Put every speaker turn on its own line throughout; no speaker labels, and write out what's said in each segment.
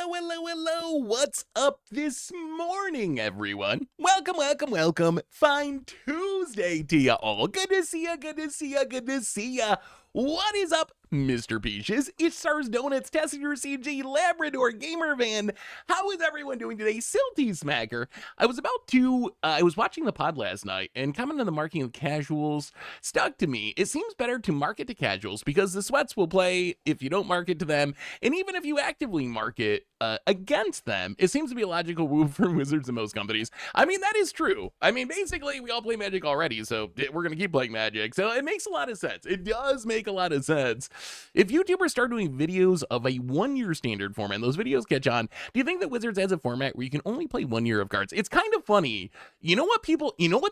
Hello. What's up this morning, everyone? Welcome. Fine Tuesday to ya all. Good to see ya. What is up, Mr. Peaches? It's Stars Donuts, testing your CG Labrador Gamer Van. How is everyone doing today? Silty Smacker. I was watching the pod last night, and comment on the marking of casuals stuck to me. It seems better to market to casuals because the sweats will play if you don't market to them, and even if you actively market against them, it seems to be a logical move for Wizards and most companies. I mean, that is true. I mean, basically, we all play Magic already, so we're going to keep playing Magic. So it makes a lot of sense. It does make a lot of sense. If YouTubers start doing videos of a 1-year standard format and those videos catch on, do you think that Wizards has a format where you can only play 1 year of cards? It's kind of funny. You know what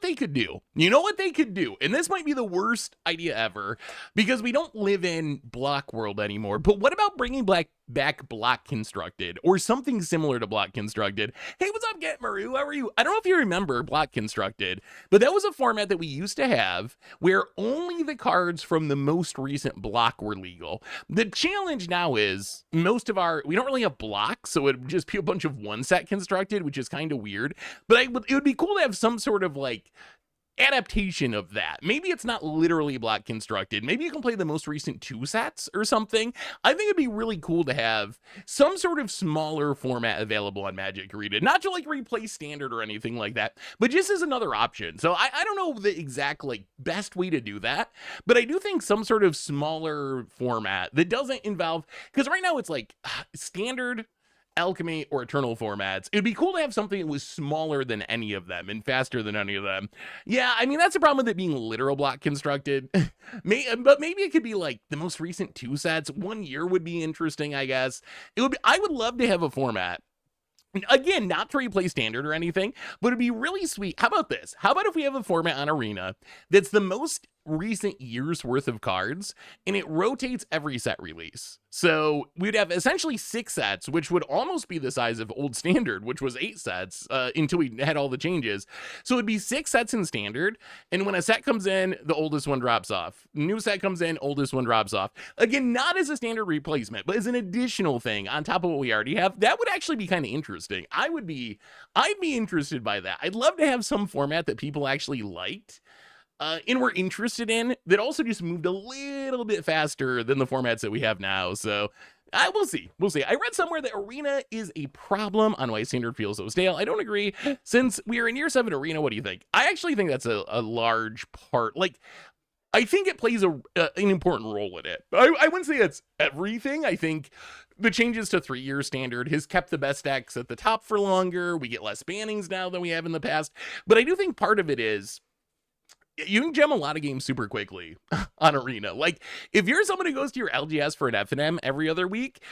they could do? And this might be the worst idea ever because we don't live in Block World anymore. But what about bringing back Block Constructed or something similar to Block Constructed? Hey, what's up, Get Maru? How are you? I don't know if you remember Block Constructed, but that was a format that we used to have where only the cards from the most recent block were legal. The challenge now is we don't really have blocks, so it would just be a bunch of one set constructed, which is kind of weird. But it would be cool to have some sort of like adaptation of that. Maybe it's not literally Block Constructed. Maybe you can play the most recent 2 sets or something. I think it'd be really cool to have some sort of smaller format available on Magic Arena. Not to like replace Standard or anything like that, but just as another option. So I don't know the exact like best way to do that, but I do think some sort of smaller format that doesn't involve, because right now it's like Standard, Alchemy, or Eternal formats. It'd be cool to have something that was smaller than any of them and faster than any of them. Yeah, I mean, that's the problem with it being literal Block Constructed. But maybe it could be like the most recent 2 sets. 1 year would be interesting, I guess. I would love to have a format. Again, not to replace Standard or anything, but it'd be really sweet. How about this? How about if we have a format on Arena that's the most recent year's worth of cards and it rotates every set release? So we'd have essentially 6 sets, which would almost be the size of old Standard, which was 8 sets until we had all the changes. So it'd be 6 sets in Standard, and when a set comes in, the oldest one drops off. New set comes in, oldest one drops off. Again, not as a Standard replacement, but as an additional thing on top of what we already have. That would actually be kind of interesting. I'd be interested by that. I'd love to have some format that people actually liked and we're interested in, that also just moved a little bit faster than the formats that we have now. So we'll see. I read somewhere that Arena is a problem on why Standard feels so stale. I don't agree. Since we are in year 7 Arena, what do you think? I actually think that's a large part. Like, I think it plays an important role in it. I wouldn't say it's everything. I think the changes to 3-year Standard has kept the best decks at the top for longer. We get less bannings now than we have in the past. But I do think part of it is you can gem a lot of games super quickly on Arena. Like, if you're someone who goes to your LGS for an FNM every other week,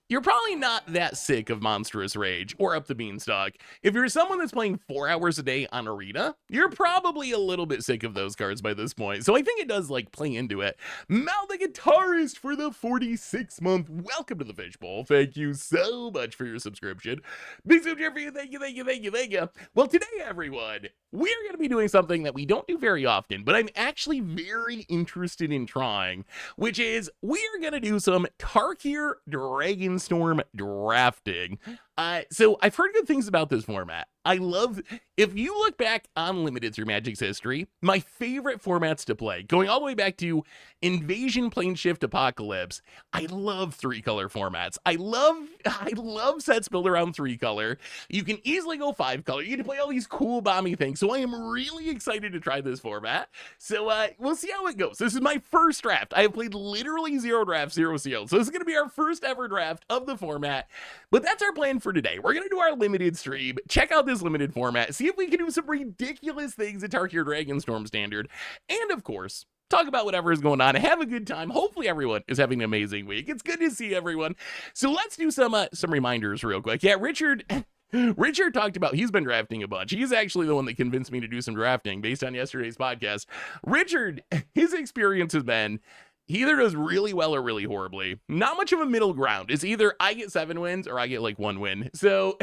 you're probably not that sick of Monstrous Rage or Up the Beanstalk. If you're someone that's playing 4 hours a day on Arena, you're probably a little bit sick of those cards by this point. So I think it does like play into it. Mal the Guitarist for the 46th month. Welcome to the Fishbowl. Thank you so much for your subscription. Big subscription for you. Thank you. Well, today, everyone, we're going to be doing something that we don't do very often, but I'm actually very interested in trying, which is we're going to do some Tarkir Dragonstorm drafting. So I've heard good things about this format. If you look back on Limited through Magic's history, my favorite formats to play, going all the way back to Invasion, Planeshift, Apocalypse, I love 3-color formats. I love sets built around 3-color. You can easily go 5-color. You can play all these cool bomby things. So I am really excited to try this format. So we'll see how it goes. This is my first draft. I have played literally 0 drafts, 0 sealed. So this is going to be our first ever draft of the format. But that's our plan for today. We're going to do our limited stream, check out this limited format, see if we can do some ridiculous things at Tarkir Dragonstorm Standard, and of course, talk about whatever is going on, have a good time. Hopefully everyone is having an amazing week. It's good to see everyone. So let's do some reminders real quick. Yeah, Richard talked about, he's been drafting a bunch. He's actually the one that convinced me to do some drafting based on yesterday's podcast. Richard, his experience has been He either does really well or really horribly. Not much of a middle ground. It's either I get 7 wins or I get like 1 win. So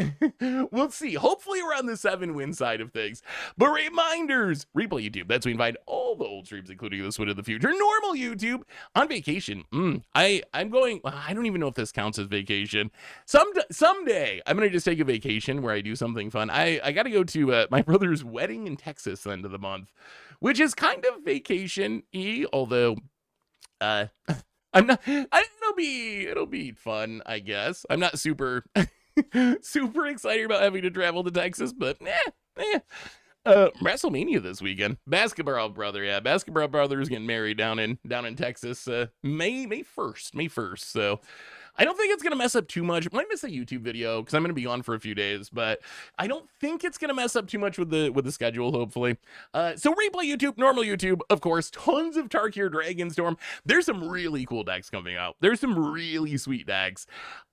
we'll see. Hopefully we're on the 7-win side of things. But reminders, replay YouTube. That's we invite all the old streams, including this one in the future. Normal YouTube on vacation. I'm going. I don't even know if this counts as vacation. Someday I'm gonna just take a vacation where I do something fun. I got to go to my brother's wedding in Texas the end of the month, which is kind of vacation-y, although. I'm not. It'll be fun, I guess. I'm not super super excited about having to travel to Texas, but WrestleMania this weekend. Basketball brother is getting married down in Texas. May 1st. So I don't think it's going to mess up too much. I might miss a YouTube video because I'm going to be on for a few days, but I don't think it's going to mess up too much with the schedule, hopefully. So replay YouTube, normal YouTube, of course, tons of Tarkir Dragonstorm. There's some really cool decks coming out. There's some really sweet decks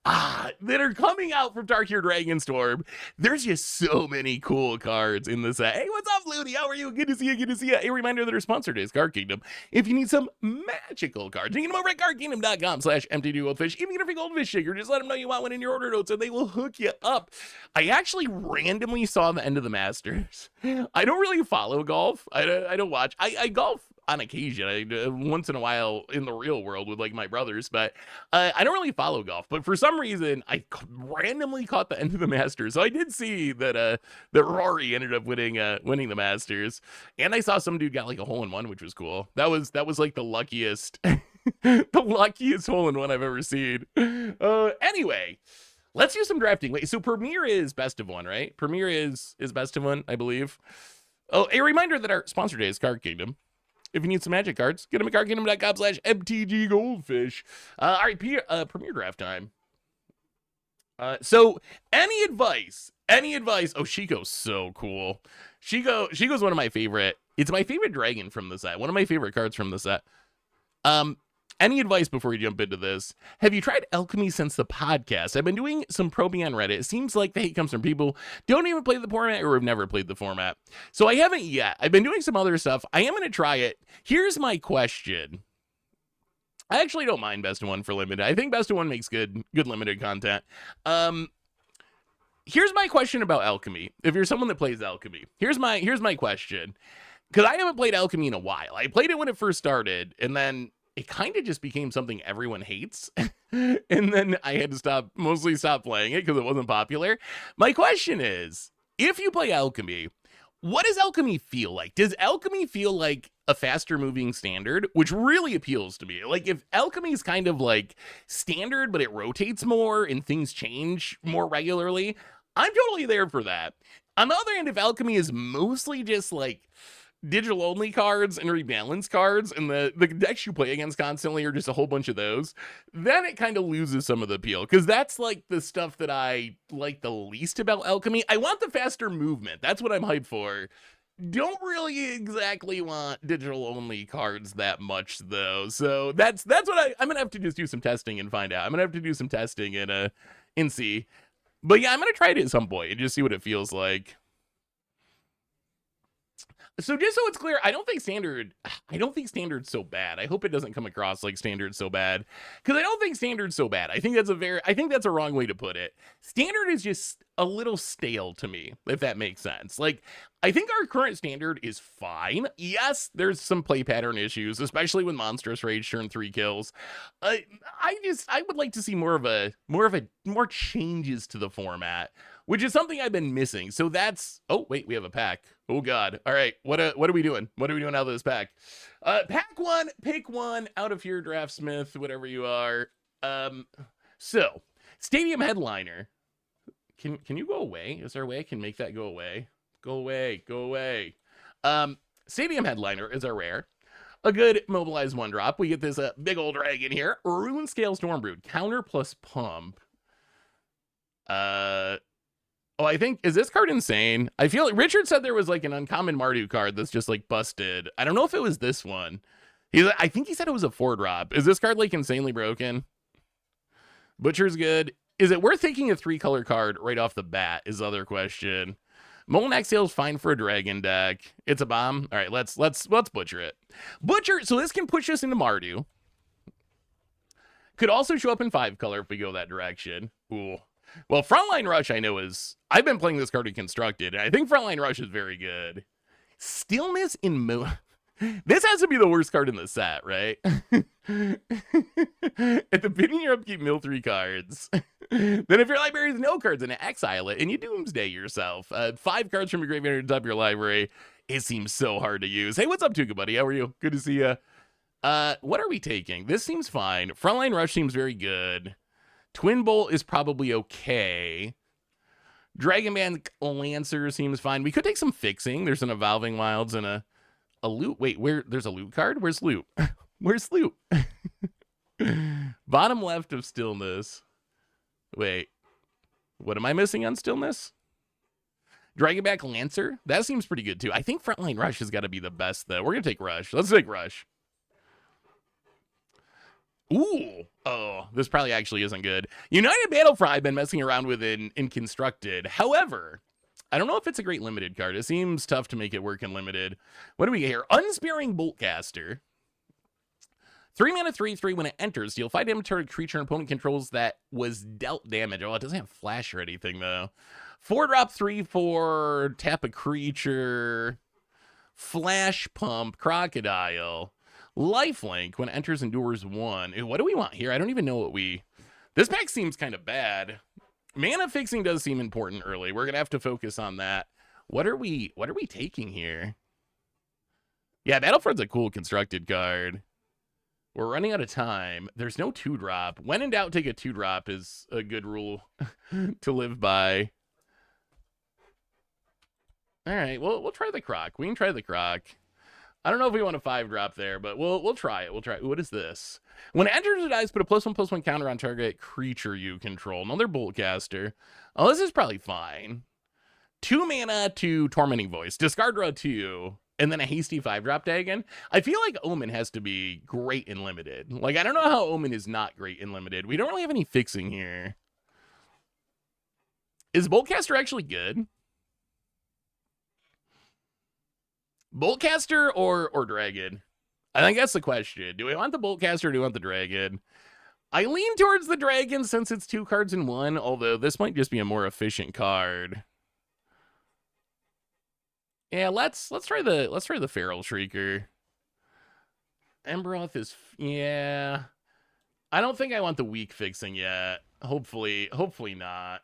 that are coming out from Tarkir Dragonstorm. There's just so many cool cards in this set. Hey, what's up, Looney? How are you? Good to see you. A reminder that our sponsor is Card Kingdom. If you need some magical cards, you can come over at cardkingdom.com/MTGGoldfish. Even if you goldfish shaker, just let them know you want one in your order notes and they will hook you up. I actually randomly saw the end of the Masters. I don't really follow golf. I don't watch. I golf on occasion, once in a while in the real world with like my brothers, but I don't really follow golf. But for some reason, I randomly caught the end of the Masters, so I did see that Rory ended up winning the Masters, and I saw some dude got like a hole-in-one, which was cool. That was like the luckiest the luckiest hole-in-one I've ever seen. Anyway. Let's do some drafting. Wait, so Premier is best of one, right? Premier is best of one, I believe. Oh, a reminder that our sponsor today is Card Kingdom. If you need some magic cards, get them at cardkingdom.com/MTGGoldfish. All right, Premier draft time. So any advice? Oh, Shiko's so cool. Shiko's one of my favorite. It's my favorite dragon from the set. One of my favorite cards from the set. Any advice before we jump into this? Have you tried alchemy since the podcast? I've been doing some probing on Reddit. It seems like the hate comes from people who don't even play the format or have never played the format. So I haven't yet. I've been doing some other stuff. I am going to try it. Here's my question. I actually don't mind Best of One for limited. I think Best of One makes good limited content. Here's my question about alchemy. If you're someone that plays alchemy, here's my question. Because I haven't played alchemy in a while. I played it when it first started, and then it kind of just became something everyone hates. And then I had to mostly stop playing it because it wasn't popular. My question is, if you play alchemy, what does alchemy feel like? Does alchemy feel like a faster moving standard, which really appeals to me? Like if alchemy is kind of like standard, but it rotates more and things change more regularly, I'm totally there for that. On the other hand, if alchemy is mostly just like digital only cards and rebalance cards, and the decks you play against constantly are just a whole bunch of those, then it kind of loses some of the appeal, because that's like the stuff that I like the least about alchemy. I want the faster movement. That's what I'm hyped for. Don't really exactly want digital only cards that much though. So that's what I'm gonna have to just do some testing and find out. I'm gonna have to do some testing and see. But yeah, I'm gonna try it at some point and just see what it feels like. So just so it's clear, I don't think standard's so bad. I hope it doesn't come across like standard's so bad, because I don't think standard's so bad. I think that's a wrong way to put it. Standard is just a little stale to me, if that makes sense. Like, I think our current standard is fine. Yes, there's some play pattern issues, especially with Monstrous Rage turn 3 kills. I would like to see more changes to the format, which is something I've been missing. So that's, oh wait, we have a pack. Oh God. All right. What are we doing? What are we doing out of this pack? Pack one, pick one out of here, Draftsmith, whatever you are. So Stadium Headliner. Can you go away? Is there a way I can make that go away? Go away. Stadium Headliner is our rare. A good mobilized 1-drop. We get this big old dragon here. Rune Scale Stormbrood. Counter plus pump. Oh, I think, is this card insane? I feel like Richard said there was like an uncommon Mardu card that's just like busted. I don't know if it was this one. I think he said it was a 4-drop. Is this card like insanely broken? Butcher's good. Is it worth taking a 3-color card right off the bat is the other question. Molten Exhale's fine for a dragon deck. It's a bomb. All right, let's butcher it. Butcher, so this can push us into Mardu. Could also show up in 5-color if we go that direction. Ooh. Well, Frontline Rush I know is... I've been playing this card in Constructed, and I think Frontline Rush is very good. Stillness in This has to be the worst card in the set, right? At the beginning of your upkeep, mill 3 cards. Then if your library has no cards in it, exile it, and you doomsday yourself. 5 cards from your graveyard to top your library. It seems so hard to use. Hey, what's up, Tuka, buddy? How are you? Good to see you. What are we taking? This seems fine. Frontline Rush seems very good. Twin Bolt is probably okay. Dragonman Lancer seems fine. We could take some fixing. There's an Evolving Wilds and a loot. Wait, there's a loot card? Where's loot? Where's loot? Bottom left of Stillness. Wait, what am I missing on Stillness? Dragonback Lancer? That seems pretty good too. I think Frontline Rush has got to be the best though. We're going to take Rush. Let's take Rush. Ooh. Oh, this probably actually isn't good. United Battlefront I've been messing around with in Constructed. However, I don't know if it's a great limited card. It seems tough to make it work in limited. What do we get here? Unsparing Boltcaster. 3 mana, 3/3. When it enters, deal 5 damage to a creature an opponent controls that was dealt damage. Oh, it doesn't have flash or anything, though. 4-drop, 3/4. Tap a creature. Flash Pump. Crocodile. Lifelink. When it enters, endures 1. What do we want here? I don't even know what we... This pack seems kind of bad. Mana fixing does seem important early. We're going to have to focus on that. What are we taking here? Yeah, Battlefront's a cool constructed card. We're running out of time. There's no 2-drop. When in doubt, take a 2-drop is a good rule to live by. All right, we'll try the Croc. We can try the Croc. I don't know if we want a 5-drop there, but we'll try it. We'll try it. What is this? When it enters or dies, put a +1/+1 counter on target creature you control. Another Boltcaster. Oh, this is probably fine. 2 mana to Tormenting Voice. Discard draw 2. And then a hasty 5-drop Dagon. I feel like Omen has to be great in limited. Like, I don't know how Omen is not great in limited. We don't really have any fixing here. Is Boltcaster actually good? Boltcaster or Dragon? I think that's the question. Do we want the Boltcaster or do we want the Dragon? I lean towards the Dragon since it's 2 cards in 1, although this might just be a more efficient card. Yeah, let's try the Feral Shrieker. Emberoth is... Yeah. I don't think I want the weak fixing yet. Hopefully not.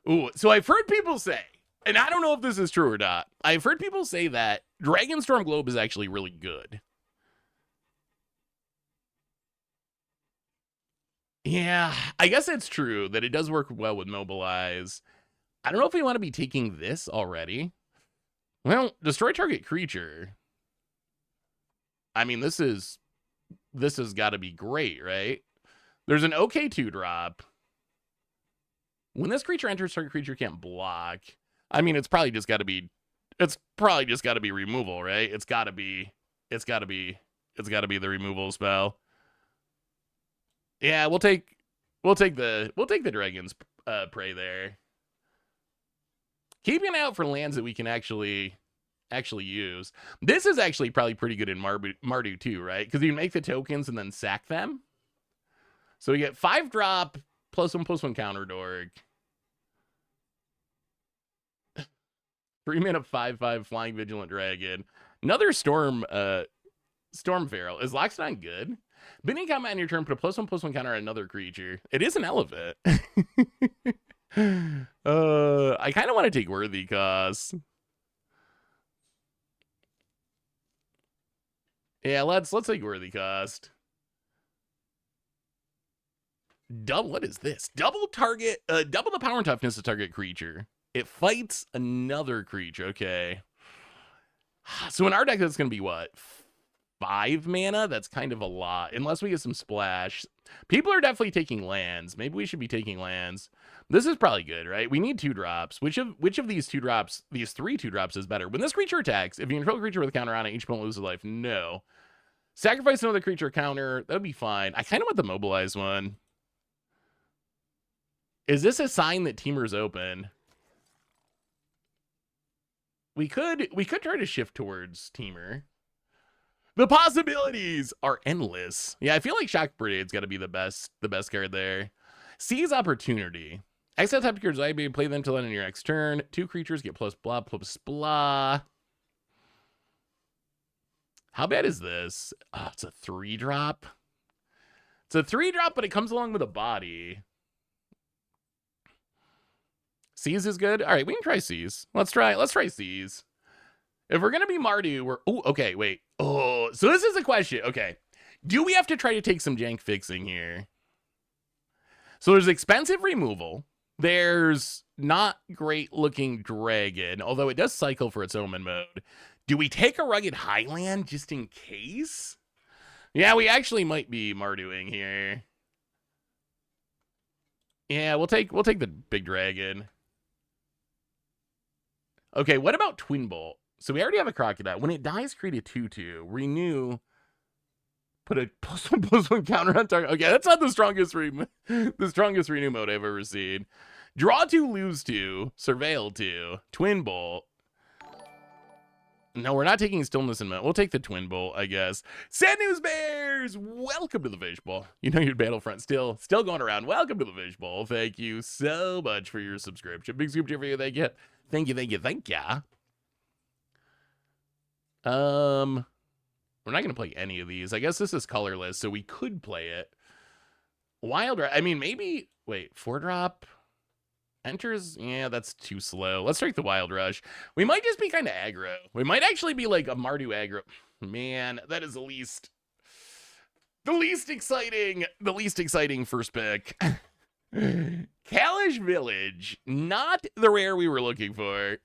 Ooh, so I've heard people say, and I don't know if this is true or not, I've heard people say that Dragonstorm Globe is actually really good. Yeah, I guess it's true that it does work well with Mobilize. I don't know if we want to be taking this already. Well, destroy target creature. I mean, this has got to be great, right? There's an okay 2-drop. When this creature enters, target creature can't block. I mean, it's probably just got to be removal, right? It's got to be the removal spell. Yeah, we'll take the Dragon's Prey there. Keeping an eye out for lands that we can actually use. This is actually probably pretty good in Mardu too, right? Because you can make the tokens and then sack them. So we get 5-drop +1/+1 counter dork. 3 mana 5/5 Flying Vigilant Dragon. Another Storm Feral. Is Loxodon good? Beginning combat on your turn, put a +1/+1 counter on another creature. It is an elephant. I kind of want to take Worthy Cause. Yeah, let's take Worthy Cost. What is this? Double the power and toughness of target creature. It fights another creature. Okay. So in our deck, that's going to be what? 5 mana? That's kind of a lot. Unless we get some splash. People are definitely taking lands. Maybe we should be taking lands. This is probably good, right? We need 2-drops. Which of these 2-drops, these 3 2-drops is better? When this creature attacks, if you control a creature with a counter on it, each opponent loses life. No. Sacrifice another creature counter. That would be fine. I kind of want the mobilize one. Is this a sign that Teamer's open? We could try to shift towards Teamer. The possibilities are endless. Yeah, I feel like Shock Brigade's got to be the best card there. Seize Opportunity. Exile type cards, I may play them till end of your next turn. 2 creatures get plus blah plus blah. How bad is this? Oh, it's a 3-drop. It's a 3-drop, but it comes along with a body. Seize is good. All right, we can try Seize. Let's try Seize. If we're gonna be Mardu, we're okay, wait. Oh, so this is a question. Okay. Do we have to try to take some jank fixing here? So there's expensive removal. There's not great looking dragon, although it does cycle for its omen mode. Do we take a Rugged Highland just in case? Yeah, we actually might be Marduing here. Yeah, we'll take the big dragon. Okay, what about Twin Bolt? So we already have a Crocodile. When it dies, create a 2/2. Renew. Put a +1/+1 counter on target. Okay, that's not the strongest renew mode I've ever seen. Draw 2, lose 2, surveil 2, Twin Bolt. No, we're not taking Stillness in Mount. We'll take the Twin Bolt, I guess. Sad News Bears, welcome to the Fishbowl. You know your Battlefront still going around. Welcome to the Fishbowl. Thank you so much for your subscription. Big scoop for you. Thank you. Thank you. We're not going to play any of these. I guess this is colorless, so we could play it. Wild Rush. I mean, maybe... Wait, 4-drop? Enters? Yeah, that's too slow. Let's take the Wild Rush. We might just be kind of aggro. We might actually be like a Mardu aggro. Man, that is the least exciting first pick. Kalish Village. Not the rare we were looking for.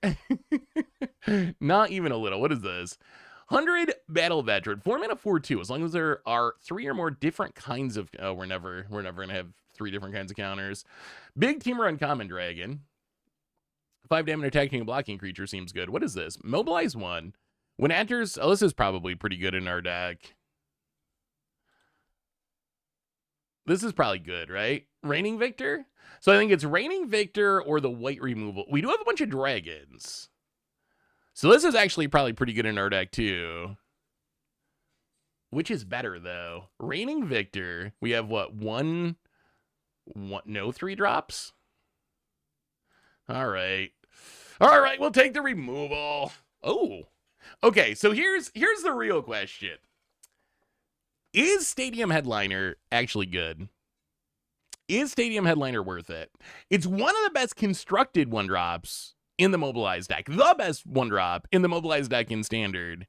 Not even a little. What is this? 100 Battle Veteran. 4-mana 4/2. As long as there are 3 or more different kinds of... Oh, we're never gonna have 3 different kinds of counters. Big Teamer Uncommon Dragon. 5 damage attacking and blocking creature seems good. What is this? Mobilize 1. When it enters... Oh, this is probably pretty good in our deck. This is probably good, right? Reigning Victor? So I think it's Reigning Victor or the white removal. We do have a bunch of dragons. So this is actually probably pretty good in our deck, too. Which is better, though? Reigning Victor. We have, what, one no 3-drops? All right. All right, we'll take the removal. Oh. Okay, so here's the real question. Is Stadium Headliner actually good? Is Stadium Headliner worth it? It's one of the best constructed 1-drops in the Mobilized deck. The best 1-drop in the Mobilized deck in Standard.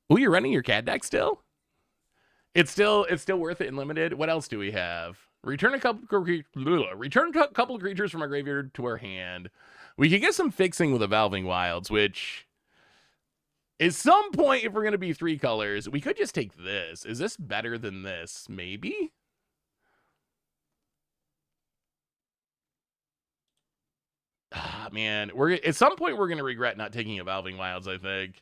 Oh, you're running your cat deck still? It's still worth it in Limited. What else do we have? Return a couple of creatures from our graveyard to our hand. We could get some fixing with Evolving Wilds, which at some point, if we're going to be 3 colors, we could just take this. Is this better than this? Maybe? Ah, man. At some point, we're going to regret not taking Evolving Wilds, I think.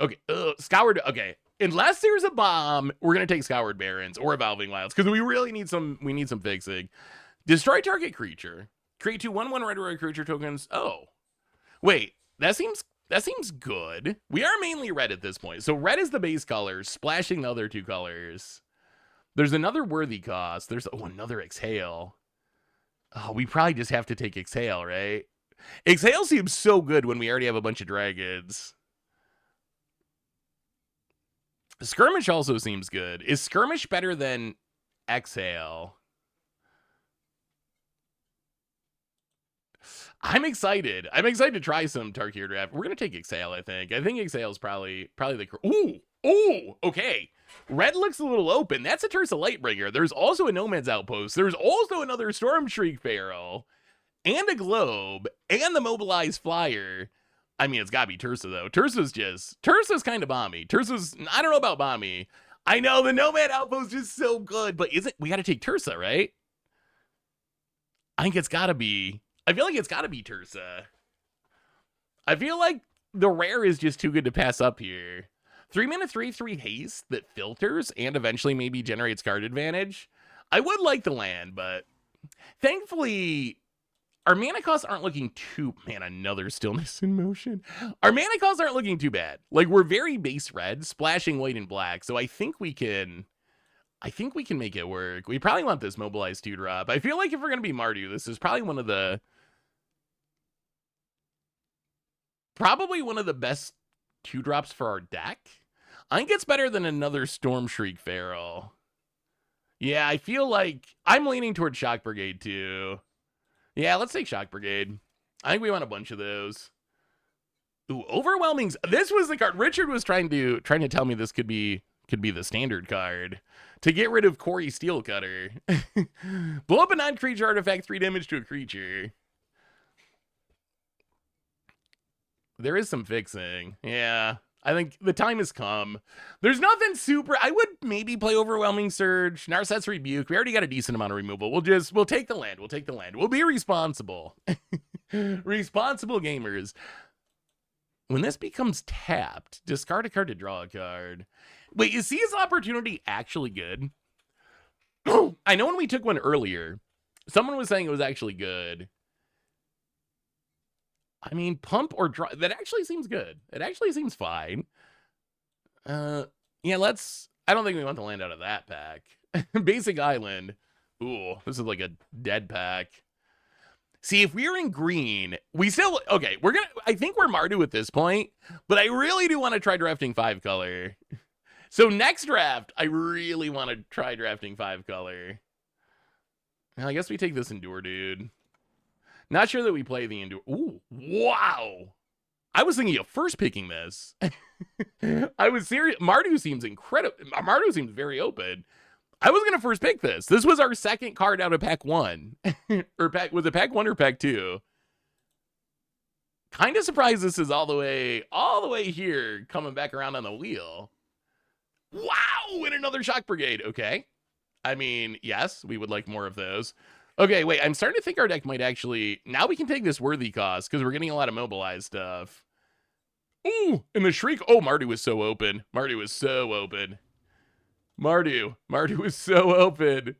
Okay. Scoured. Okay. Unless there's a bomb, we're going to take Scoured Barrens or Evolving Wilds because we really need some fixing. Destroy target creature. Create 2 1/1 red creature tokens. Oh. Wait. That seems good. We are mainly red at this point. So red is the base color, splashing the other 2 colors. There's another worthy cost. There's another Exhale. Oh, we probably just have to take Exhale, right? Exhale seems so good when we already have a bunch of dragons. Skirmish also seems good. Is Skirmish better than Exhale? I'm excited. I'm excited to try some Tarkir draft. We're going to take Exhale, I think. I think Exhale is probably the... Ooh, okay. Red looks a little open. That's a Tersa Lightbringer. There's also a Nomad's Outpost. There's also another Storm Shriek Pharaoh. And a Globe. And the Mobilized Flyer. I mean, it's got to be Tersa, though. Tersa's kind of bomby. I don't know about bomby. I know, the Nomad Outpost is so good. But we got to take Tersa, right? I think it's got to be... I feel like it's got to be Tersa. I feel like the rare is just too good to pass up here. 3-mana 3/3 haste that filters and eventually maybe generates card advantage. I would like the land, but thankfully our mana costs aren't looking too, man, another Stillness in Motion. Our mana costs aren't looking too bad. Like, we're very base red, splashing white and black, so I think we can make it work. We probably want this Mobilize 2-drop. I feel like if we're going to be Mardu, this is probably one of the best 2-drops for our deck. I think it's better than another Storm Shriek Feral. Yeah, I feel like I'm leaning towards Shock Brigade too. Yeah, let's take Shock Brigade. I think we want a bunch of those. Ooh, Overwhelming. This was the card Richard was trying to tell me this could be the standard card to get rid of Corey Steelcutter. Blow up a non-creature artifact, 3 damage to a creature. There is some fixing. Yeah, I think the time has come. There's nothing super. I would maybe play Overwhelming Surge, Narset's Rebuke. We already got a decent amount of removal. We'll take the land. We'll take the land. We'll be responsible. Responsible gamers. When this becomes tapped, discard a card to draw a card. Wait, is Seize Opportunity actually good? I know when we took one earlier, someone was saying it was actually good. I mean, pump or draw, that actually seems good. It actually seems fine. Yeah, I don't think we want to land out of that pack. Basic Island. Ooh, this is like a dead pack. See, if we're in green, okay, I think we're Mardu at this point, but I really do want to try drafting 5-color. So next draft, I really want to try drafting 5-color. I guess we take this Endure, dude. Not sure that we play the Endure. Ooh, wow. I was thinking of first picking this. I was serious. Mardu seems incredible. Mardu seems very open. I was going to first pick this. This was our second card out of pack 1. Was it pack 1 or pack 2? Kind of surprised this is all the way here, coming back around on the wheel. Wow, and another Shock Brigade. Okay. I mean, yes, we would like more of those. Okay, wait, I'm starting to think our deck might actually... Now we can take this Worthy Cost, because we're getting a lot of Mobilize stuff. Ooh, and the Shriek... Oh, Mardu is so open. Mardu is so open. Mardu is so open.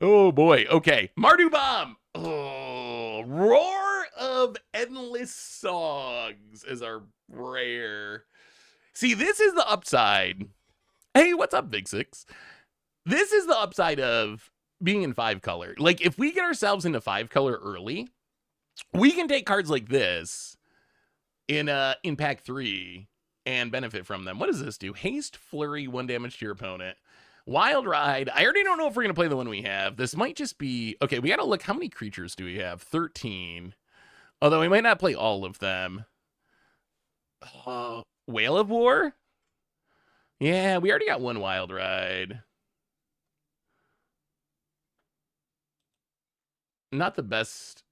Oh, boy. Okay, Mardu Bomb. Oh, Roar of Endless Songs is our rare. See, this is the upside. Hey, what's up, Big Six? This is the upside of being in 5-color. Like, if we get ourselves into 5-color early, we can take cards like this in pack 3 and benefit from them. What does this do? Haste, Flurry, 1 damage to your opponent. Wild Ride. I already don't know if we're going to play the one we have. This might just be... Okay, we got to look. How many creatures do we have? 13. Although we might not play all of them. Whale of War? Yeah, we already got 1 Wild Ride. Not the best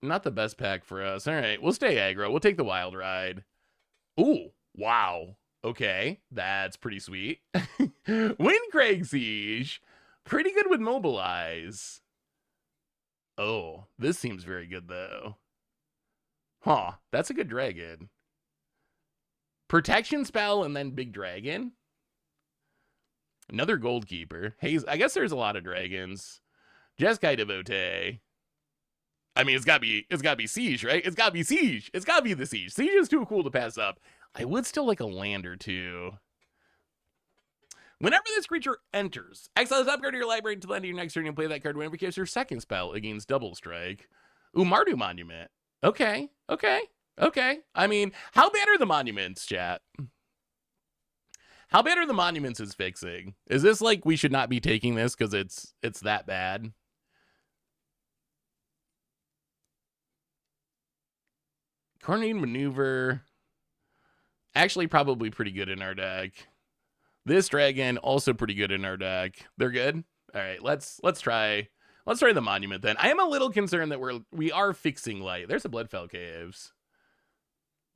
pack for us. All right, we'll stay aggro. We'll take the Wild Ride. Ooh, wow. Okay, that's pretty sweet. Windcrag Siege. Pretty good with Mobilize. Oh, this seems very good, though. Huh, that's a good dragon. Protection Spell and then Big Dragon. Another Goldkeeper. Hey, I guess there's a lot of dragons. Jeskai Devotee. I mean, it's gotta be Siege, right? It's gotta be Siege. It's gotta be the Siege. Siege is too cool to pass up. I would still like a land or two. Whenever this creature enters, exile this upgrade to your library until the end of your next turn and play that card whenever it casts your second spell against Double Strike. Ooh, Mardu Monument. Okay. I mean, how bad are the monuments, chat? How bad are the monuments is fixing? Is this like we should not be taking this because it's that bad? Coordinated Maneuver. Actually, probably pretty good in our deck. This dragon also pretty good in our deck. They're good. All right, let's try the monument then. I am a little concerned that we are fixing light. There's a Bloodfell Caves.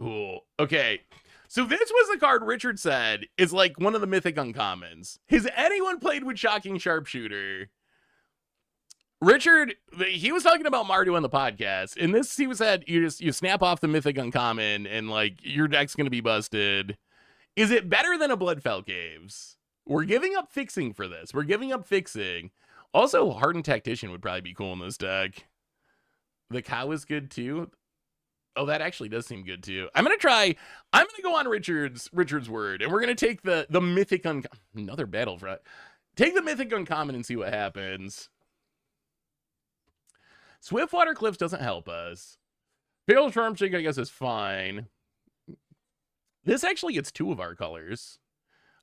Ooh, okay. So this was the card Richard said is like one of the mythic uncommons. Has anyone played with Shocking Sharpshooter? Richard, he was talking about Mardu on the podcast, and this he said you snap off the mythic uncommon and like your deck's gonna be busted. Is it better than a Bloodfell Caves? We're giving up fixing for this. We're giving up fixing. Also, Hardened Tactician would probably be cool in this deck. The cow is good too. Oh, that actually does seem good too. I'm gonna go on Richard's word, and we're gonna take the mythic another battlefront. Take the mythic uncommon and see what happens. Swiftwater Cliffs doesn't help us. Fatal Stormshake, I guess, is fine. This actually gets 2 of our colors.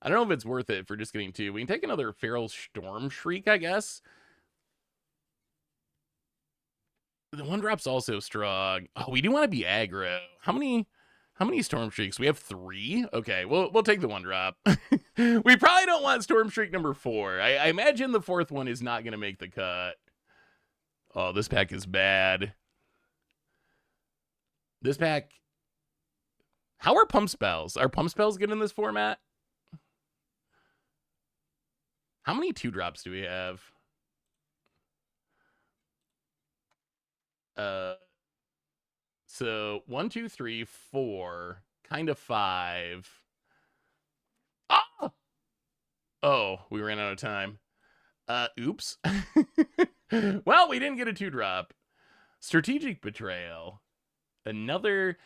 I don't know if it's worth it for just getting 2. We can take another Feral Storm Shriek, I guess. The 1-drop's also strong. Oh, we do want to be aggro. How many Storm Shrieks? We have 3? Okay, we'll take the 1-drop. We probably don't want Storm Shriek number 4. I imagine the 4th one is not going to make the cut. Oh, this pack is bad. This pack... How are pump spells? Are pump spells good in this format? How many 2-drops do we have? So 1, 2, 3, 4, kind of 5. Ah! Oh, we ran out of time. Oops. Well, we didn't get a 2-drop. Strategic Betrayal. Another...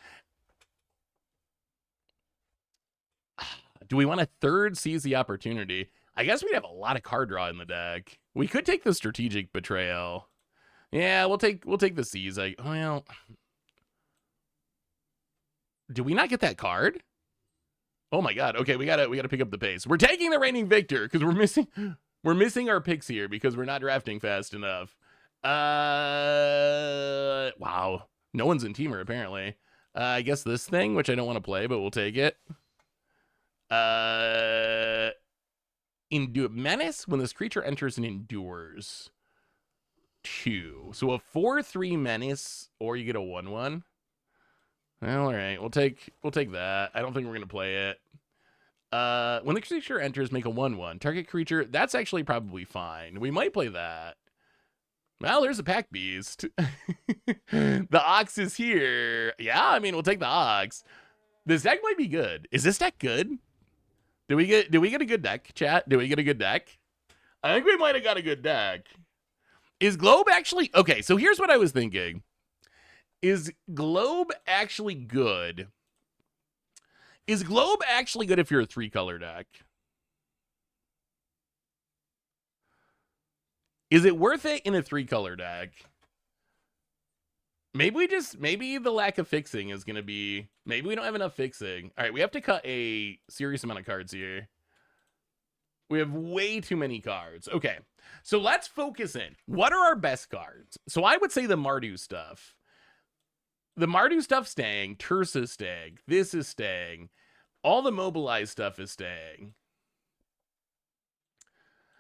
Do we want a 3rd Seize the Opportunity? I guess we'd have a lot of card draw in the deck. We could take the Strategic Betrayal. Yeah, we'll take the Seize. Well, do we not get that card? Oh my god. Okay, we gotta pick up the pace. We're taking the Reigning Victor because we're missing our picks here because we're not drafting fast enough. Wow. No one's in Teamer apparently. I guess this thing, which I don't want to play, but we'll take it. Endure Menace. When this creature enters and endures. 2. So a 4/3 Menace, or you get a 1/1. Well, all right. We'll take that. I don't think we're gonna play it. When the creature enters, make a 1/1. Target creature. That's actually probably fine. We might play that. Well, there's a Pack Beast. The Ox is here. Yeah, I mean, we'll take the Ox. This deck might be good. Is this deck good? Did we get a good deck, chat? Did we get a good deck? I think we might have got a good deck. Is Globe actually... Okay, so here's what I was thinking. Is Globe actually good? Is Globe actually good if you're a 3-color deck? Is it worth it in a 3-color deck? Maybe the lack of fixing is going to be... Maybe we don't have enough fixing. All right, we have to cut a serious amount of cards here. We have way too many cards. Okay, so let's focus in. What are our best cards? So I would say the Mardu stuff. The Mardu stuff staying. Terse is staying. This is staying. All the Mobilize stuff is staying.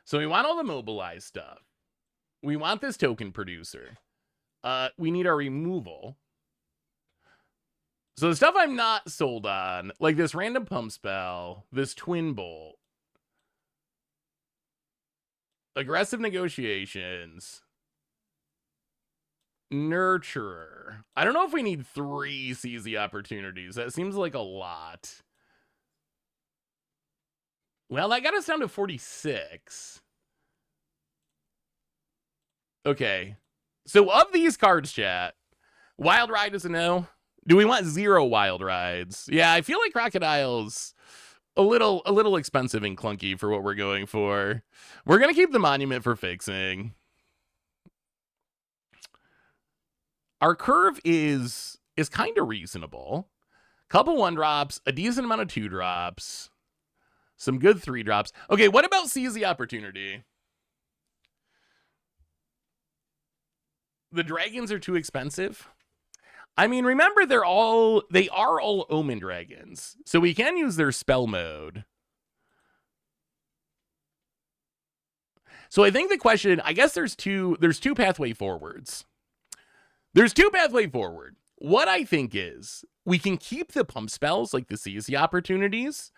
So we want all the Mobilize stuff. We want this token producer. We need our removal. So the stuff I'm not sold on, like this random pump spell, this Twin Bolt, aggressive negotiations, Nurturer. I don't know if we need 3 Seize the Opportunities. That seems like a lot. Well, that got us down to 46. Okay. So of these cards, chat, Wild Ride is a no. Do we want 0 Wild Rides? Yeah, I feel like Crocodile's a little expensive and clunky for what we're going for. We're going to keep the Monument for fixing. Our curve is kind of reasonable. Couple 1-drops, a decent amount of 2-drops, some good 3-drops. Okay, what about Seize the Opportunity? The dragons are too expensive. I mean, remember they are all Omen dragons, so we can use their spell mode. So I think the question, I guess there's two pathway forwards. There's 2 pathway forward. What I think is we can keep the pump spells like the Seize the Opportunities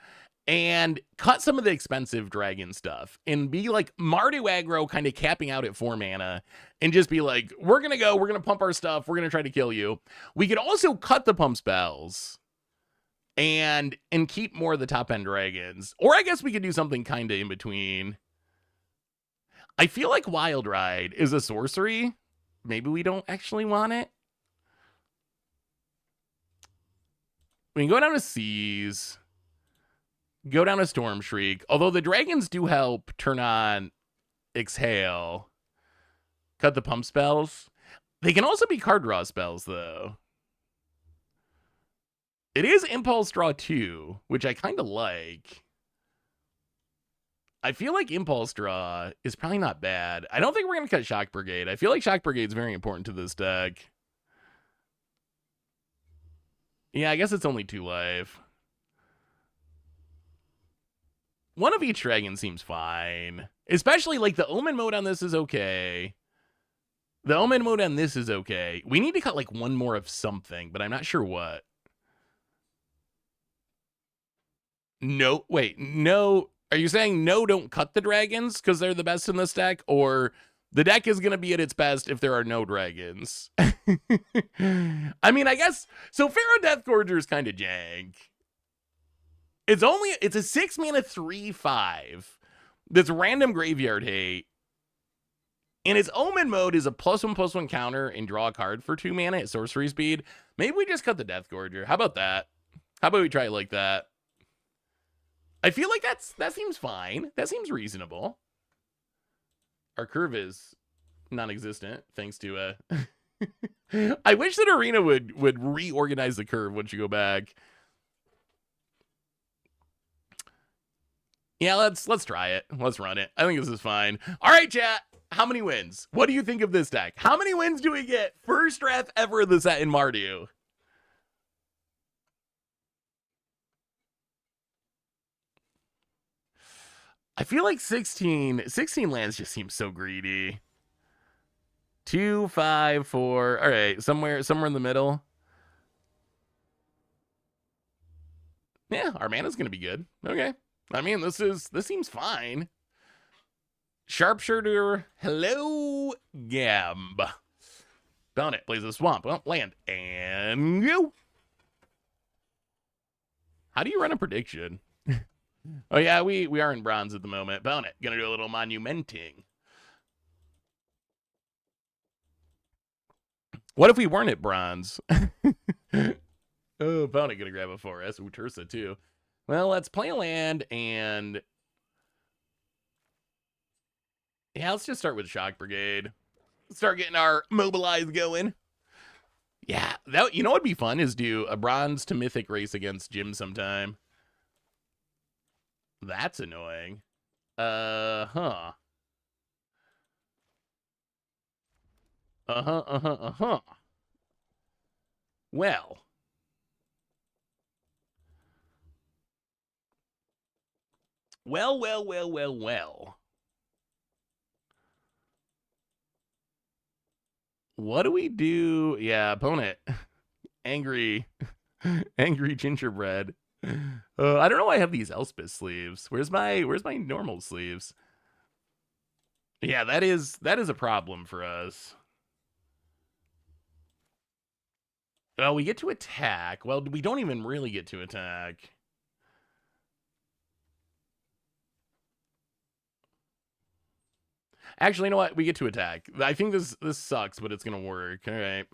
and cut some of the expensive dragon stuff and be like Mardu aggro, kind of capping out at 4 mana and just be like, we're going to pump our stuff. We're going to try to kill you. We could also cut the pump spells and keep more of the top end dragons. Or I guess we could do something kind of in between. I feel like Wild Ride is a sorcery. Maybe we don't actually want it. We can go down to Seize. Go down to Storm Shriek. Although the dragons do help turn on Exhale. Cut the pump spells. They can also be card draw spells, though. It is Impulse Draw 2, which I kind of like. I feel like Impulse Draw is probably not bad. I don't think we're going to cut Shock Brigade. I feel like Shock Brigade is very important to this deck. Yeah, I guess it's only 2 life. One of each dragon seems fine. Especially, like, the Omen mode on this is okay. The Omen mode on this is okay. We need to cut, like, one more of something, but I'm not sure what. No, wait, no. Are you saying no, don't cut the dragons because they're the best in this deck? Or the deck is going to be at its best if there are no dragons? I mean, I guess, so Pharaoh Deathgorger is kind of jank. It's a 6 mana 3/5 that's random graveyard hate. And its Omen mode is a +1/+1 counter and draw a card for 2 mana at sorcery speed. Maybe we just cut the Deathgorger. How about that? How about we try it like that? I feel like that seems fine. That seems reasonable. Our curve is non-existent thanks to I wish that Arena would reorganize the curve once you go back. Yeah, let's try it. Let's run it. I think this is fine. All right, chat. How many wins? What do you think of this deck? How many wins do we get? First draft ever of the set in Mardu. I feel like 16 lands just seems so greedy. 2, 5, 4. All right, somewhere in the middle. Yeah, our mana's gonna be good. Okay. I mean, this seems fine. Sharpshooter, hello, Gab. Found it, plays a swamp. Well, land. And you. How do you run a prediction? Oh yeah, we are in bronze at the moment. Bound it. Gonna do a little monumenting. What if we weren't at bronze? Oh, Bound it gonna grab a 4S. Utursa too. Well, let's play a land and yeah, let's just start with Shock Brigade. Start getting our mobilize going. Yeah, that, you know what'd be fun is do a bronze to mythic race against Jim sometime. That's annoying. Uh-huh. Well. Well. What do we do? Yeah, opponent. Angry gingerbread. I don't know why I have these Elspeth sleeves. Where's my normal sleeves? Yeah, that is a problem for us. Well, we get to attack. Well, we don't even really get to attack. Actually, you know what? We get to attack. I think this sucks, but it's gonna work. All right.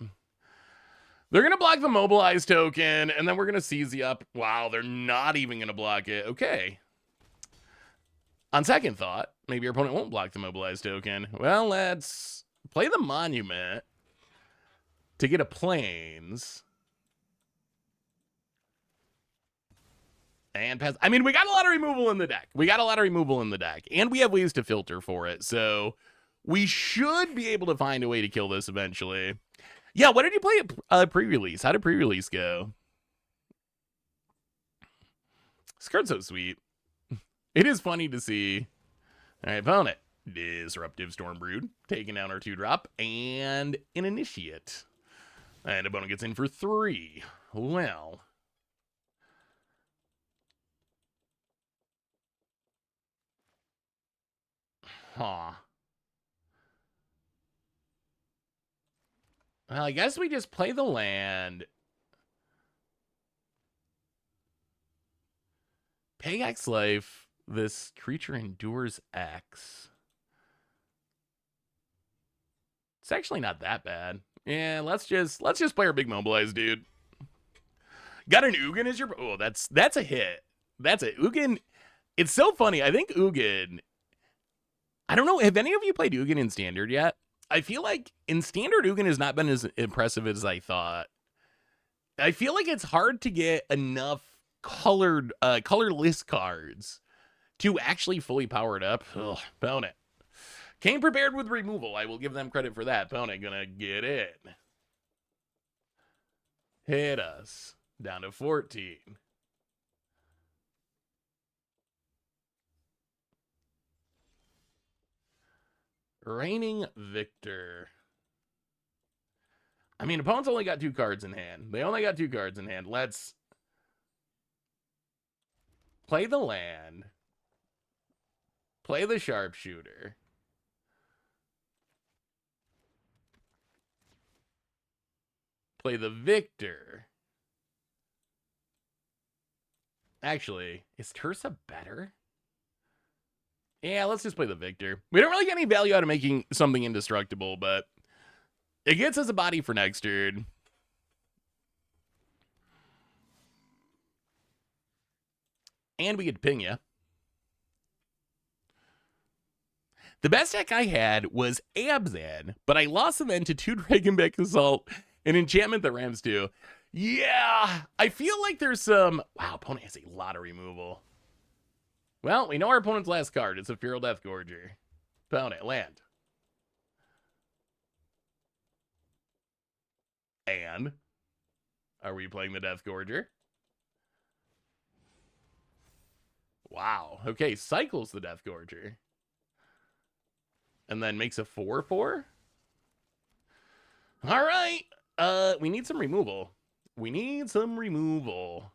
They're gonna block the mobilize token, and then we're gonna seize the up. Wow, they're not even gonna block it. Okay. On second thought, maybe your opponent won't block the mobilize token. Well, let's play the monument to get a plains. And pass. I mean, we got a lot of removal in the deck. And we have ways to filter for it. So we should be able to find a way to kill this eventually. Yeah, what did you play at pre-release? How did pre-release go? This card's so sweet. It is funny to see. All right, opponent. Disruptive Stormbrood. Taking down our 2-drop. And an Initiate. And opponent gets in for 3. Well. Huh. Well, I guess we just play the land. Pay X life. This creature endures X. It's actually not that bad. Yeah, let's just play our big mobilize, dude. Got an Ugin as your... Oh, that's a hit. That's it. Ugin... It's so funny. I think Ugin... I don't know. Have any of you played Ugin in Standard yet? I feel like in Standard, Ugin has not been as impressive as I thought. I feel like it's hard to get enough colorless cards to actually fully power it up. Ugh, opponent. Came prepared with removal. I will give them credit for that. Opponent gonna get it. Hit us. Down to 14. Reigning Victor. I mean, opponents only got 2 cards in hand. They only got 2 cards in hand. Let's play the land. Play the sharpshooter. Play the victor. Actually, is Tersa better? Yeah, let's just play the victor. We don't really get any value out of making something indestructible, but it gets us a body for next turn. And we get ping ya. The best deck I had was Abzan, but I lost them then to 2 Dragonback Assault and Enchantment that rams 2. Yeah, I feel like there's some... Wow, opponent has a lot of removal. Well, we know our opponent's last card. It's a Feral Deathgorger. Opponent, land. And are we playing the Deathgorger? Wow. Okay, cycles the Deathgorger. And then makes a 4/4? All right. We need some removal. We need some removal.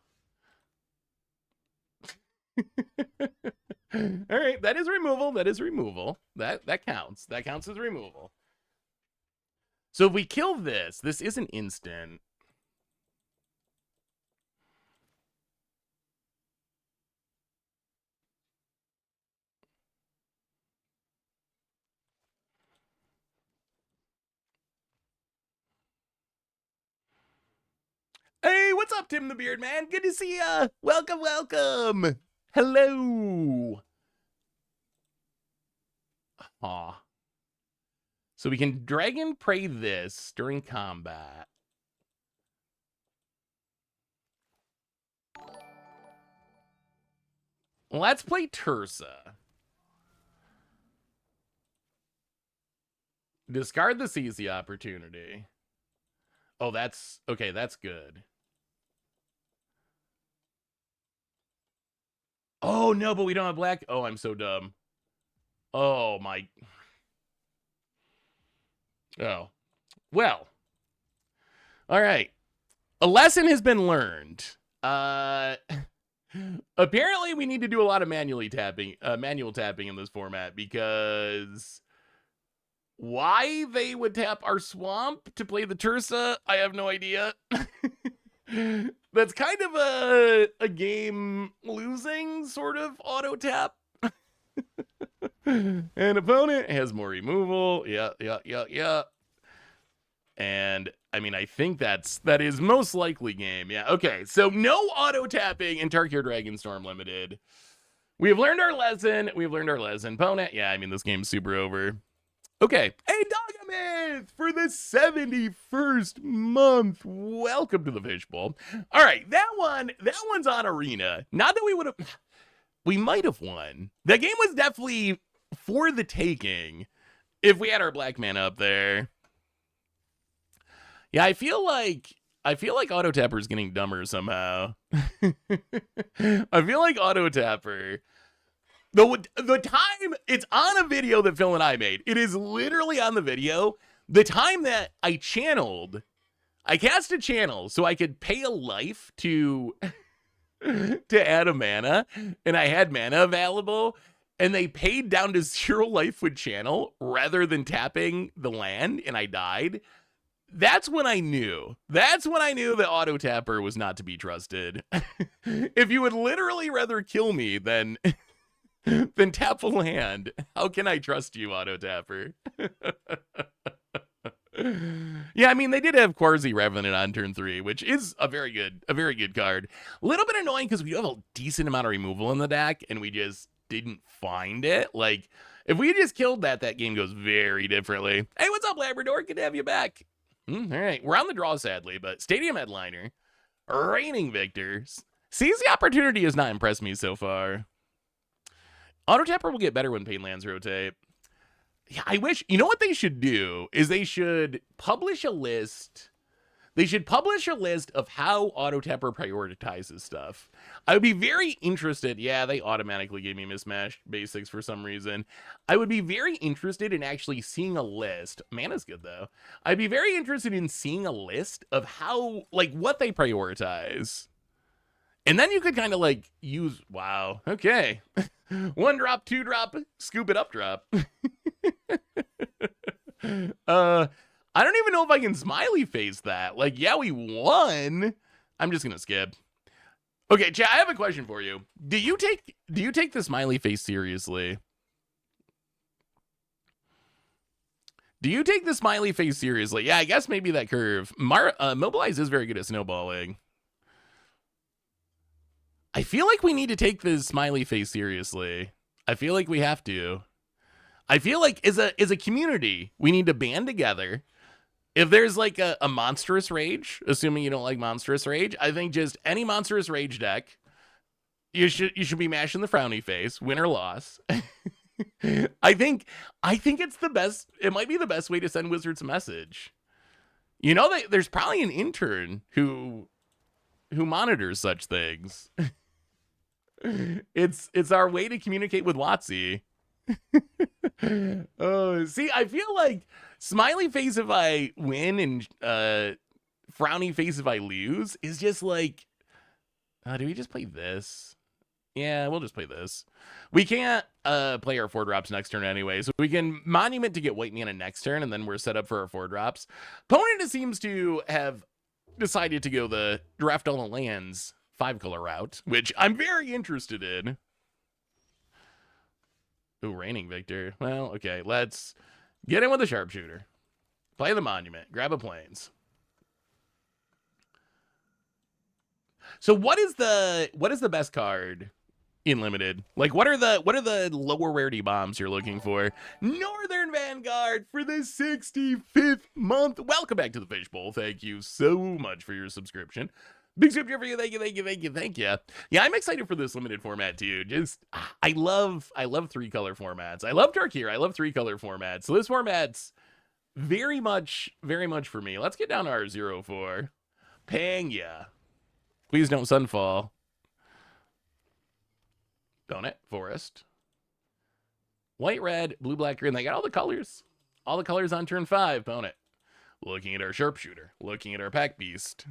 All right, that is removal. That is removal. That counts. That counts as removal. So if we kill this, this isn't instant. Hey, what's up, Tim the Beard Man? Good to see ya. Welcome, welcome. Hello. Aw. So we can Dragon Prey this during combat. Let's play Tersa. Discard the seize the opportunity. Oh, that's... Okay, that's good. Oh, no, but we don't have black... Oh, I'm so dumb. Oh, my... Oh. Well. All right. A lesson has been learned. Apparently, we need to do a lot of manual tapping in this format, because why they would tap our swamp to play the Tersa, I have no idea. That's kind of a game losing sort of auto tap. An opponent has more removal. Yeah. And I mean, I think that is most likely game. Yeah. Okay. So no auto tapping in Tarkir Dragonstorm Limited. We have learned our lesson. Opponent. Yeah. I mean, this game's super over. Okay. Hey, Dogamith for the 71st month. Welcome to the fishbowl. All right. That one's on Arena. Not that we might have won. That game was definitely for the taking if we had our black man up there. Yeah, I feel like Auto Tapper is getting dumber somehow. I feel like Auto Tapper. The time it's on a video that Phil and I made. It is literally on the video. The time that I cast a channel so I could pay a life to add a mana, and I had mana available, and they paid down to 0 life with channel rather than tapping the land, and I died. That's when I knew. That's when I knew that Auto Tapper was not to be trusted. If you would literally rather kill me than tap a land, how can I trust you, Auto Tapper? Yeah, I mean, they did have Quasi Revenant on turn 3, which is a very good card. A little bit annoying because we do have a decent amount of removal in the deck, and we just didn't find it. Like, if we had just killed that, that game goes very differently. Hey, what's up, Labrador? Good to have you back. All right, we're on the draw, sadly, but Stadium Headliner, reigning victors. Seize the Opportunity has not impressed me so far. Auto Tapper will get better when Pain Lands rotate. Yeah, I wish, you know what they should do is they should publish a list. They should publish a list of how Auto Tapper prioritizes stuff. I would be very interested. Yeah, they automatically gave me mismatched basics for some reason. I would be very interested in actually seeing a list. Mana's good though. I'd be very interested in seeing a list of how, like, what they prioritize. And then you could kind of like use, wow, okay. 1 drop, 2 drop, scoop it up drop. I don't even know if I can smiley face that. Like, yeah, we won. I'm just gonna skip. Okay, chat, I have a question for you. Do you take the smiley face seriously? Do you take the smiley face seriously? Yeah, I guess maybe that curve. Mobilize is very good at snowballing. I feel like we need to take the smiley face seriously. I feel like we have to. I feel like as a community, we need to band together. If there's like a monstrous rage, assuming you don't like monstrous rage, I think just any monstrous rage deck, you should be mashing the frowny face, win or loss. I think it's the best. It might be the best way to send Wizards a message. You know, there's probably an intern who monitors such things. It's our way to communicate with WotC. Oh, see, I feel like smiley face if I win and frowny face if I lose is just like, do we just play this? Yeah, we'll just play this. We can't play our 4 drops next turn anyway, so we can Monument to get white mana next turn, and then we're set up for our 4 drops. Opponent seems to have decided to go the draft all the lands 5-color route, which I'm very interested in. Ooh, reigning victor. Well, okay, let's get in with the sharpshooter. Play the monument. Grab a plains. So what is the best card in limited? Like, what are the lower rarity bombs you're looking for? Northern Vanguard for the 65th month. Welcome back to the Fishbowl. Thank you so much for your subscription. Big subscription for you. Thank you. Yeah, I'm excited for this limited format too. Just I love 3-color formats. I love Tarkir. I love 3-color formats. So this format's very much for me. Let's get down to our 0-4. Pangya. Please don't sunfall. Don't it? Forest. White, red, blue, black, green. They got all the colors. All the colors on turn 5, don't it? Looking at our sharpshooter. Looking at our pack beast.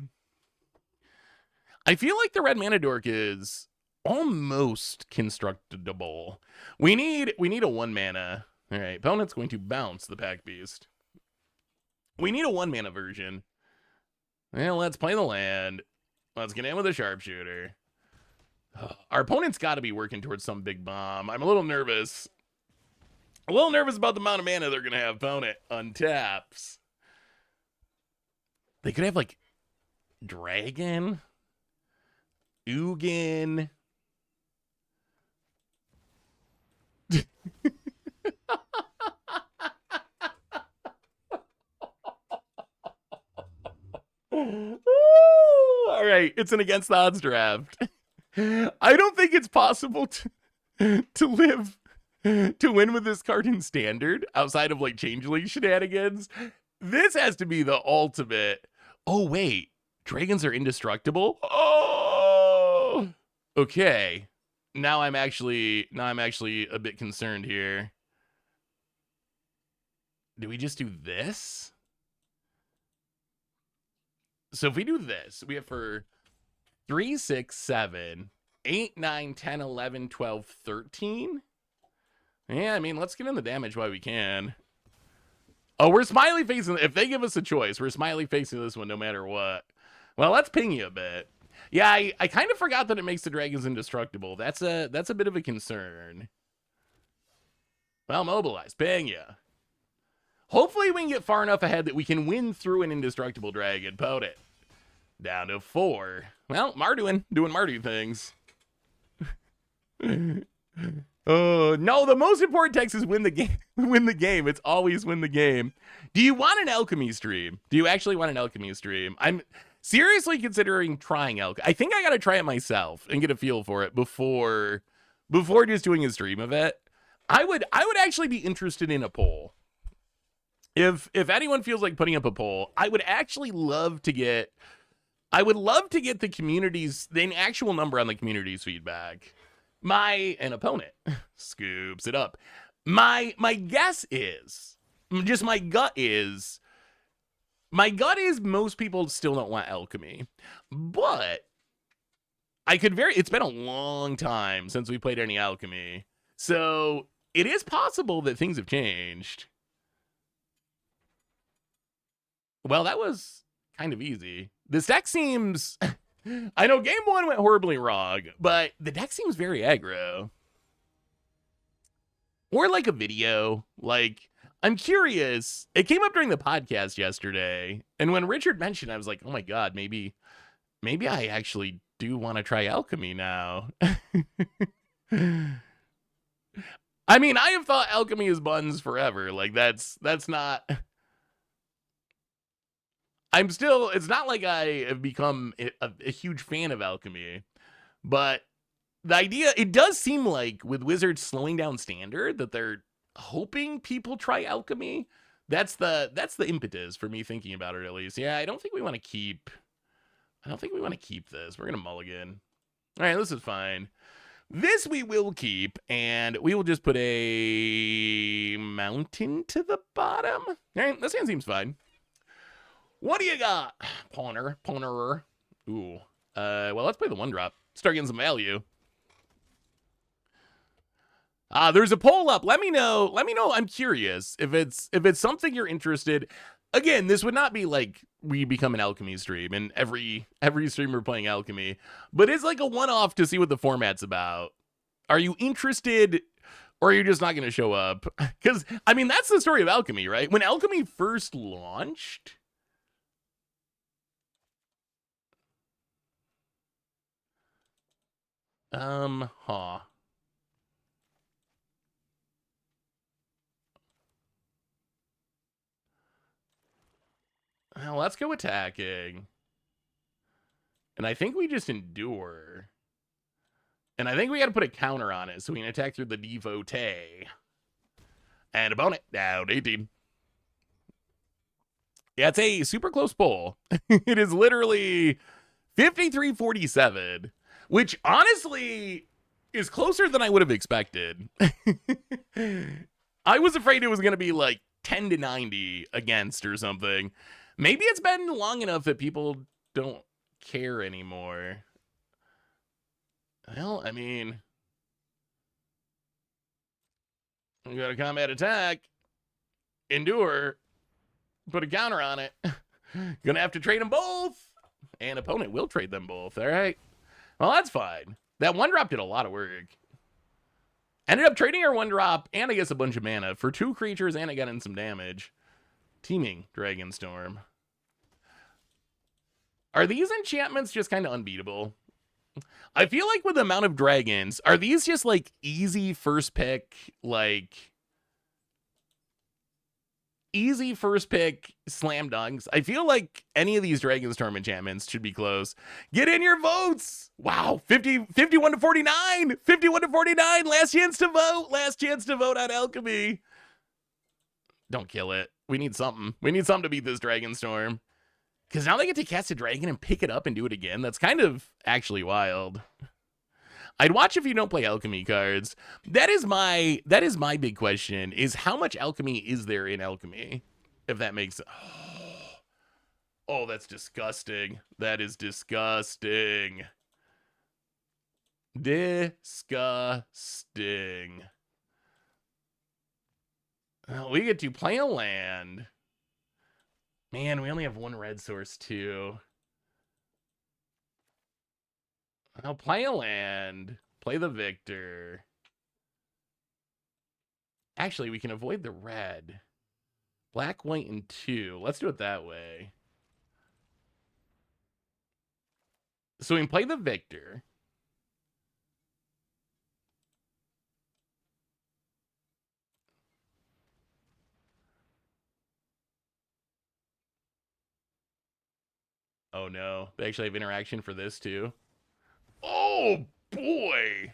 I feel like the red mana dork is almost constructible. We need a 1 mana. All right, opponent's going to bounce the pack beast. We need a 1 mana version. Well, let's play the land. Let's get in with a sharpshooter. Our opponent's got to be working towards some big bomb. I'm a little nervous. A little nervous about the amount of mana they're going to have. Opponent untaps. They could have, like, Dragon, Ugin. All right, it's an against the odds draft. I don't think it's possible to win with this card in standard outside of like changeling shenanigans. This has to be the ultimate. Oh wait, dragons are indestructible. Oh, okay. Now I'm actually a bit concerned here. Do we just do this? So if we do this, we have for 3, 6, 7, 8, 9, 10, 11, 12, 13. Yeah, I mean, let's get in the damage while we can. Oh, we're smiley facing. If they give us a choice, we're smiley facing this one no matter what. Well, let's ping you a bit. Yeah, I kind of forgot that it makes the dragons indestructible. That's a bit of a concern. Well, mobilize, ping you. Hopefully we can get far enough ahead that we can win through an indestructible dragon. Opponent down to 4. Well, Marduin doing Mardu things. No, the most important text is win the game. Win the game. It's always win the game. Do you want an alchemy stream? Do you actually want an alchemy stream? I'm seriously considering trying alchemy. I think I gotta try it myself and get a feel for it before just doing a stream of it. I would actually be interested in a poll. If anyone feels like putting up a poll, I would actually love to get the community's, the actual number on the community's feedback. An opponent scoops it up. My guess is, just my gut is most people still don't want alchemy. But it's been a long time since we played any alchemy. So it is possible that things have changed. Well, that was kind of easy. This deck seems... I know game 1 went horribly wrong, but the deck seems very aggro. Or like a video. Like, I'm curious. It came up during the podcast yesterday, and when Richard mentioned it, I was like, oh my god, maybe I actually do want to try alchemy now. I mean, I have thought alchemy is buns forever. Like, that's not... it's not like I have become a huge fan of alchemy, but the idea, it does seem like with Wizards slowing down standard that they're hoping people try alchemy. That's the impetus for me thinking about it, at least. Yeah, I don't think we want to keep this. We're going to mulligan. All right, this is fine. This we will keep, and we will just put a mountain to the bottom. All right, this hand seems fine. What do you got? Pawnerer. Ooh. Well, let's play the 1-drop. Start getting some value. There's a poll up. Let me know. I'm curious if it's something you're interested. Again, this would not be like we become an alchemy stream and every streamer playing alchemy, but it's like a one-off to see what the format's about. Are you interested, or are you just not going to show up? Because, I mean, that's the story of alchemy, right? When alchemy first launched... Well, let's go attacking. And I think we just endure. And I think we got to put a counter on it so we can attack through the devotee. And opponent down 18. Yeah, it's a super close poll. It is literally 53-47. Which, honestly, is closer than I would have expected. I was afraid it was going to be like 10-90 against or something. Maybe it's been long enough that people don't care anymore. Well, I mean... we got a combat attack. Endure. Put a counter on it. Gonna have to trade them both. And opponent will trade them both, alright? Well, that's fine. That 1-drop did a lot of work. Ended up trading our 1-drop and I guess a bunch of mana for 2 creatures, and I got in some damage. Teaming Dragonstorm. Are these enchantments just kind of unbeatable? I feel like with the amount of dragons, are these just like easy first pick, like... easy first pick slam dunks? I feel like any of these Dragonstorm enchantments should be close. Get in your votes. Wow, 51-49. 51-49. Last chance to vote. Last chance to vote on alchemy. Don't kill it. We need something. We need something to beat this Dragonstorm. Because now they get to cast a dragon and pick it up and do it again. That's kind of actually wild. I'd watch if you don't play alchemy cards. That is my big question, is how much alchemy is there in alchemy? If that makes sense. Oh, that's disgusting. That is disgusting. Disgusting. Well, we get to play a land. Man, we only have 1 red source too. I'll play a land. Play the victor. Actually, we can avoid the red. Black, white, and 2. Let's do it that way. So we can play the victor. Oh no, they actually have interaction for this too. Oh boy.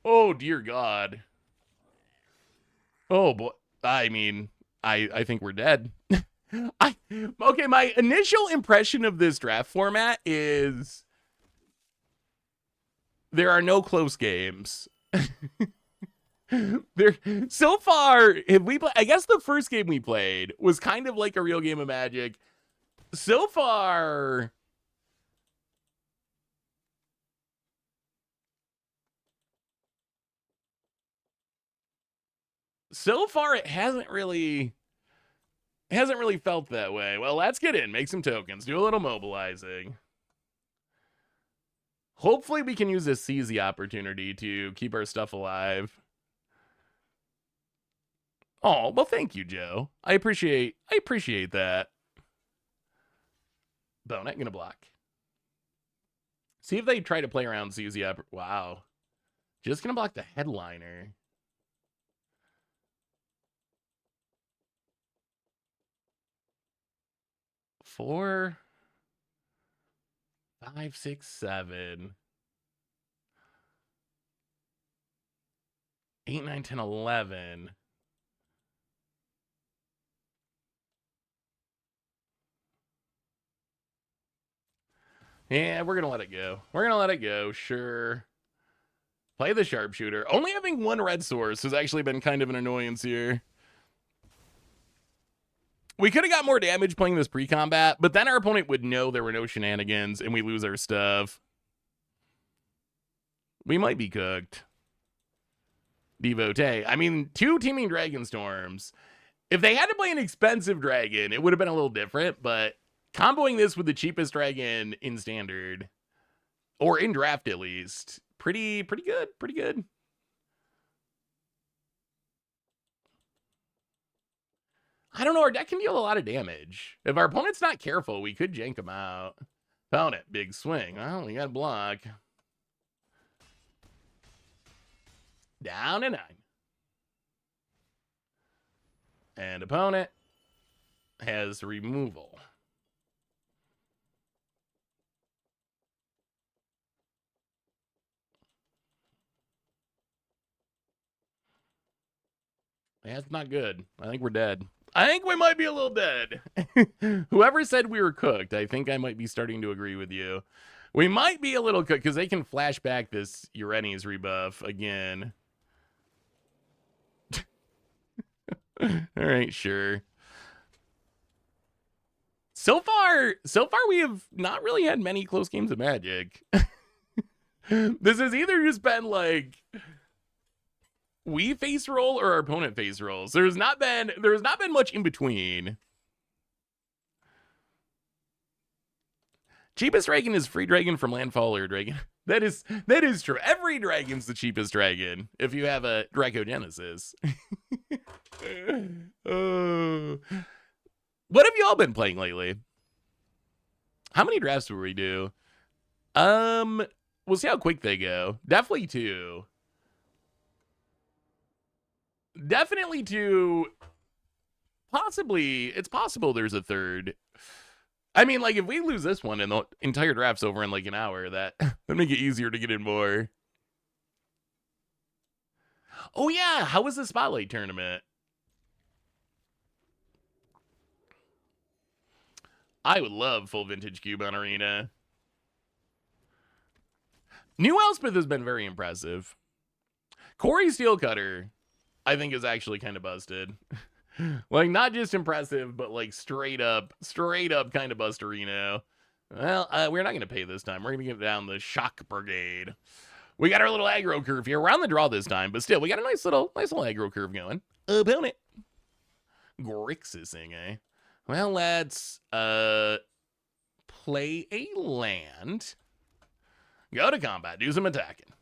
Oh dear God. Oh boy. I mean, I think we're dead. Okay, my initial impression of this draft format is there are no close games. There so far, have we I guess the first game we played was kind of like a real game of Magic. So far, it hasn't really felt that way. Well, let's get in, make some tokens, do a little mobilizing. Hopefully we can use this CZ opportunity to keep our stuff alive. Oh, well, thank you, Joe. I appreciate that. Bonet, gonna block. See if they try to play around CZ. Wow. Just gonna block the headliner. Four, 5, 6, 7, 8, 9, 10, 11. Yeah, we're gonna let it go. We're gonna let it go, sure. Play the sharpshooter. Only having one red source has actually been kind of an annoyance here. We could have got more damage playing this pre-combat, but then our opponent would know there were no shenanigans and we lose our stuff. We might be cooked. Devotee. I mean, 2 teaming Dragonstorms. If they had to play an expensive dragon, it would have been a little different, but comboing this with the cheapest dragon in standard, or in draft at least, pretty good. I don't know, our deck can deal a lot of damage. If our opponent's not careful, we could jank him out. Opponent, big swing. Well, we got block. Down to 9. And opponent has removal. That's not good. I think we're dead. I think we might be a little dead. Whoever said we were cooked, I think I might be starting to agree with you. We might be a little cooked because they can flash back this Uranus rebuff again. All right, sure. So far we have not really had many close games of Magic. This has either just been like we face roll or our opponent face rolls. There has not been much in between. Cheapest dragon is free dragon from landfall or dragon. That is true. Every dragon's the cheapest dragon if you have a Dracogenesis. What have y'all been playing lately? How many drafts will we do? We'll see how quick they go. Definitely 2. Definitely 2. Possibly, it's possible there's a 3rd. I mean, like, if we lose this one and the entire draft's over in like an hour, that would make it easier to get in more. Oh yeah, how was the Spotlight tournament? I would love full vintage cube on Arena. New Elspeth has been very impressive. Corey Steelcutter, I think, is actually kind of busted. Like, not just impressive, but like straight up kind of busterino. Well, we're not going to pay this time. We're going to get down the Shock Brigade. We got our little aggro curve here. We're on the draw this time, but still, we got a nice little aggro curve going. Opponent. Grixising, eh? Well, let's play a land. Go to combat. Do some attacking.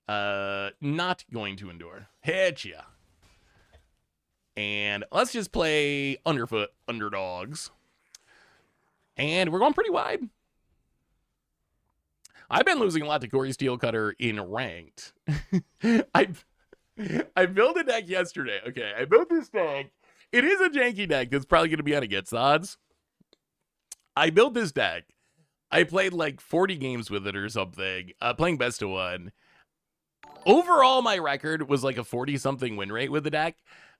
Not going to endure. Hit ya. And let's just play Underfoot Underdogs. And we're going pretty wide. I've been losing a lot to Corey Steelcutter in ranked. I built a deck yesterday. Okay, I built this deck. It is a janky deck that's probably going to be on against odds. I built this deck. I played like 40 games with it or something, playing best of one. Overall, my record was like a 40-something win rate with the deck.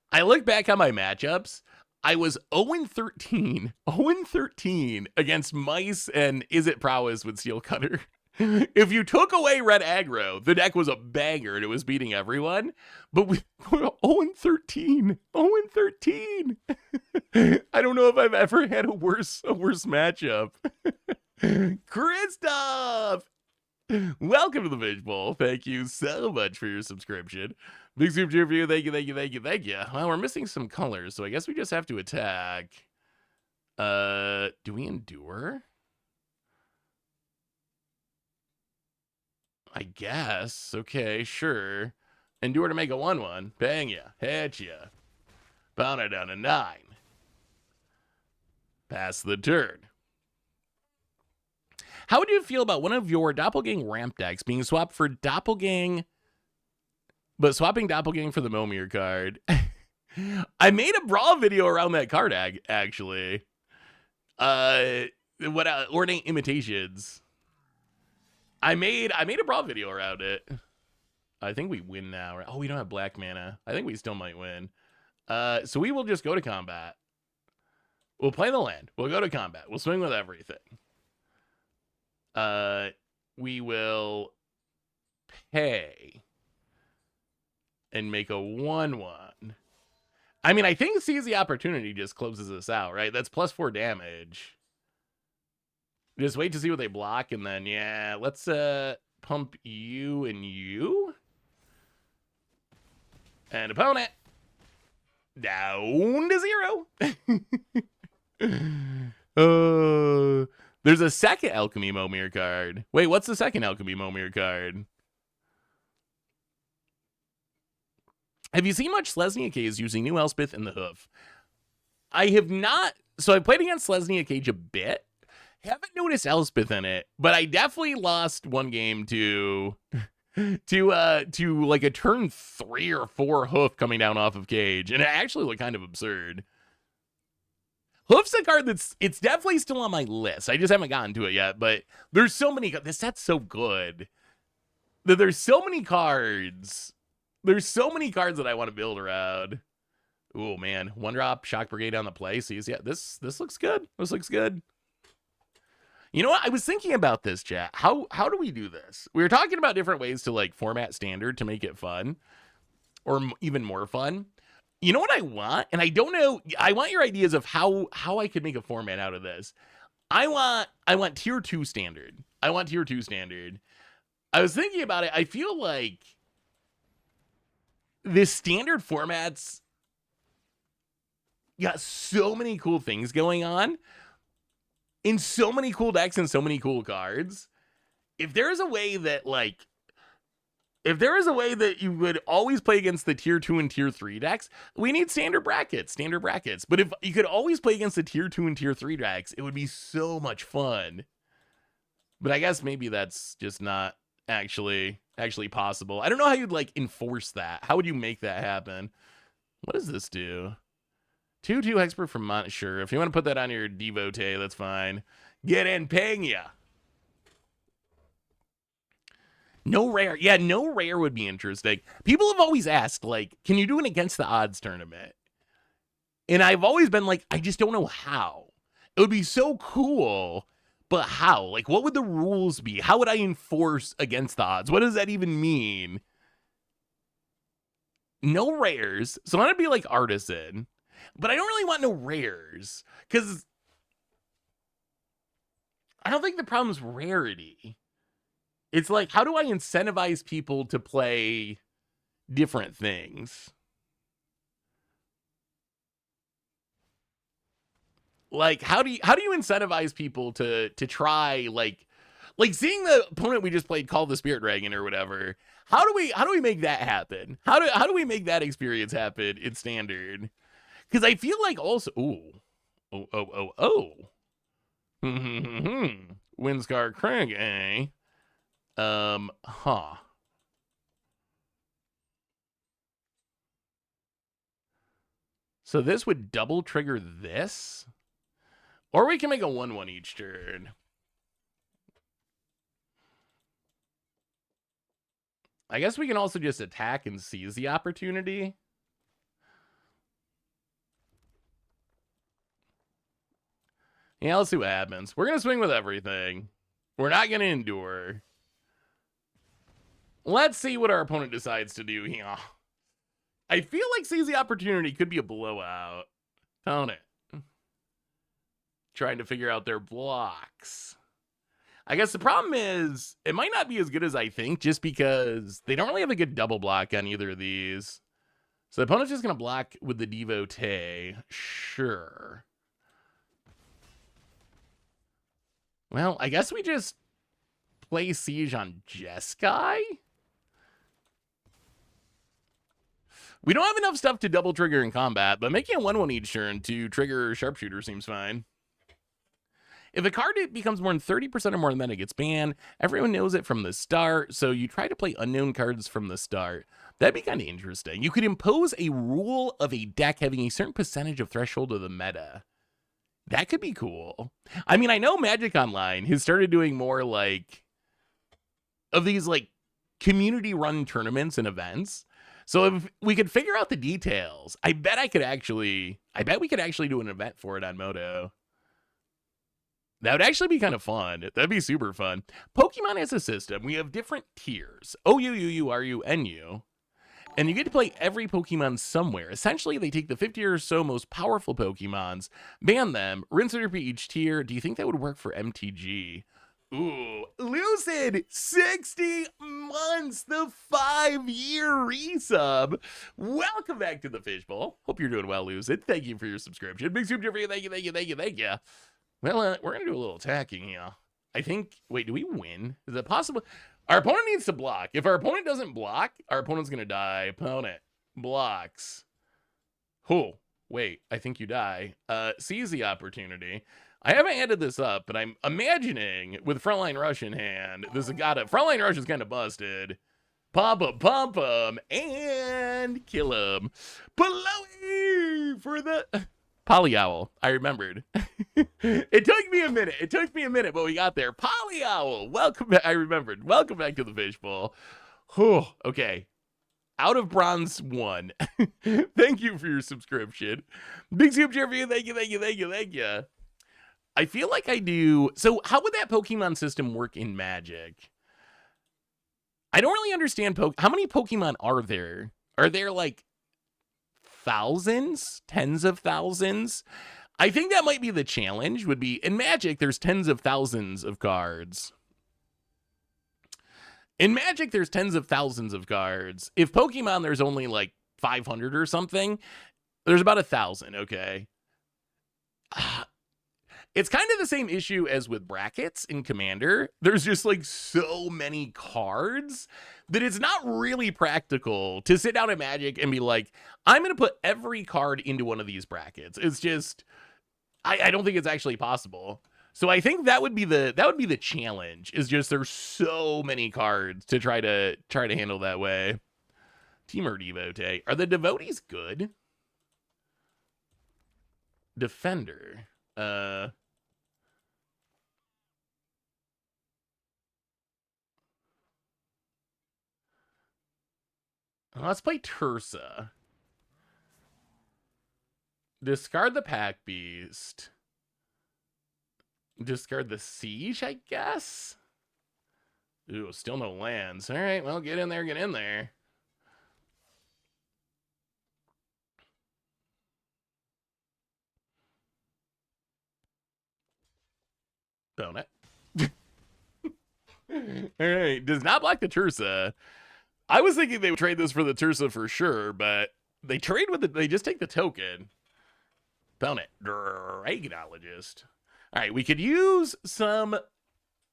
I look back on my matchups. I was 0-13. 0-13 against Mice and Is It Prowess with Steelcutter. If you took away red aggro, the deck was a banger and it was beating everyone. But we're 0-13. 0-13. I don't know if I've ever had a worse matchup. Christoph! Welcome to the Fishbowl. Thank you so much for your subscription. Big super cheer for you. Thank you, thank you, thank you, thank you. Well, we're missing some colors, so I guess we just have to attack. Do we endure? I guess. Okay, sure. Endure to make a 1-1. Bang ya. Hit ya. Bound it down to 9. Pass the turn. How would you feel about one of your Doppelgang ramp decks being swapped for Doppelgang, but swapping Doppelgang for the Momir card? I made a Brawl video around that card, actually. Ornate Imitations. I made a Brawl video around it. I think we win now. Oh, we don't have black mana. I think we still might win. So we will just go to combat. We'll play the land. We'll go to combat. We'll swing with everything. We will pay and make a 1-1. I mean, I think Seize the Opportunity just closes us out, right? That's +4 damage. Just wait to see what they block, and then, yeah, let's pump you and you. And opponent down to 0. There's a second Alchemy Momir card. Wait, what's the second Alchemy Momir card? Have you seen much Selesnya Cage using New Elspeth in the Hoof? I have not. So I played against Selesnya Cage a bit. Haven't noticed Elspeth in it, but I definitely lost one game to like a turn 3 or 4 Hoof coming down off of Cage, and it actually looked kind of absurd. Hoof's a card it's definitely still on my list. I just haven't gotten to it yet, but there's so many. This set's so good that there's so many cards. There's so many cards that I want to build around. Oh man, 1-drop Shock Brigade on the play. See, yeah, this looks good. This looks good. You know what? I was thinking about this, chat. How do we do this? We were talking about different ways to like format standard to make it fun, or even more fun. You know what I want? And I don't know. I want your ideas of how I could make a format out of this. I want tier 2 standard. I want tier 2 standard. I was thinking about it. I feel like this standard formats got so many cool things going on in so many cool decks and so many cool cards. If there's a way that you would always play against the tier 2 and tier 3 decks, we need standard brackets. But if you could always play against the tier 2 and tier 3 decks, it would be so much fun. But I guess maybe that's just not actually possible. I don't know how you'd like enforce that. How would you make that happen? What does this do? 2/2 expert from Mont. Sure, if you want to put that on your devotee, that's fine. Get in, Pena. No rare. Yeah, no rare would be interesting. People have always asked, like, can you do an against the odds tournament? And I've always been like, I just don't know how. It would be so cool, but how? Like, what would the rules be? How would I enforce against the odds? What does that even mean? No rares. So I'm going to be like Artisan. But I don't really want no rares. Because I don't think the problem's rarity. It's like, how do I incentivize people to play different things? Like, how do you incentivize people to try like seeing the opponent we just played call the Spirit Dragon or whatever? How do we make that happen? How do we make that experience happen in standard? Because I feel like also, Windscar Craig, eh? Huh. So this would double trigger this? Or we can make a 1/1 each turn. I guess we can also just attack and seize the opportunity. Yeah, let's see what happens. We're going to swing with everything. We're not going to endure. Let's see what our opponent decides to do here. I feel like seize the opportunity could be a blowout. Don't it? Trying to figure out their blocks. I guess the problem is it might not be as good as I think just because they don't really have a good double block on either of these. So the opponent's just going to block with the Devotee. Sure. Well, I guess we just play Siege on Jeskai? We don't have enough stuff to double trigger in combat, but making a 1/1 each turn to trigger Sharpshooter seems fine. If a card becomes more than 30% or more than that, it gets banned. Everyone knows it from the start, so you try to play unknown cards from the start. That'd be kind of interesting. You could impose a rule of a deck having a certain percentage of threshold of the meta. That could be cool. I mean, I know Magic Online has started doing more like of these like community-run tournaments and events. So if we could figure out the details, I bet we could actually do an event for it on Moto. That would actually be kind of fun. That'd be super fun. Pokemon as a system, we have different tiers. OU, RU, NU. And you get to play every Pokemon somewhere. Essentially, they take the 50 or so most powerful Pokemons, ban them, rinse and repeat each tier. Do you think that would work for MTG? Ooh, Lucid, 60 months, the 5-year resub. Welcome back to the Fishbowl. Hope you're doing well, Lucid. Thank you for your subscription. Big super for you. Thank you. Well, we're going to do a little attacking here. I think, wait, do we win? Is it possible? Our opponent needs to block. If our opponent doesn't block, our opponent's going to die. Opponent blocks. Oh, wait, I think you die. Seize the opportunity. I haven't added this up, but I'm imagining with Frontline Rush in hand, this has got it. Frontline Rush is kind of busted. Pump him, and kill him. Below for the Polyowl. I remembered. It took me a minute, but we got there. Polyowl. Welcome back. I remembered. Welcome back to the Fishbowl. Oh, okay. Out of bronze 1. Thank you for your subscription. Big soup cheer for you. Thank you. I feel like I do. So how would that Pokemon system work in Magic? I don't really understand. How many Pokemon are there? Are there like thousands? Tens of thousands? I think that might be the challenge, would be in Magic, there's tens of thousands of cards. In Magic, there's tens of thousands of cards. If Pokemon, there's only like 500 or something, there's about 1,000, okay? It's kind of the same issue as with brackets in Commander. There's just like so many cards that it's not really practical to sit down at Magic and be like, I'm going to put every card into one of these brackets. It's just, I don't think it's actually possible. So I think that would be the challenge, is just there's so many cards to try to handle that way. Teamer Devotee. Are the Devotees good? Defender. Let's play Tursa. Discard the Pack Beast. Discard the Siege, I guess? Ooh, still no lands. All right, well, get in there. Don't it? All right, does not block the Tursa. I was thinking they would trade this for the Tursa for sure, but they trade with it. They just take the token. Found it. Dragonologist. All right, we could use some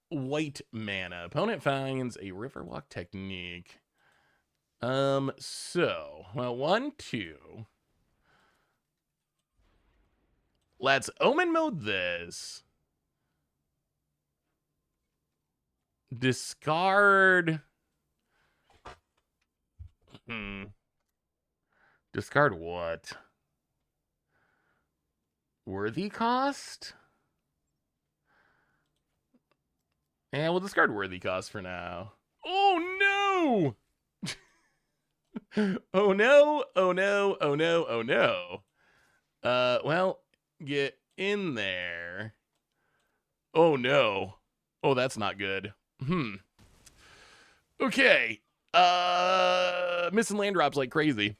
white mana. Opponent finds a Riverwalk Technique. So, well, 1, 2. Let's Omen mode this. Discard. Discard what? Worthy cost? Yeah, we'll discard worthy cost for now. Oh no! Oh no, oh no, oh no, oh no. Well, get in there. Oh no. Oh, that's not good. Okay. Missing land drops like crazy.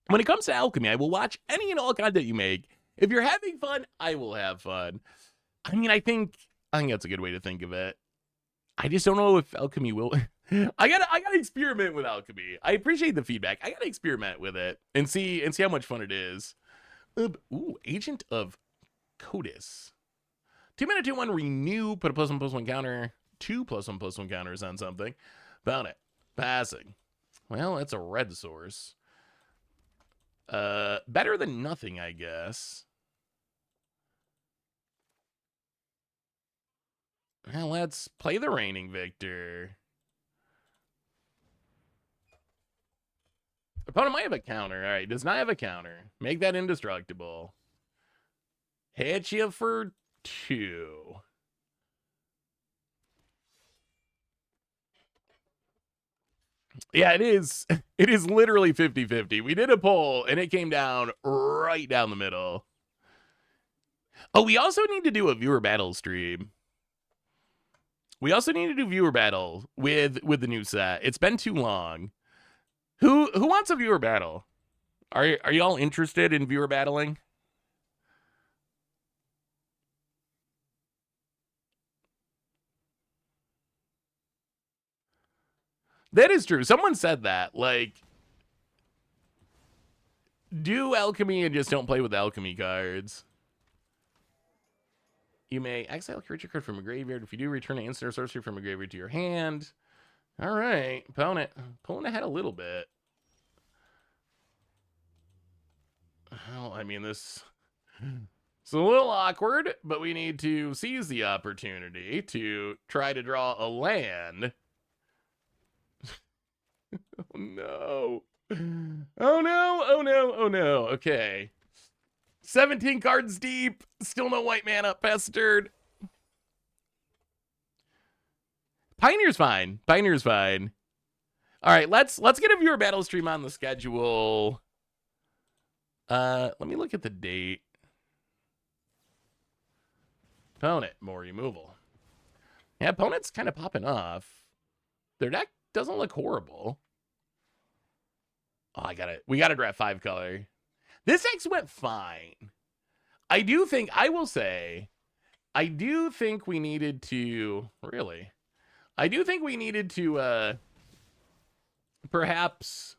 When it comes to alchemy, I will watch any and all content you make. If you're having fun, I will have fun. I mean, I think that's a good way to think of it. I just don't know if alchemy will. I gotta experiment with alchemy. I appreciate the feedback. I gotta experiment with it and see how much fun it is. Ooh, Agent of Codis. 2-mana 2/1 renew. Put a +1/+1 counter. 2 +1/+1 counters on something. Found it. Passing. Well, that's a red source. Better than nothing, I guess. Well, let's play the Reigning Victor. Opponent might have a counter. All right, does not have a counter. Make that indestructible. Hit you for 2. Yeah, it is. It is literally 50-50. We did a poll, and it came down right down the middle. Oh, we also need to do a viewer battle stream. We also need to do viewer battle with the new set. It's been too long. Who wants a viewer battle? Are y'all interested in viewer battling? That is true. Someone said that. Like, do alchemy and just don't play with alchemy cards. You may exile a creature card from a graveyard. If you do, return an instant or sorcery from a graveyard to your hand. All right, opponent pulling ahead a little bit. Well, I mean, it's a little awkward, but we need to seize the opportunity to try to draw a land. Oh no. Oh no, oh no, oh no. Okay. 17 cards deep. Still no white mana, pestered. Pioneer's fine. Pioneer's fine. All right, let's get a viewer battle stream on the schedule. Let me look at the date. Opponent, more removal. Yeah, opponent's kind of popping off. Their deck doesn't look horrible. Oh, we gotta draft 5 color. This X went fine. I do think we needed to, really? I do think we needed to, perhaps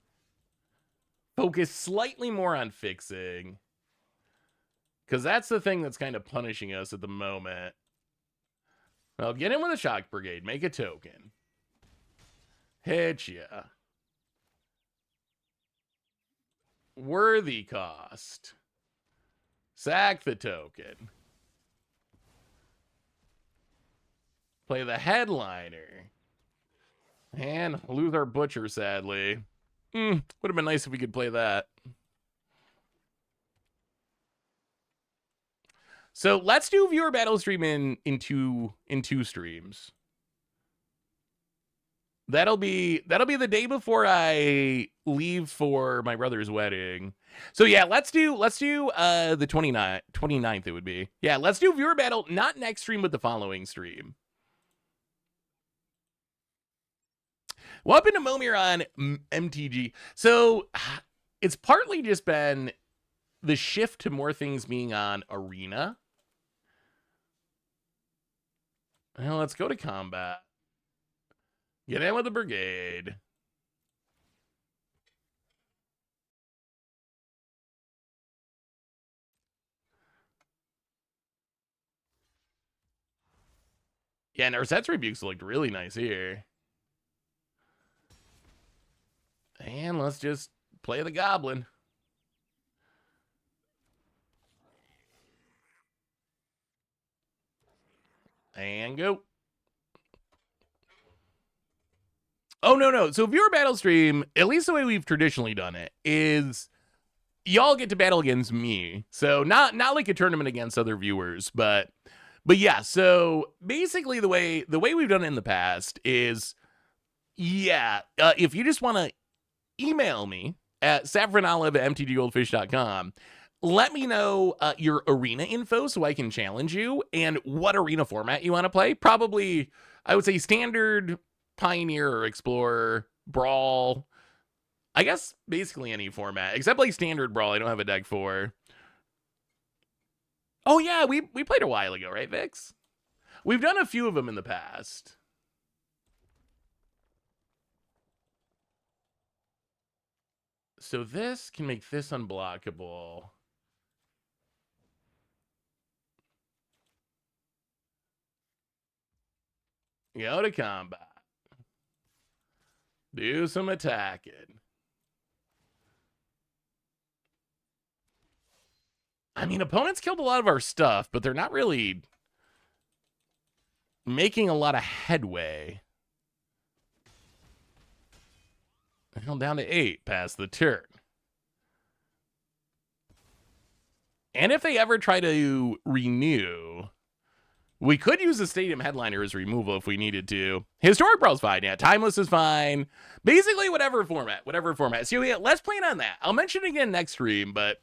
focus slightly more on fixing. Because that's the thing that's kind of punishing us at the moment. Well, get in with a Shock Brigade. Make a token. Hit ya. Worthy cost. Sack the token. Play the headliner. And lose our butcher, sadly. Would have been nice if we could play that. So let's do viewer battle stream in two streams. That'll be the day before I leave for my brother's wedding. So yeah, let's do the 29th it would be. Yeah, let's do viewer battle, not next stream, but the following stream. What happened to Momir on MTG? So it's partly just been the shift to more things being on Arena. Well, let's go to combat. Get in with the brigade. Yeah, Narset's Rebukes looked really nice here. And let's just play the goblin. And go. Oh, no. So viewer battle stream, at least the way we've traditionally done it, is y'all get to battle against me. So not like a tournament against other viewers, but yeah. So basically, the way we've done it in the past is, if you just want to email me at saffronolive@mtggoldfish.com, let me know your arena info so I can challenge you and what arena format you want to play. Probably, I would say standard, Pioneer, or Explorer, Brawl. I guess basically any format, except like standard Brawl I don't have a deck for. Oh yeah, we played a while ago, right, Vix? We've done a few of them in the past. So this can make this unblockable. Go to combat. Do some attacking. I mean, opponents killed a lot of our stuff, but they're not really making a lot of headway. Held down to 8 past the turn. And if they ever try to renew, we could use the Stadium Headliner as removal if we needed to. Historic Brawl's fine, yeah. Timeless is fine. Basically, whatever format. So yeah, let's plan on that. I'll mention it again next stream, but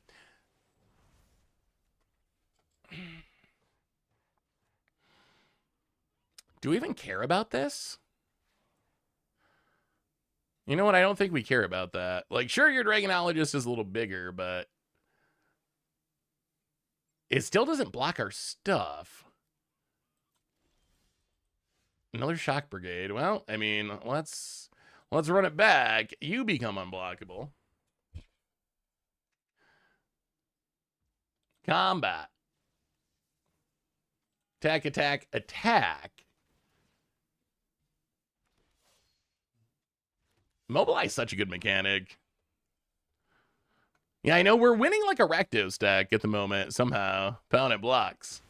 do we even care about this? You know what? I don't think we care about that. Like, sure, your Dragonologist is a little bigger, but it still doesn't block our stuff. Another Shock Brigade. Well, I mean, let's run it back. You become unblockable. Combat. Attack, attack, attack. Mobilize, such a good mechanic. Yeah, I know we're winning like a Rakdos deck at the moment somehow. Opponent blocks.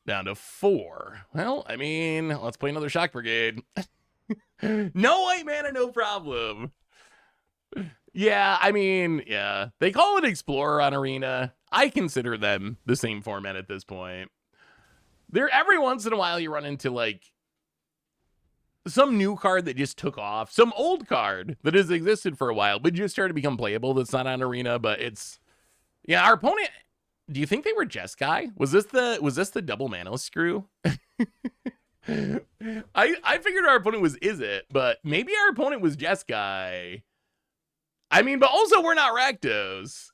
Down to 4. Well, I mean, let's play another Shock Brigade. No white mana, no problem. Yeah, I mean, yeah. They call it Explorer on Arena. I consider them the same format at this point. There, every once in a while you run into like some new card that just took off, some old card that has existed for a while but just started to become playable that's not on Arena, but it's, yeah, our opponent, do you think they were Jeskai? Was this the double mana screw? I figured our opponent was Izzet, but maybe our opponent was Jeskai. I mean, but also we're not Rakdos.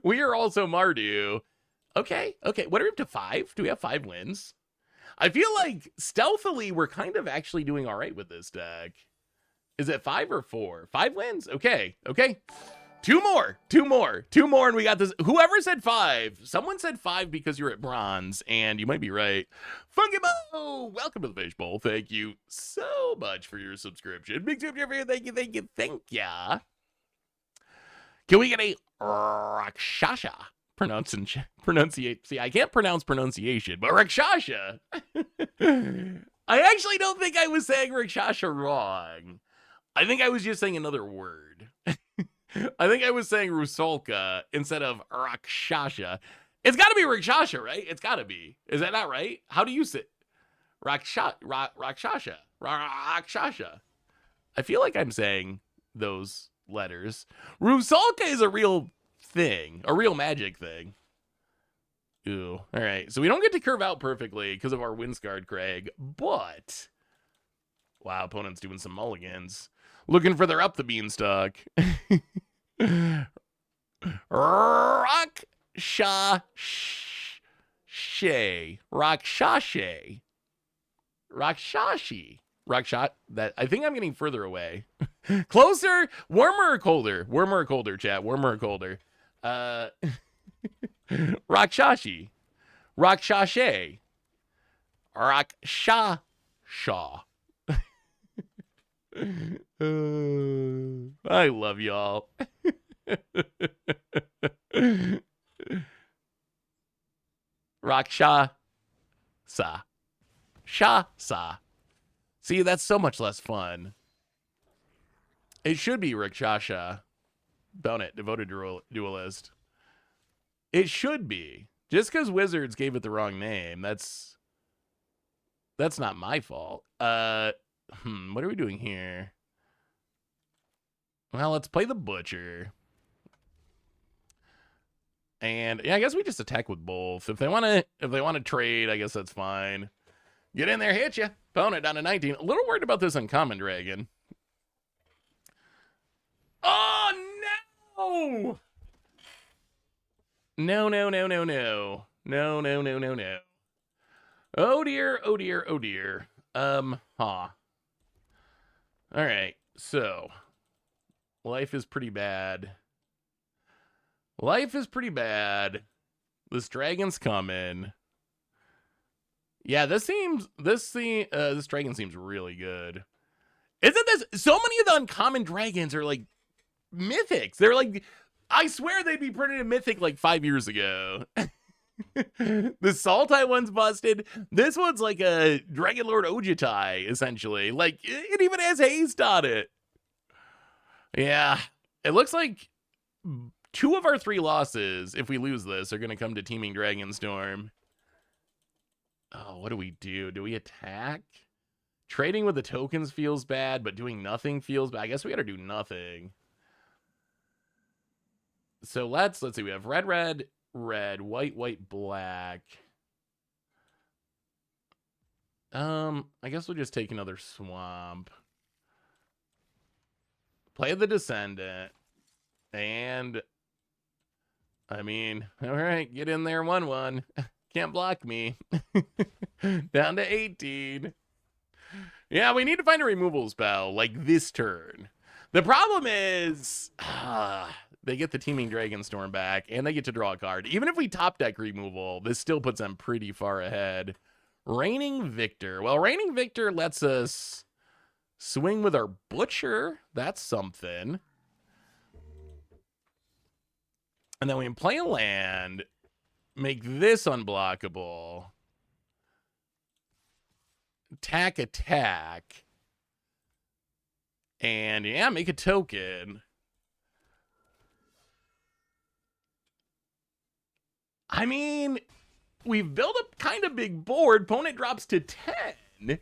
We are also Mardu. Okay. What are we up to? 5? Do we have 5 wins? I feel like stealthily we're kind of actually doing all right with this deck. Is it 5 or 4? 5 wins? Okay. 2 more, and we got this. Whoever said 5, someone said 5 because you're at bronze, and you might be right. Fungibo, welcome to the Fishbowl. Thank you so much for your subscription. Big tip for you. Thank ya. Can we get a Rakshasha pronunciation? See, I can't pronounce pronunciation, but Rakshasha. I actually don't think I was saying Rakshasha wrong. I think I was just saying another word. I think I was saying Rusalka instead of Rakshasha. It's got to be Rakshasha, right? It's got to be. Is that not right? How do you say Rakshasha? Rakshasha. I feel like I'm saying those letters. Rusalka is a real thing, a real magic thing. Ooh. All right. So we don't get to curve out perfectly because of our Windscarred Craig, but wow, opponent's doing some mulligans. Looking further up the beanstalk. Rakshasha. Rakshashi. Rakshat. That, I think I'm getting further away. Closer. Warmer or colder? Warmer or colder, chat? Warmer or colder? Rakshashi. Rakshashe. Rakshasha. I love y'all. Raksha. Sa. Sha Sa. See, that's so much less fun. It should be Rikshasha. Don't it? Devoted Duelist. It should be. Just because Wizards gave it the wrong name, that's not my fault. What are we doing here? Well, let's play the Butcher. And yeah, I guess we just attack with both. If they want to trade, I guess that's fine. Get in there, hit you. Opponent down to 19. A little worried about this uncommon dragon. Oh no! No, no, no, no, no. No, no, no, no, no. Oh dear, oh dear, oh dear. Alright, so life is pretty bad. Life is pretty bad. This dragon's coming. Yeah, this dragon seems really good. Isn't this so many of the uncommon dragons are like mythics? They're like, I swear they'd be printed in Mythic like 5 years ago. The Sultai one's busted. This one's like a Dragon Lord Ojutai, essentially. Like, it even has haste on it. Yeah, it looks like 2 of our 3 losses, if we lose this, are going to come to Teeming Dragonstorm. Oh, what do we do? Do we attack? Trading with the tokens feels bad, but doing nothing feels bad. I guess we got to do nothing. So let's see. We have red, red, red, white, white, black. I guess we'll just take another swamp. Play the Descendant. And I mean, all right, get in there, 1/1. Can't block me. Down to 18. Yeah, we need to find a removal spell like this turn. The problem is, they get the Teeming Dragonstorm back, and they get to draw a card. Even if we top deck removal, this still puts them pretty far ahead. Reigning Victor. Well, Reigning Victor lets us swing with our Butcher. That's something. And then we can play a land, make this unblockable. Attack, attack. And yeah, make a token. I mean, we've built a kind of big board. Opponent drops to 10.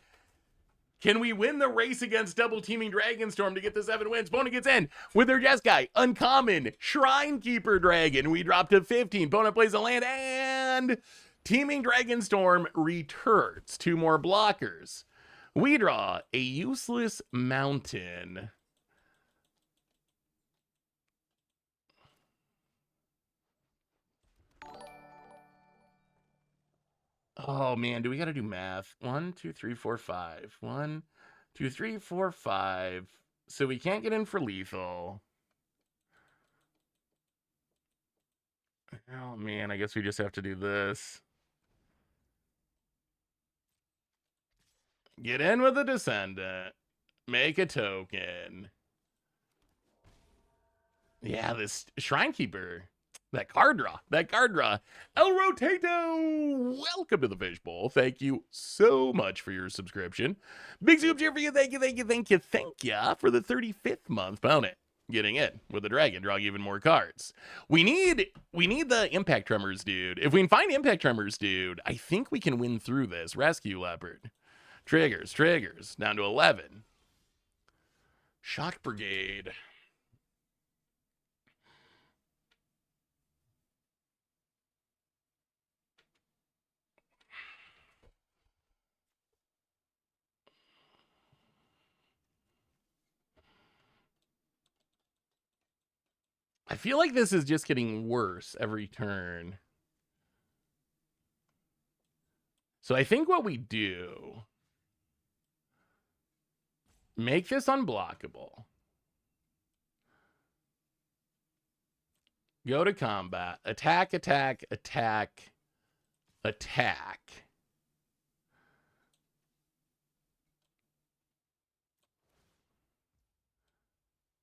Can we win the race against double Teeming Dragonstorm to get the 7 wins? Opponent gets in with their Jeskai. Uncommon. Shrinekeeper Dragon. We drop to 15. Opponent plays a land and Teeming Dragonstorm returns 2 more blockers. We draw a useless mountain. Oh man, do we gotta do math? 1, 2, 3, 4, 5. 1, 2, 3, 4, 5. So we can't get in for lethal. Oh man, I guess we just have to do this. Get in with the Descendant. Make a token. Yeah, this Shrinekeeper. That card draw. El Rotato! Welcome to the Fishbowl. Thank you so much for your subscription. Big soup cheer for you. Thank you for the 35th month. Opponent getting in with the dragon, drawing even more cards. We need the Impact Tremors, dude. If we can find Impact Tremors, dude, I think we can win through this. Rescue Leopard. Triggers. Down to 11. Shock Brigade. I feel like this is just getting worse every turn. So I think what we do, make this unblockable. Go to combat. Attack.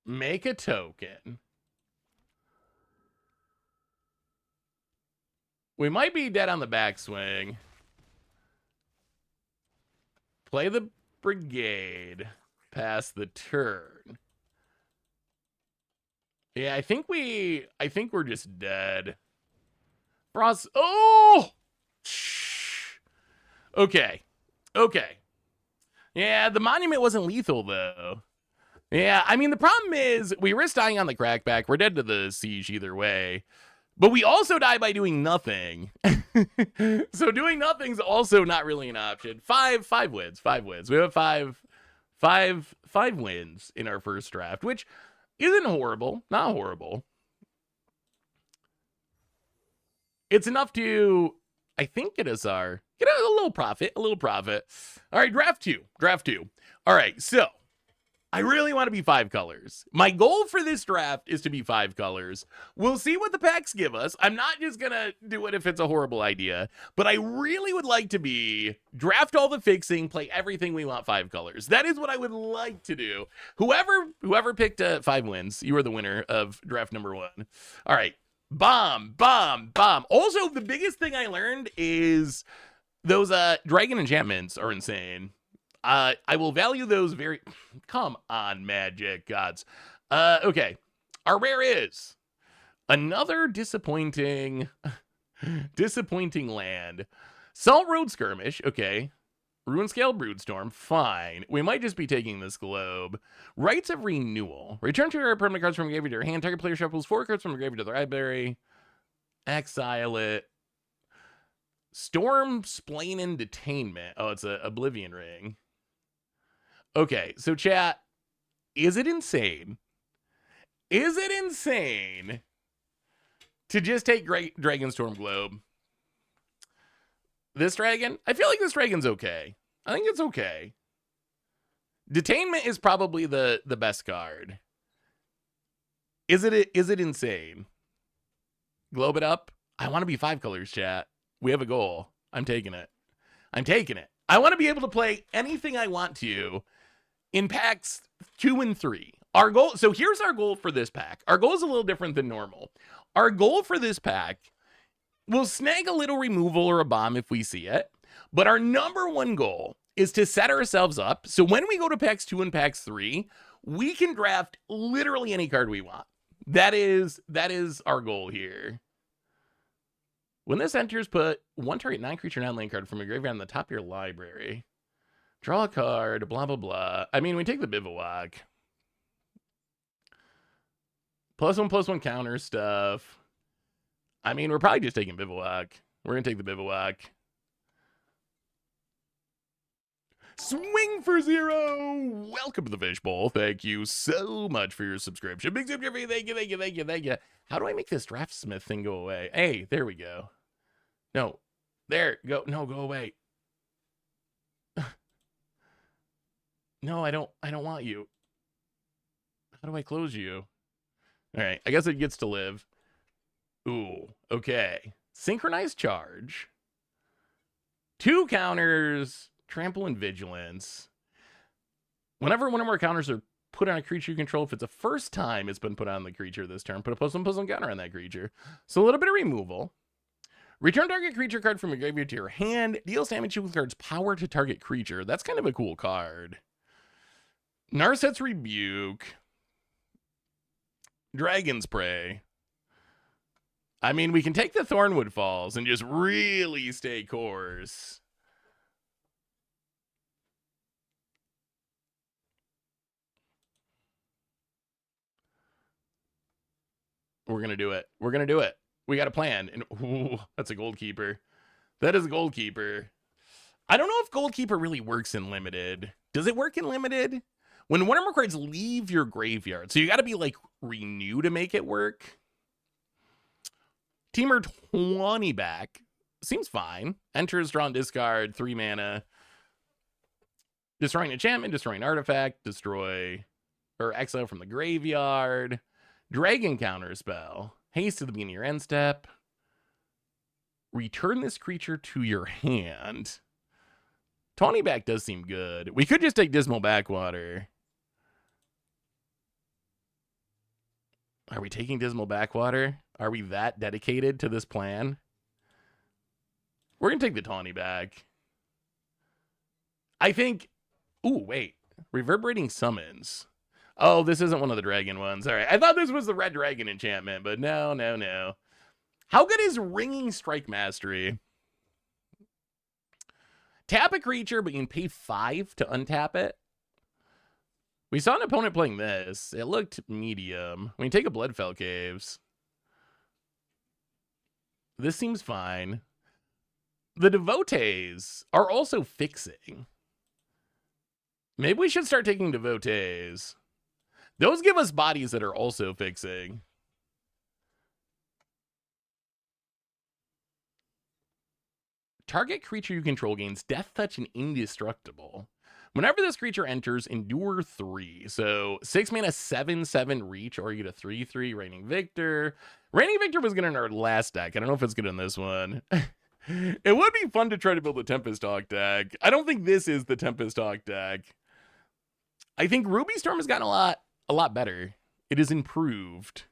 Make a token. We might be dead on the backswing. Play the brigade. Pass the turn. Yeah, I think we're just dead. Frost. Oh! Okay. Okay. Yeah, the monument wasn't lethal, though. Yeah, I mean, the problem is we risk dying on the crackback. We're dead to the siege either way. But we also die by doing nothing. So doing nothing's also not really an option. Five wins. 5 wins. We have five wins in our first draft, which isn't horrible. Not horrible. It's enough to, I think, get us a little profit. A little profit. All right, draft two. All right, so I really want to be 5 colors. My goal for this draft is to be 5 colors. We'll see what the packs give us. I'm not just going to do it if it's a horrible idea, but I really would like to be draft all the fixing, play everything we want 5 colors. That is what I would like to do. Whoever picked 5 wins, you are the winner of draft number 1. All right. Bomb. Also, the biggest thing I learned is those dragon enchantments are insane. I will value those very... Come on, magic gods. Okay. Our rare is another disappointing land. Salt Road Skirmish. Okay. Ruin Scale Broodstorm. Fine. We might just be taking this globe. Rites of Renewal. Return to your permanent cards from your graveyard to your hand. Target player shuffles 4 cards from your graveyard to the library. Exile it. Storm Splainin Detainment. Oh, it's a Oblivion Ring. Okay, so chat, is it insane? Is it insane to just take Dragonstorm Globe? This dragon? I feel like this dragon's okay. I think it's okay. Detainment is probably the best card. Is it insane? Globe it up? I want to be 5 colors, chat. We have a goal. I'm taking it. I want to be able to play anything I want to in packs 2 and 3. Our goal, so here's our goal for this pack. Our goal is a little different than normal. Our goal for this pack, we'll snag a little removal or a bomb if we see it, but our number 1 goal is to set ourselves up so when we go to packs 2 and packs 3, we can draft literally any card we want. That is our goal here. When this enters, put 1 target 9 creature 9 land card from your graveyard on the top of your library. Draw a card, blah, blah, blah. I mean, we take the Bivouac. +1/+1 counter stuff. I mean, we're probably just taking Bivouac. We're going to take the Bivouac. Swing for 0. Welcome to the Fishbowl. Thank you so much for your subscription. Big super, thank you. How do I make this Draftsmith thing go away? Hey, there we go. No. There. Go. No, go away. No, I don't want you. How do I close you? All right, I guess it gets to live. Ooh, okay. Synchronized Charge. 2 counters, Trample and Vigilance. Whenever one or more counters are put on a creature you control, if it's the first time it's been put on the creature this turn, put a +1/+1 counter on that creature. So a little bit of removal. Return target creature card from your graveyard to your hand. Deals damage with card's power to target creature. That's kind of a cool card. Narset's Rebuke. Dragon's Prey. I mean, we can take the Thornwood Falls and just really stay course. We're going to do it. We got a plan. And ooh, that's a Goldkeeper. That is a Goldkeeper. I don't know if Goldkeeper really works in Limited. Does it work in Limited? When one or more cards leave your graveyard, so you got to be like renew to make it work. Teamer 20 back. Seems fine. Enters, draw and discard, 3 mana. Destroying enchantment, destroying artifact, destroy or exile from the graveyard. Dragon counter spell. Haste to the beginning of your end step. Return this creature to your hand. 20 back does seem good. We could just take Dismal Backwater. Are we taking Dismal Backwater? Are we that dedicated to this plan? We're going to take the Tawny back. I think... Ooh, wait. Reverberating summons. Oh, this isn't one of the dragon ones. All right. I thought this was the red dragon enchantment, but no, no, no. How good is Ringing Strike Mastery? Tap a creature, but you can pay 5 to untap it. We saw an opponent playing this. It looked medium. When you take a Bloodfell Caves. This seems fine. The Devotees are also fixing. Maybe we should start taking Devotees. Those give us bodies that are also fixing. Target creature you control gains Death Touch and Indestructible. Whenever this creature enters, endure 3. So 6 mana, 7/7 reach, or you get a 3/3 Reigning Victor. Reigning Victor was good in our last deck. I don't know if it's good in this one. It would be fun to try to build a Tempest Hawk deck. I don't think this is the Tempest Hawk deck. I think Ruby Storm has gotten a lot better. It is improved.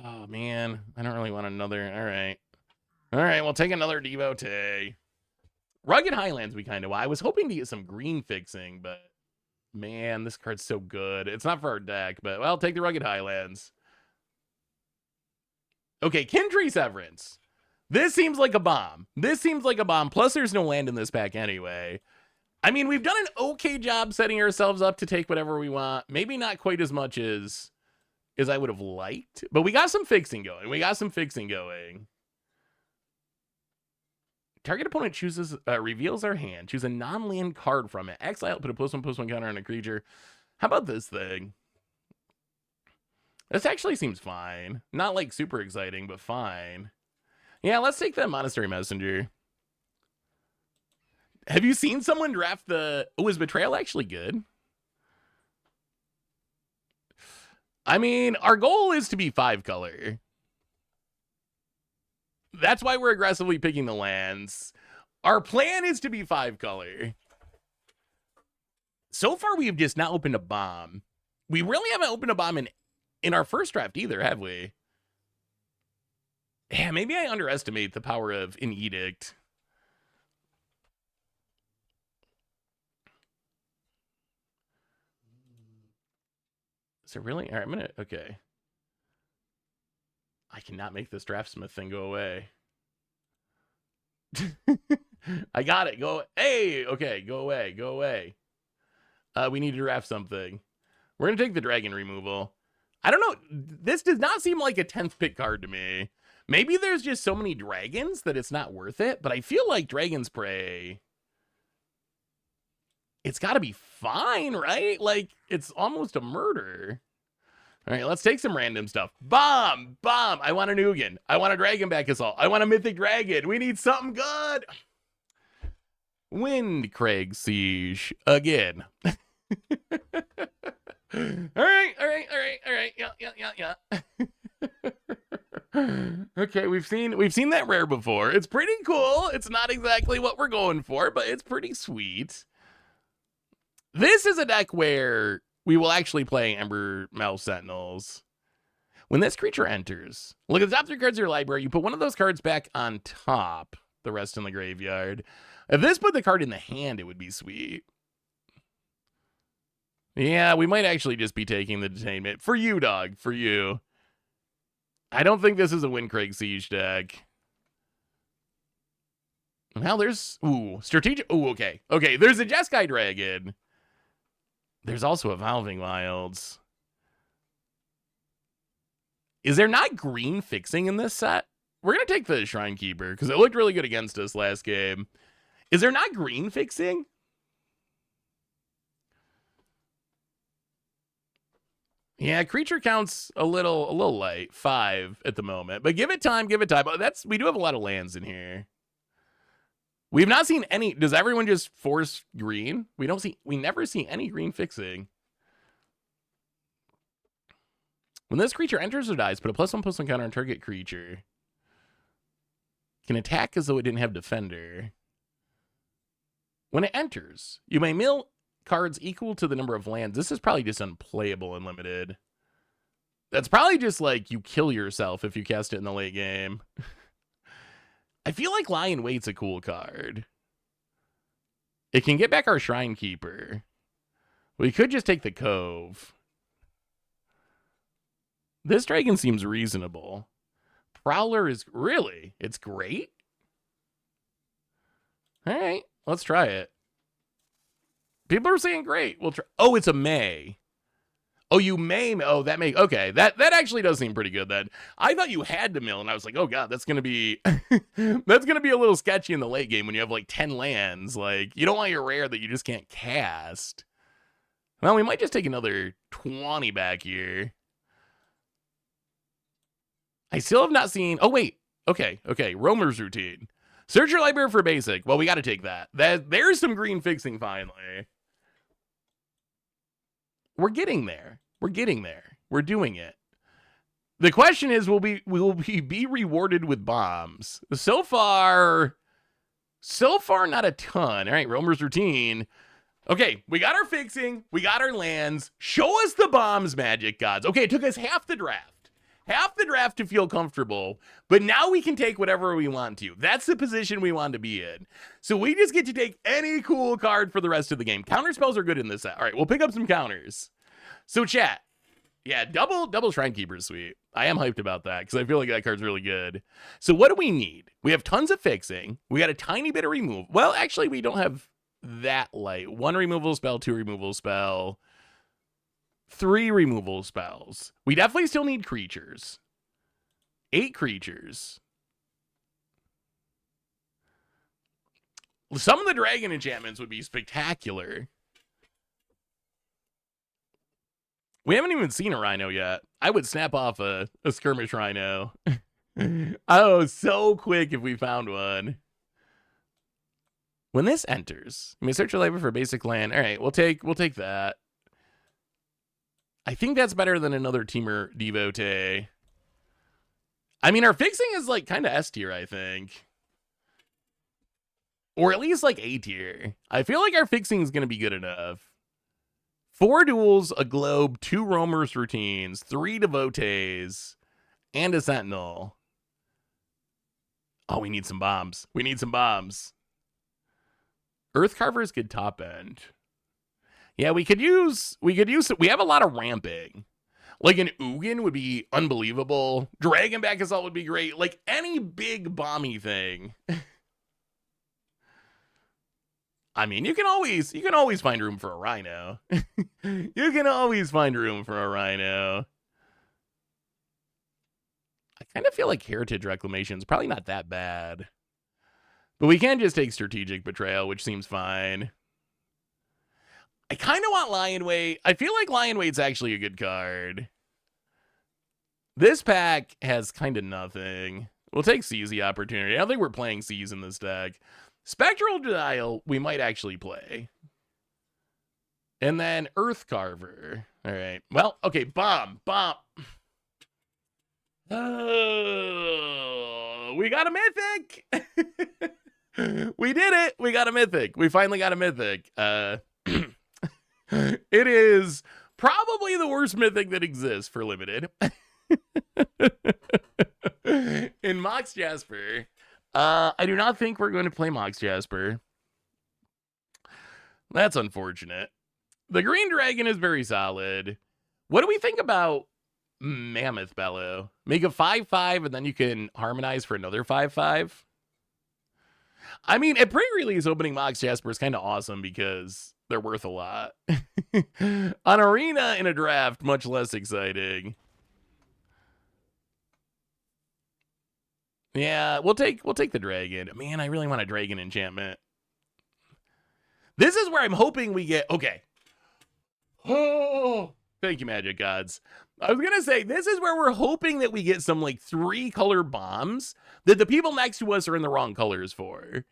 Oh man, I don't really want another. All right. All right, we'll take another Devotee. Rugged Highlands we kind of want. I was hoping to get some green fixing, but man, this card's so good. It's not for our deck, but well, I'll take the Rugged Highlands. Okay, Kintree Severance. This seems like a bomb. This seems like a bomb. Plus, there's no land in this pack anyway. I mean, we've done an okay job setting ourselves up to take whatever we want. Maybe not quite as much as I would have liked, but we got some fixing going. Target opponent chooses, reveals our hand. Choose a non-land card from it. Exile, put a +1/+1 counter on a creature. How about this thing? This actually seems fine. Not like super exciting, but fine. Yeah, let's take that Monastery Messenger. Have you seen someone draft the... Oh, is Betrayal actually good? I mean, our goal is to be 5-color. That's why we're aggressively picking the lands. Our plan is to be 5-color. So far, we've just not opened a bomb. We really haven't opened a bomb in our first draft either, have we? Yeah, maybe I underestimate the power of an Edict. Is it really? All right, I'm gonna... Okay. I cannot make this Draftsmith thing go away. I got it. Go. Hey, okay, go away. Go away. We need to draft something. We're going to take the dragon removal. I don't know. This does not seem like a 10th pick card to me. Maybe there's just so many dragons that it's not worth it, but I feel like Dragon's Prey... It's got to be fine, right? Like, it's almost a murder. All right, let's take some random stuff. Bomb! Bomb! I want a Nugan. I want a Dragonback Assault. I want a Mythic Dragon. We need something good. Windcrag Siege again. All right. Yeah. Okay, we've seen that rare before. It's pretty cool. It's not exactly what we're going for, but it's pretty sweet. This is a deck where we will actually play Ember Mouth Sentinels. When this creature enters, look at the top 3 cards of your library. You put one of those cards back on top, the rest in the graveyard. If this put the card in the hand, it would be sweet. Yeah, we might actually just be taking the Detainment. For you, dog. For you. I don't think this is a Windcrag Siege deck. Well, there's... Ooh, strategic... Ooh, okay. Okay, there's a Jeskai Dragon. There's also Evolving Wilds. Is there not green fixing in this set? We're going to take the Shrine Keeper because it looked really good against us last game. Is there not green fixing? Yeah, creature counts a little light. 5 at the moment. But give it time, give it time. We do have a lot of lands in here. We've not seen any. Does everyone just force green? We never see any green fixing. When this creature enters or dies, put a +1/+1 counter on target creature. Can attack as though it didn't have defender. When it enters, you may mill cards equal to the number of lands. This is probably just unplayable and limited. That's probably just like you kill yourself if you cast it in the late game. I feel like Lie in Wait's a cool card. It can get back our Shrine Keeper. We could just take the Cove. This dragon seems reasonable. Prowler is really, it's great. All right, let's try it. People are saying great. We'll try. Oh, it's a May. Oh, you may. Oh, that may. Okay, that actually does seem pretty good. Then I thought you had to mill, and I was like, oh god, that's gonna be that's gonna be a little sketchy in the late game when you have like 10 lands. Like you don't want your rare that you just can't cast. Well, we might just take another 20 back here. I still have not seen. Oh wait. Okay. Roamer's Routine. Search your library for basic. Well, we got to take that. There's some green fixing finally. We're getting there. We're doing it. The question is, will we be rewarded with bombs? So far, not a ton. All right, Roamer's Routine. Okay, we got our fixing. We got our lands. Show us the bombs, Magic Gods. Okay, it took us half the draft to feel comfortable, but now we can take whatever we want to. That's the position we want to be in. So we just get to take any cool card for the rest of the game. Counter spells are good in this set. All right, we'll pick up some counters. So chat, yeah, double Shrine Keeper is sweet. I am hyped about that because I feel like that card's really good. So what do we need? We have tons of fixing. We got a tiny bit of remove. Well, actually, we don't have that light. 1 removal spell, 2 removal spell. 3 removal spells. We definitely still need creatures. 8 creatures. Some of the dragon enchantments would be spectacular. We haven't even seen a rhino yet. I would snap off a skirmish rhino. Oh, so quick if we found one. When this enters, I mean, search your library for basic land. All right, we'll take that. I think that's better than another Teamer Devotee. I mean, our fixing is like kind of S tier, I think. Or at least like A tier. I feel like our fixing is going to be good enough. 4 duels, a globe, 2 roamers routines, 3 devotees, and a sentinel. Oh, we need some bombs. Earthcarver's good top end. Yeah, we have a lot of ramping. Like an Ugin would be unbelievable. Dragonback Assault would be great. Like any big bomby thing. I mean, you can always find room for a rhino. You can always find room for a rhino. I kind of feel like Heritage Reclamation is probably not that bad. But we can just take Strategic Betrayal, which seems fine. I kind of want Lion Weight. I feel like Lion Weight's actually a good card. This pack has kind of nothing. We'll take Seize the Opportunity. I don't think we're playing Seize in this deck. Spectral Denial, we might actually play. And then Earthcarver. All right. Well, okay, bomb. Oh, we got a mythic. We did it. We got a mythic. We finally got a mythic. It is probably the worst mythic that exists for limited. In Mox Jasper. I do not think we're going to play Mox Jasper. That's unfortunate. The Green Dragon is very solid. What do we think about Mammoth Bellow? Make a 5/5 and then you can harmonize for another 5/5. I mean, at pre-release, opening Mox Jasper is kind of awesome because they're worth a lot. On Arena in a draft, much less exciting. Yeah, we'll take the dragon. Man, I really want a dragon enchantment. This is where I'm hoping we get. Okay. Oh, thank you, Magic Gods. I was gonna say this is where we're hoping that we get some like 3-color bombs that the people next to us are in the wrong colors for.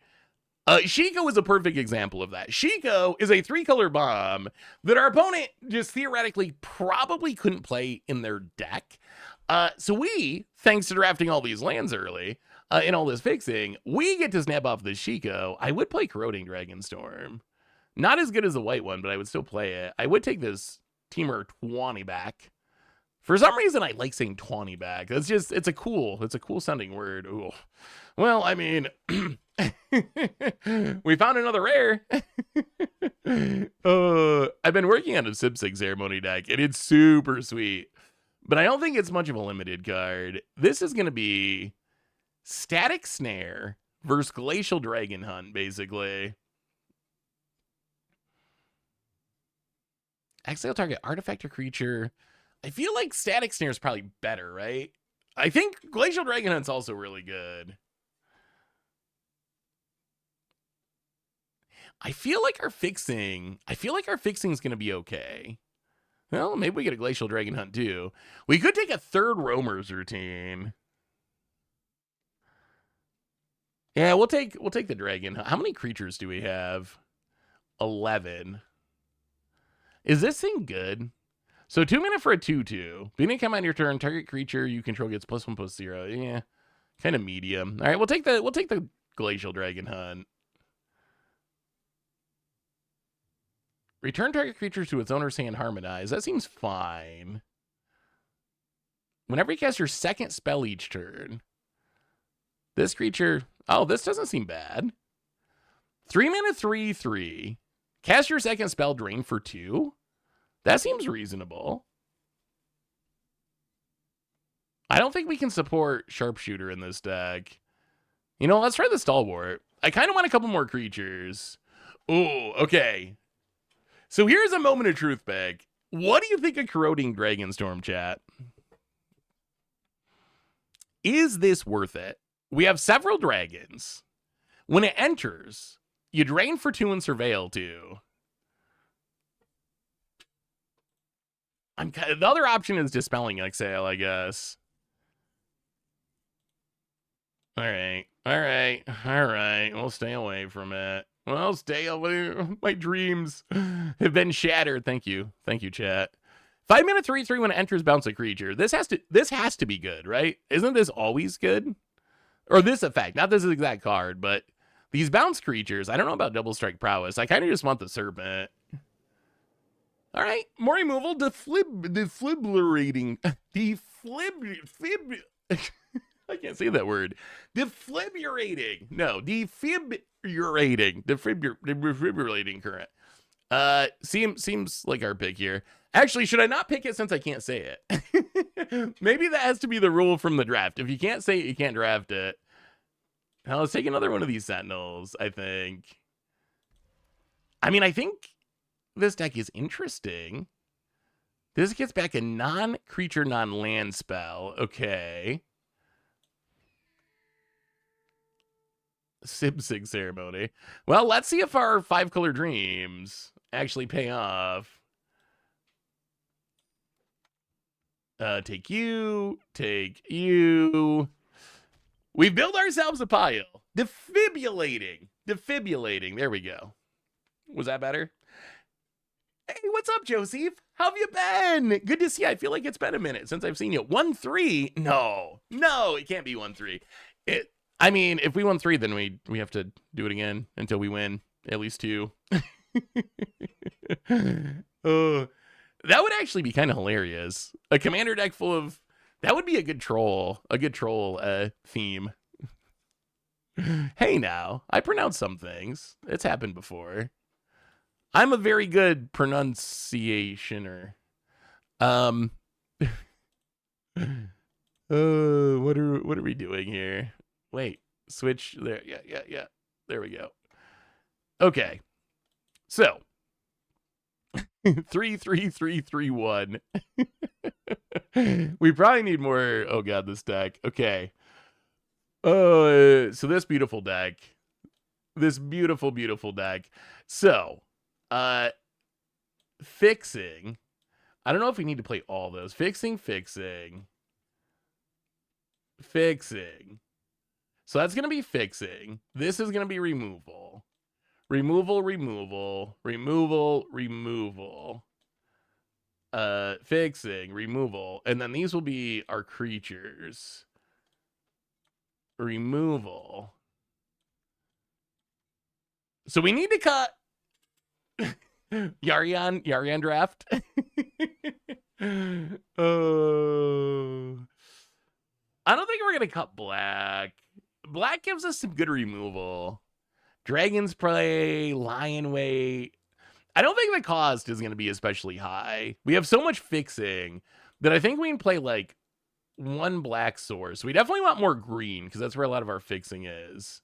Shiko is a perfect example of that. Shiko is a 3-color bomb that our opponent just theoretically probably couldn't play in their deck. So we, thanks to drafting all these lands early, and all this fixing, we get to snap off the Shiko. I would play Corroding Dragonstorm. Not as good as the white one, but I would still play it. I would take this Teamer 20 back For some reason, I like saying 20 back. That's just, it's a cool sounding word. Ooh. Well, I mean, we found another rare. I've been working on a Sipsig ceremony deck, and it's super sweet. But I don't think it's much of a limited card. This is going to be Static Snare versus Glacial Dragon Hunt, basically. Exile target artifact or creature. I feel like Static Snare is probably better, right? I think Glacial Dragon Hunt's also really good. I feel like our fixing is going to be okay. Well, maybe we get a Glacial Dragon Hunt too. We could take a third Roamer's Routine. Yeah, we'll take the Dragon Hunt. How many creatures do we have? 11. Is this thing good? So 2 mana for a 2/2. Beginning come on your turn, target creature you control gets +1/+0. Yeah, kind of medium. All right, we'll take the Glacial Dragon Hunt. Return target creature to its owner's hand, harmonize. That seems fine. Whenever you cast your second spell each turn, this creature. Oh, this doesn't seem bad. 3 mana, 3/3. Cast your second spell, drain for 2. That seems reasonable. I don't think we can support Sharpshooter in this deck. You know, let's try the Stalwart. I kind of want a couple more creatures. Ooh, okay. So here's a moment of truth, Beg. What do you think of Corroding Dragonstorm, chat? Is this worth it? We have several dragons. When it enters, you drain for 2 and surveil 2. The other option is Dispelling Exhale, I guess. All right. We'll stay away from it. Well, stay away. My dreams have been shattered. Thank you, chat. 5 mana, 3/3. When it enters, bounce a creature. This has to be good, right? Isn't this always good? Or this effect, not this exact card, but these bounce creatures. I don't know about Double Strike Prowess. I kind of just want the Serpent. All right, more removal. Defibrillating. I can't say that word. Defibrillating. No, defibrillating current. Seems like our pick here. Actually, should I not pick it since I can't say it? Maybe that has to be the rule from the draft. If you can't say it, you can't draft it. Now, let's take another one of these Sentinels, I think. I mean, I think this deck is interesting. This gets back a non-creature, non-land spell. Okay. Sipsig ceremony. Well, let's see if our 5-color dreams actually pay off. Take you. We've built ourselves a pile. Defibrillating. There we go. Was that better? Hey, what's up, Joseph? How have you been? Good to see you. I feel like it's been a minute since I've seen you. 1-3? No, it can't be 1-3. I mean, if we won 3, then we have to do it again until we win at least 2. That would actually be kind of hilarious. A commander deck full of... That would be a good troll theme. Hey now, I pronounce some things. It's happened before. I'm a very good pronunciationer. What are we doing here? Wait, switch there. Yeah. There we go. Okay. So 3-3-3-3-1. We probably need more. Oh god, this deck. Okay. So this beautiful deck. This beautiful deck. So, fixing. I don't know if we need to play all those. Fixing. So that's going to be fixing. This is going to be removal. Removal. Fixing, removal. And then these will be our creatures. Removal. So we need to cut Yarion draft. I don't think we're going to cut black. Black gives us some good removal. Dragon's Prey, Lion Weight. I don't think the cost is going to be especially high. We have so much fixing that I think we can play like one black source. We definitely want more green because that's where a lot of our fixing is.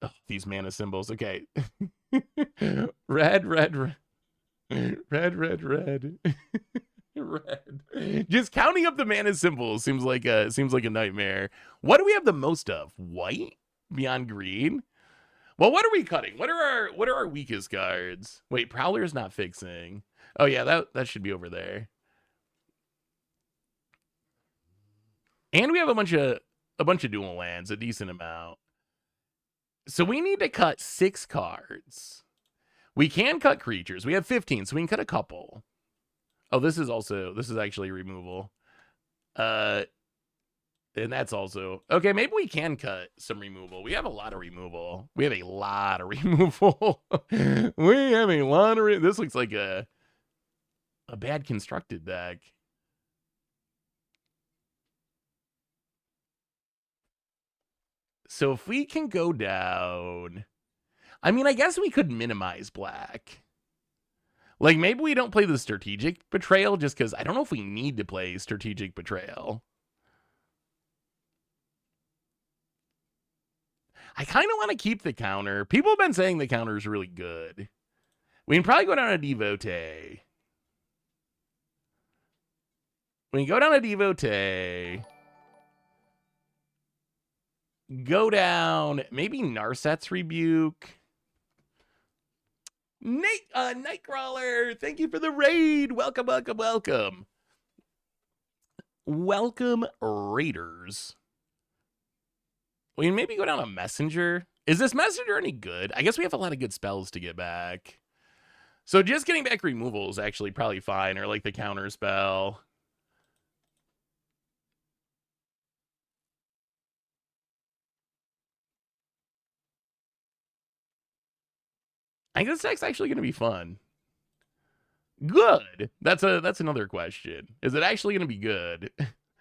Oh, these mana symbols. Okay. Red, red, red. Red, red, red. Red. Just counting up the mana symbols seems like a nightmare. What do we have the most of? White? Beyond green? Well, what are we cutting? What are our weakest cards? Wait, Prowler's not fixing. Oh yeah, that should be over there. And we have a bunch of dual lands, a decent amount. So we need to cut 6 cards. We can cut creatures. We have 15, so we can cut a couple. Oh, this is actually removal. And that's also... Okay, maybe we can cut some removal. We have a lot of removal. We have a lot of removal. This looks like a bad constructed deck. So if we can go down... I mean, I guess we could minimize black. Like, maybe we don't play the Strategic Betrayal just because I don't know if we need to play Strategic Betrayal. I kind of want to keep the counter. People have been saying the counter is really good. We can probably go down a Devotee. We can go down a Devotee. Go down maybe Narset's Rebuke. Nightcrawler, thank you for the raid. Welcome, welcome, welcome. Welcome, Raiders. We can maybe go down a Messenger. Is this Messenger any good? I guess we have a lot of good spells to get back. So just getting back removal is actually probably fine, or like the counter spell. I think this deck's actually going to be fun. Good. That's another question. Is it actually going to be good?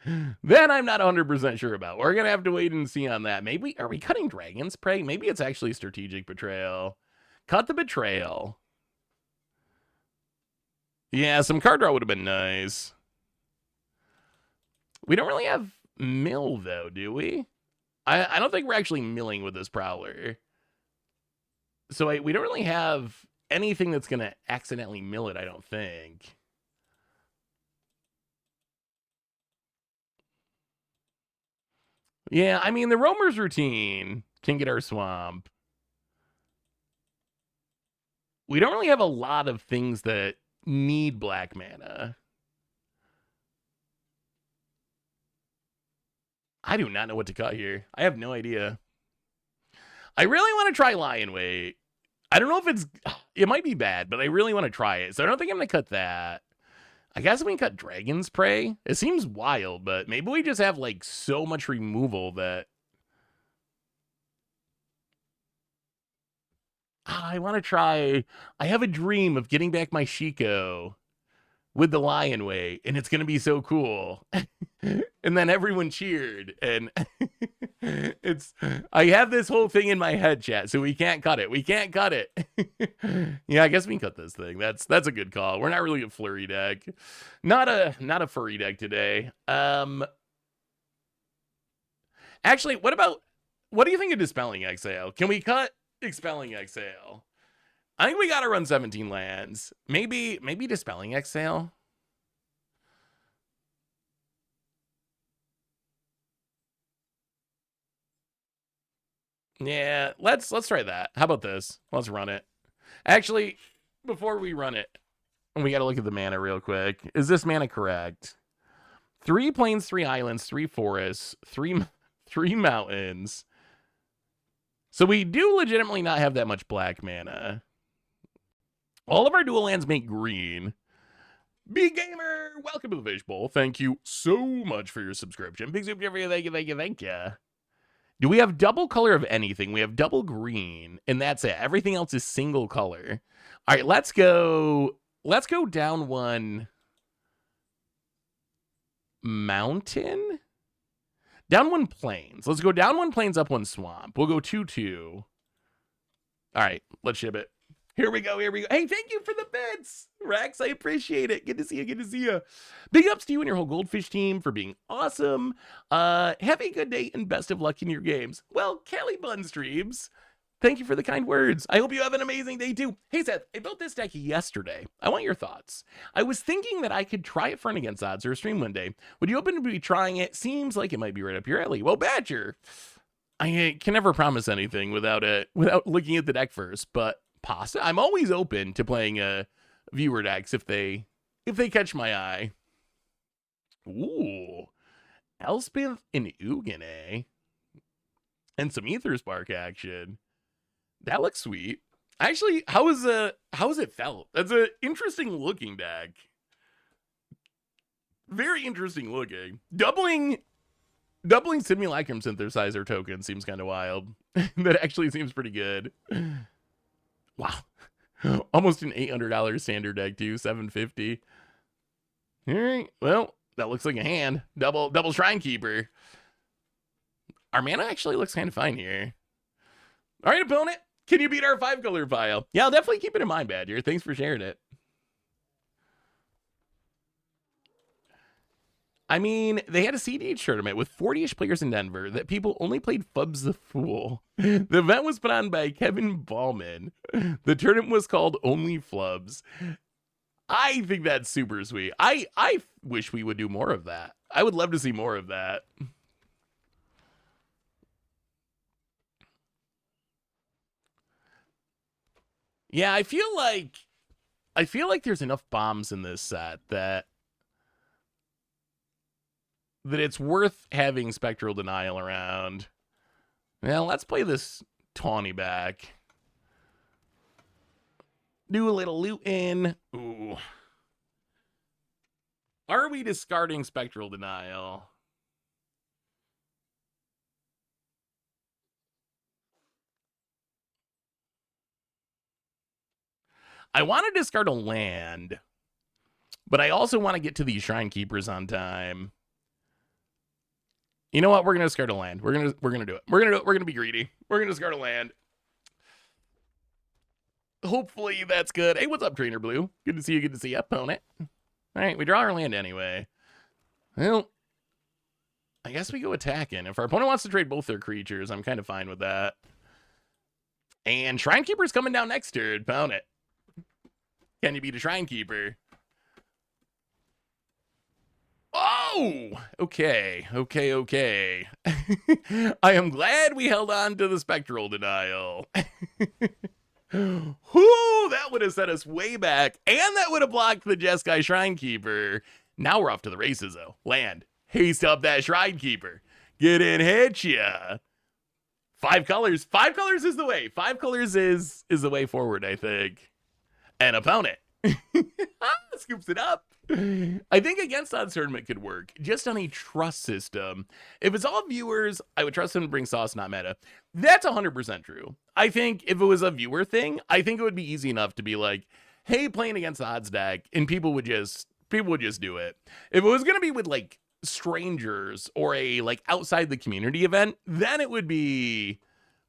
Then I'm not 100% sure about. We're going to have to wait and see on that. Maybe, are we cutting Dragon's Prey? Maybe it's actually Strategic Betrayal. Cut the Betrayal. Yeah, some card draw would have been nice. We don't really have mill, though, do we? I don't think we're actually milling with this Prowler. So we don't really have anything that's going to accidentally mill it, I don't think. Yeah, I mean, the Roamer's Routine can get our swamp. We don't really have a lot of things that need black mana. I do not know what to cut here. I have no idea. I really want to try Lion Weight. I don't know if it might be bad, but I really want to try it. So I don't think I'm going to cut that. I guess we can cut Dragon's Prey. It seems wild, but maybe we just have like so much removal that... I want to try... I have a dream of getting back my Shiko with the Lion Weight, and it's going to be so cool. And then everyone cheered, and I have this whole thing in my head, chat, so we can't cut it. We can't cut it. Yeah, I guess we can cut this thing. That's a good call. We're not really a flurry deck. Not a furry deck today. Actually, what do you think of Dispelling Exhale? Can we cut Expelling Exhale? I think we gotta run 17 lands. Maybe Dispelling Exhale. Yeah, let's try that. How about this? Let's run it. Actually, before we run it, we gotta look at the mana real quick. Is this mana correct? 3 plains, 3 islands, 3 forests, 3 mountains. So we do legitimately not have that much black mana. All of our dual lands make green. Big Gamer, welcome to the Fishbowl. Thank you so much for your subscription. Big Soup, thank you. Do we have double color of anything? We have double green, and that's it. Everything else is single color. All right, let's go let's go down one mountain. Down one plains. Let's go down one plains, up one swamp. We'll go 2-2. All right, let's ship it. Here we go. Hey, thank you for the bits, Rex. I appreciate it. Good to see you. Big ups to you and your whole Goldfish team for being awesome. Have a good day and best of luck in your games. Well, Callie Bun Streams, thank you for the kind words. I hope you have an amazing day too. Hey, Seth, I built this deck yesterday. I want your thoughts. I was thinking that I could try it for an against odds or a stream one day. Would you open to be trying it? Seems like it might be right up your alley. Well, Badger, I can never promise anything without looking at the deck first, but I'm always open to playing viewer decks if they catch my eye. Ooh, Elspeth and Ugin, and some Ether Spark action. That looks sweet. Actually, how is it felt? That's an interesting looking deck. Very interesting looking. Doubling Simulacrum Synthesizer token seems kind of wild. That actually seems pretty good. Wow. Almost an $800 standard deck too, $750. All right. Well, that looks like a hand. Double Shrine Keeper. Our mana actually looks kind of fine here. All right, opponent. Can you beat our 5-color pile? Yeah, I'll definitely keep it in mind, Badger. Thanks for sharing it. I mean, they had a CDH tournament with 40-ish players in Denver that people only played Fubs the Fool. The event was put on by Kevin Ballman. The tournament was called Only Flubs. I think that's super sweet. I wish we would do more of that. I would love to see more of that. Yeah, I feel like there's enough bombs in this set that it's worth having Spectral Denial around. Well, let's play this Tawny back. Do a little loot in. Ooh. Are we discarding Spectral Denial? I want to discard a land, but I also want to get to these Shrine Keepers on time. You know what? We're gonna discard a land. We're gonna do it. We're gonna do it. We're gonna be greedy. We're gonna discard a land. Hopefully that's good. Hey, what's up, Trainer Blue? Good to see you. Good to see you, opponent. All right, we draw our land anyway. Well, I guess we go attacking. If our opponent wants to trade both their creatures, I'm kind of fine with that. And Shrine Keeper's coming down next turn, opponent. Can you beat a Shrine Keeper? Oh, okay. I am glad we held on to the Spectral Denial. Whoo, that would have set us way back, and that would have blocked the Jeskai Shrine Keeper. Now we're off to the races, though. Land. Haste up that Shrine Keeper. Get in, hit ya. 5 colors. 5 colors is the way. 5 colors is the way forward, I think. And opponent. Scoops it up. I think against odds tournament could work just on a trust system. If it's all viewers, I would trust them to bring sauce, not meta. That's 100% true. I think if it was a viewer thing, I think it would be easy enough to be like, hey, playing against the odds deck, and people would just do it. If it was gonna be with like strangers or a like outside the community event, then it would be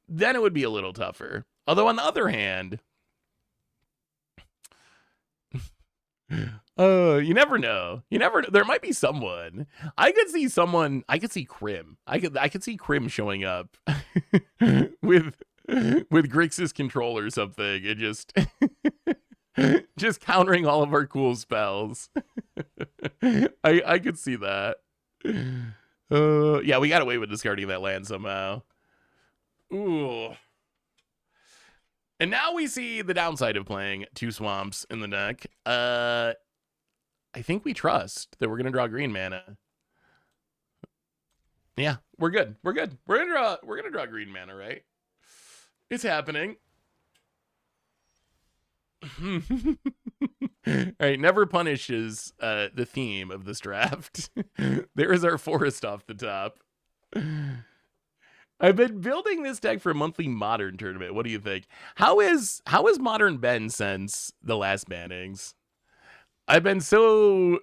a little tougher. Although on the other hand, you never know. There might be someone. I could see Crim. I could see Crim showing up with Grixis control or something and just countering all of our cool spells. I could see that. Yeah, we got away with discarding that land somehow. Ooh. And now we see the downside of playing 2 swamps in the deck. I think we trust that we're gonna draw green mana. Yeah, we're good. We're gonna draw green mana, right? It's happening. All right, never punishes the theme of this draft. There is our forest off the top. I've been building this deck for a monthly Modern tournament. What do you think? How is Modern been since the last bannings? I've been so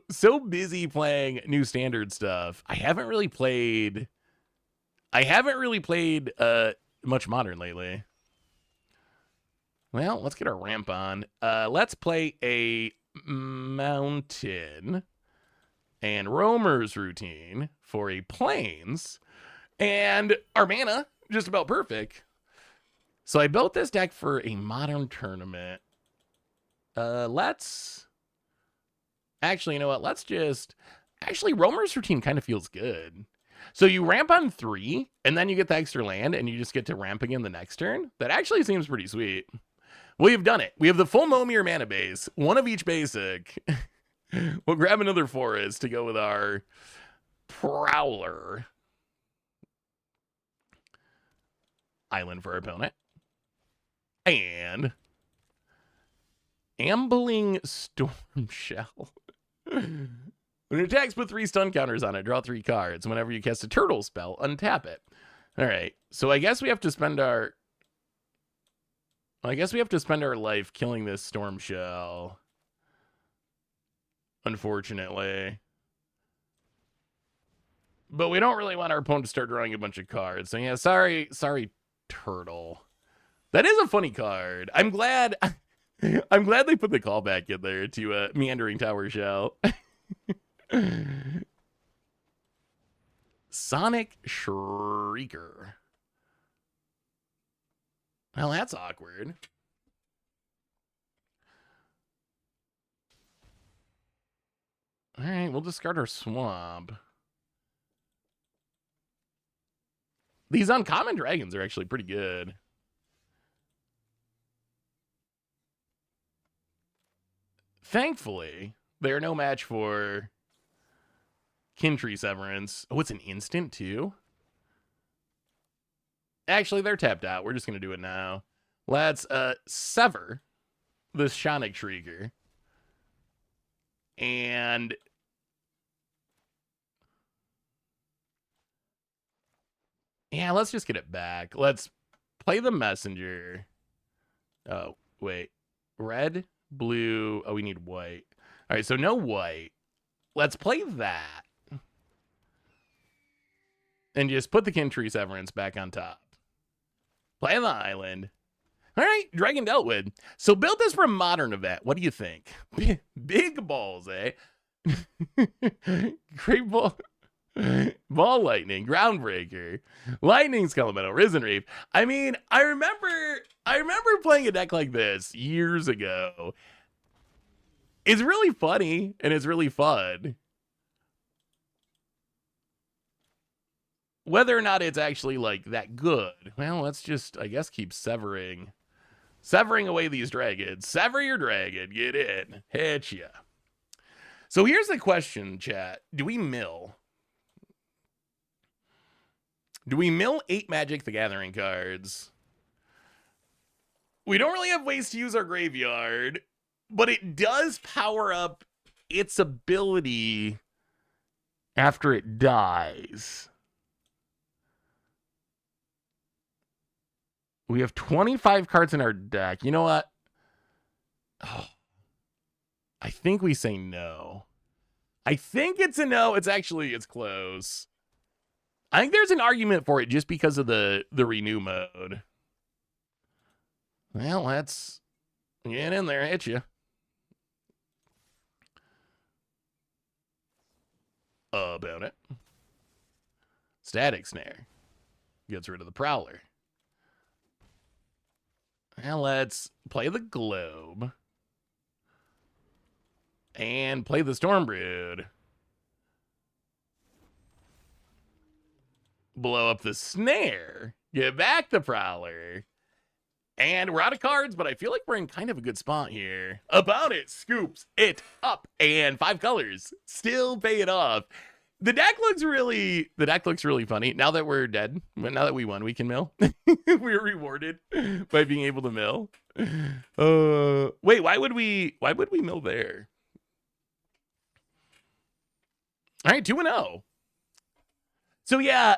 busy playing new standard stuff. I haven't really played much modern lately. Well, let's get our ramp on. Let's play a mountain and roamer's routine for a plains, and our mana just about perfect. So I built this deck for a modern tournament. Let's actually, you know what? Roamer's routine kind of feels good. So you ramp on 3, and then you get the extra land, and you just get to ramp again the next turn. That actually seems pretty sweet. We have done it. We have the full Momir mana base, one of each basic. We'll grab another forest to go with our Prowler. Island for our opponent. And Ambling Storm Shell. When it attacks, put 3 stun counters on it. Draw 3 cards. Whenever you cast a turtle spell, untap it. All right. So I guess we have to spend our life killing this Storm Shell. Unfortunately. But we don't really want our opponent to start drawing a bunch of cards. So yeah, sorry, turtle. That is a funny card. I'm glad they put the callback in there to Meandering Tower Shell. Sonic Shrieker. Well, that's awkward. All right, we'll discard our swamp. These uncommon dragons are actually pretty good. Thankfully, they are no match for Kintree Severance. Oh, it's an instant too? Actually, they're tapped out. We're just going to do it now. Let's sever this Sonic Shrieker. And yeah, let's just get it back. Let's play the messenger. Oh, wait. Red, blue. Oh, we need white. All right, so no white. Let's play that. And just put the Kintree Severance back on top. Play the island. All right, Dragon dealt with. So build this for a modern event. What do you think? Big balls, eh? Great ball. Ball lightning, groundbreaker, lightning skeletal, risen reef. I mean, I remember playing a deck like this years ago. It's really funny and it's really fun. Whether or not it's actually like that good, well, let's just, I guess, keep severing away these dragons. Sever your dragon, get in, hit ya. So here's the question, chat. Do we mill? Do we mill 8 Magic the Gathering cards? We don't really have ways to use our graveyard, but it does power up its ability after it dies. We have 25 cards in our deck. You know what? Oh, I think we say no. I think it's a no. It's close. I think there's an argument for it just because of the renew mode. Well, let's get in there, hit you. About it. Static Snare. Gets rid of the Prowler. Now let's play the Globe. And play the Stormbrood. Blow up the Snare. Get back the Prowler. And we're out of cards, but I feel like we're in kind of a good spot here. About it, scoops it up. And 5 colors. Still pay it off. The deck looks really funny. Now that we're dead, now that we won, we can mill. We're rewarded by being able to mill. Wait, why would we mill there? All right, 2-0. So yeah,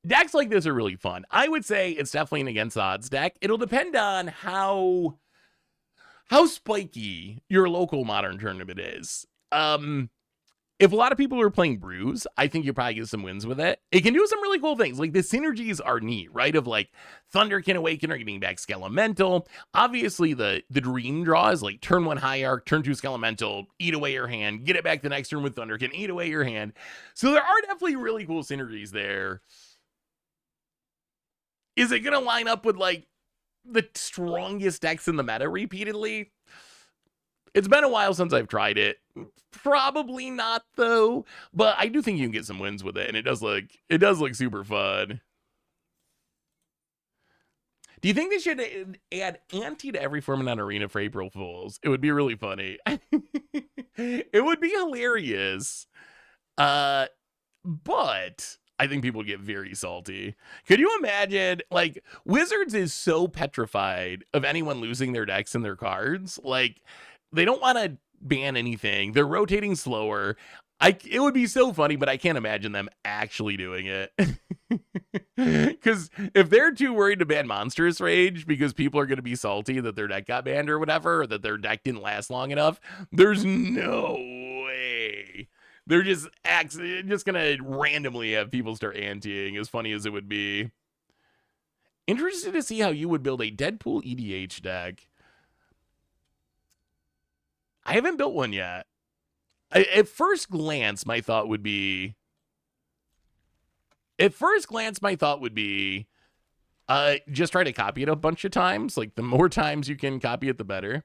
decks like this are really fun. I would say it's definitely an against odds deck. It'll depend on how how spiky your local Modern tournament is. If a lot of people are playing brews, I think you'll probably get some wins with it. It can do some really cool things. Like, the synergies are neat, right? Of like Thunderkin Awakener getting back Skelemental. Obviously, the dream draw is like turn 1 Hierarch, turn 2 Skelemental, eat away your hand, get it back the next turn with Thunderkin, eat away your hand. So there are definitely really cool synergies there. Is it going to line up with like the strongest decks in the meta repeatedly? It's been a while since I've tried it. Probably not, though. But I do think you can get some wins with it, and it does look super fun. Do you think they should add ante to every Fortnite arena for April Fools? It would be really funny. It would be hilarious. But I think people get very salty. Could you imagine, like, Wizards is so petrified of anyone losing their decks and their cards. Like, they don't want to ban anything. They're rotating slower. It would be so funny, but I can't imagine them actually doing it. Because if they're too worried to ban Monstrous Rage because people are going to be salty that their deck got banned or whatever, or that their deck didn't last long enough, there's no way. They're just going to randomly have people start anteing, as funny as it would be. Interested to see how you would build a Deadpool EDH deck. I haven't built one yet. At first glance, my thought would be... just try to copy it a bunch of times. Like, the more times you can copy it, the better.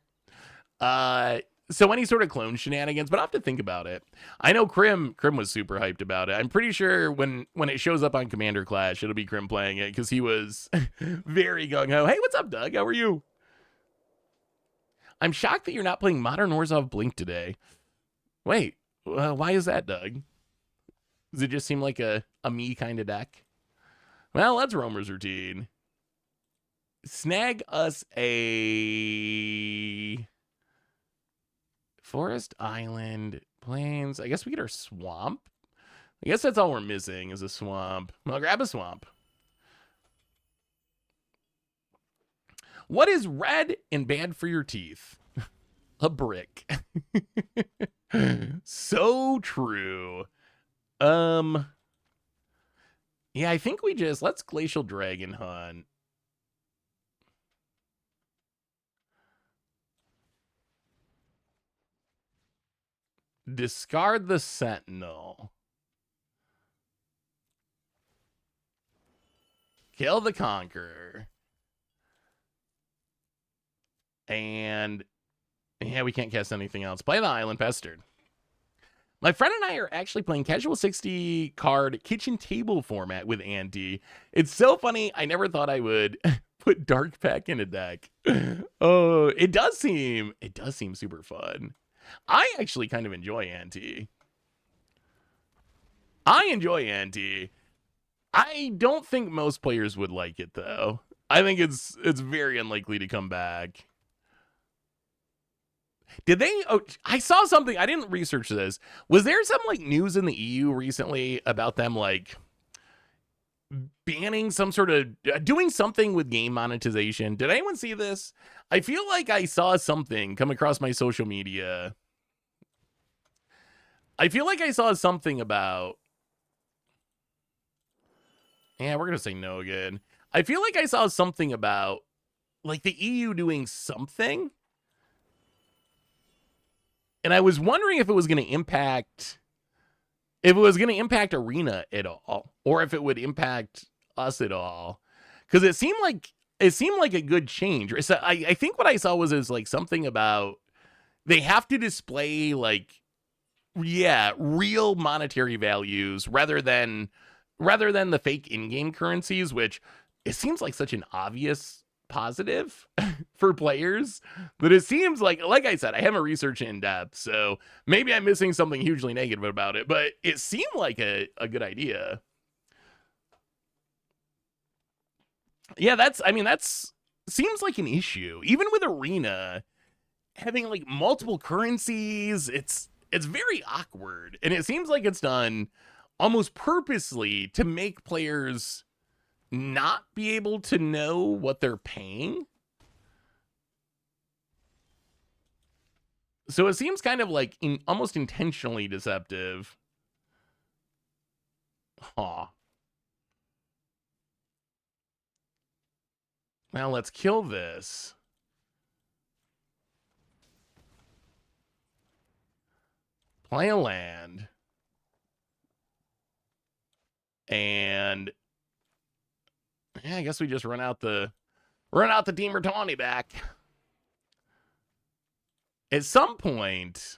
So any sort of clone shenanigans, but I'll have to think about it. I know Krim was super hyped about it. I'm pretty sure when it shows up on Commander Clash, it'll be Krim playing it, because he was very gung-ho. Hey, what's up, Doug? How are you? I'm shocked that you're not playing Modern Orzhov Blink today. Wait, why is that, Doug? Does it just seem like a me kind of deck? Well, that's Roamer's routine. Snag us a Forest, Island, Plains. I guess we get our Swamp. I guess that's all we're missing is a Swamp. Well, grab a Swamp. What is red and bad for your teeth? A brick. So true. Yeah, I think let's Glacial Dragon Hunt. Discard the Sentinel. Kill the Conqueror. And yeah, we can't cast anything else. Play the Island Pestered. My friend and I are actually playing casual 60 card kitchen table format with Andy. It's so funny. I never thought I would put Dark Pack in a deck. Oh, it does seem super fun. I actually kind of enjoy Anti. I don't think most players would like it, though. I think it's very unlikely to come back. Did they? Oh, I saw something. I didn't research this. Was there some like news in the EU recently about them like banning some sort of doing something with game monetization? Did anyone see this? I feel like I saw something come across my social media. I feel like I saw something about. Yeah, we're gonna say no again. I feel like I saw something about like the EU doing something. And I was wondering if it was going to impact Arena at all, or if it would impact us at all, because it seemed like a good change. So I think what I saw was like something about they have to display like real monetary values rather than the fake in-game currencies, which it seems like such an obvious positive for players, but it seems like I said, I haven't researched it in depth, so maybe I'm missing something hugely negative about it, but it seemed like a good idea. Yeah, that's seems like an issue. Even with Arena having like multiple currencies, it's very awkward, and it seems like it's done almost purposely to make players not be able to know what they're paying. So it seems kind of like almost intentionally deceptive. Huh. Now let's kill this. Play a land. And yeah, I guess we just run out the Team Tawny back. At some point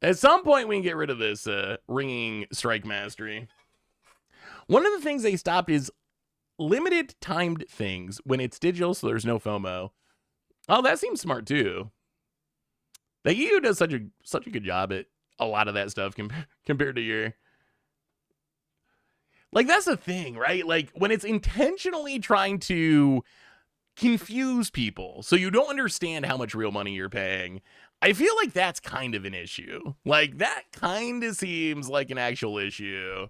we can get rid of this ringing strike mastery. One of the things they stopped is limited timed things when it's digital, so there's no FOMO. Oh, that seems smart too. The EU does such a good job at a lot of that stuff compared to your. Like, that's the thing, right? Like, when it's intentionally trying to confuse people so you don't understand how much real money you're paying, I feel like that's kind of an issue. Like, that kind of seems like an actual issue.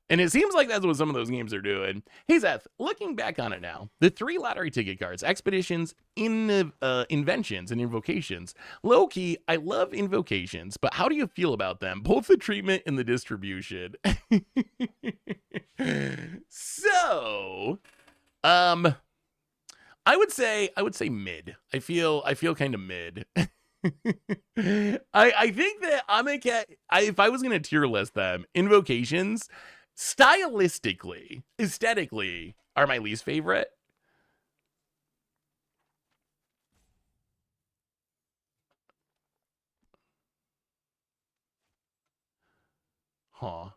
And it seems like that's what some of those games are doing. Hey, Zeth, looking back on it now, the 3 lottery ticket cards, expeditions, inventions, and invocations. Low-key, I love invocations, but how do you feel about them? Both the treatment and the distribution. So, I would say mid. I feel kind of mid. I think that if I was gonna tier list them, invocations, stylistically, aesthetically, are my least favorite. Huh.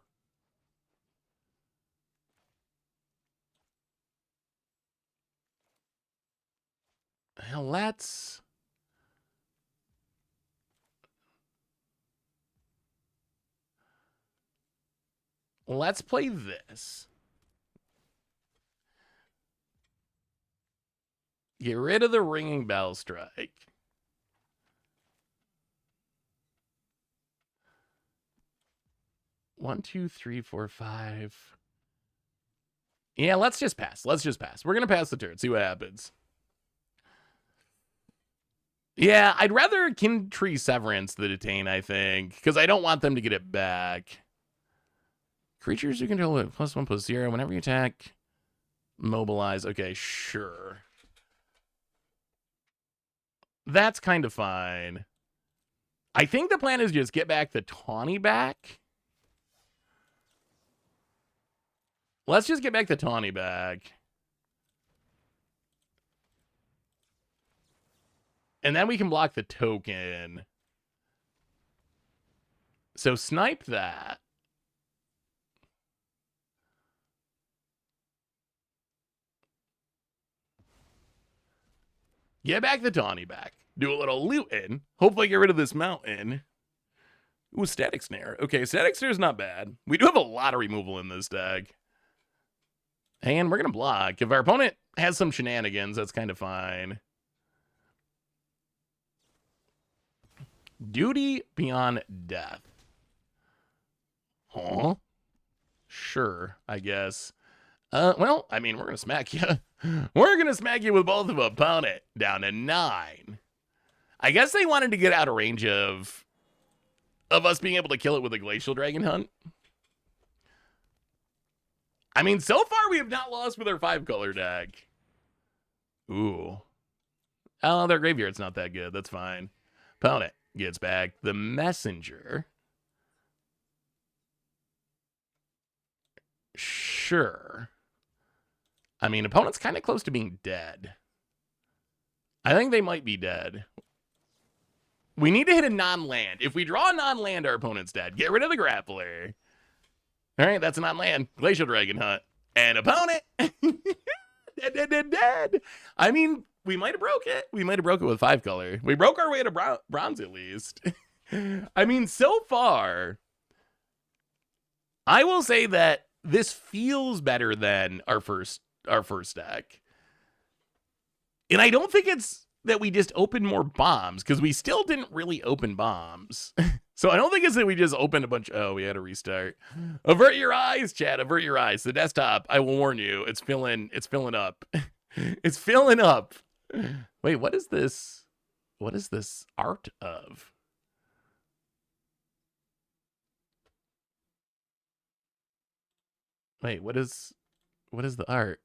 Well, let's play this. Get rid of the ringing bell strike. One, two, three, four, five. Yeah, let's just pass. We're gonna pass the turn. See what happens. Yeah, I'd rather Kin Tree Severance the Detain, I think, because I don't want them to get it back. Creatures you control at +1/+0. Whenever you attack, mobilize. Okay, sure. That's kind of fine. I think the plan is just get back the Tawny back. Let's just get back the Tawny back. And then we can block the token. So snipe that. Get back the Tawny back. Do a little looting. Hopefully get rid of this mountain. Ooh, Static Snare. Okay, Static Snare is not bad. We do have a lot of removal in this deck. And we're going to block. If our opponent has some shenanigans, that's kind of fine. Duty Beyond Death. Huh? Sure, I guess. Well, I mean, we're going to smack you. We're going to smack you with both of opponent down to 9. I guess they wanted to get out of range of us being able to kill it with a Glacial Dragon Hunt. I mean, so far we have not lost with our 5-color deck. Ooh. Oh, their graveyard's not that good. That's fine. Opponent gets back the Messenger. Sure. I mean, opponent's kind of close to being dead. I think they might be dead. We need to hit a non-land. If we draw a non-land, our opponent's dead. Get rid of the Grappler. All right, that's a non-land. Glacial Dragon Hunt. And opponent. Dead. I mean, we might have broke it. We might have broke it with 5-color. We broke our way to bronze at least. I mean, so far, I will say that this feels better than our first deck. And I don't think it's that we just opened more bombs, because we still didn't really open bombs. So I don't think it's that we just opened a bunch. Oh, we had to restart. Avert your eyes, chat. Avert your eyes. The desktop, I will warn you, it's filling up. It's filling up. Wait, what is this? What is this art of? Wait, what is the art?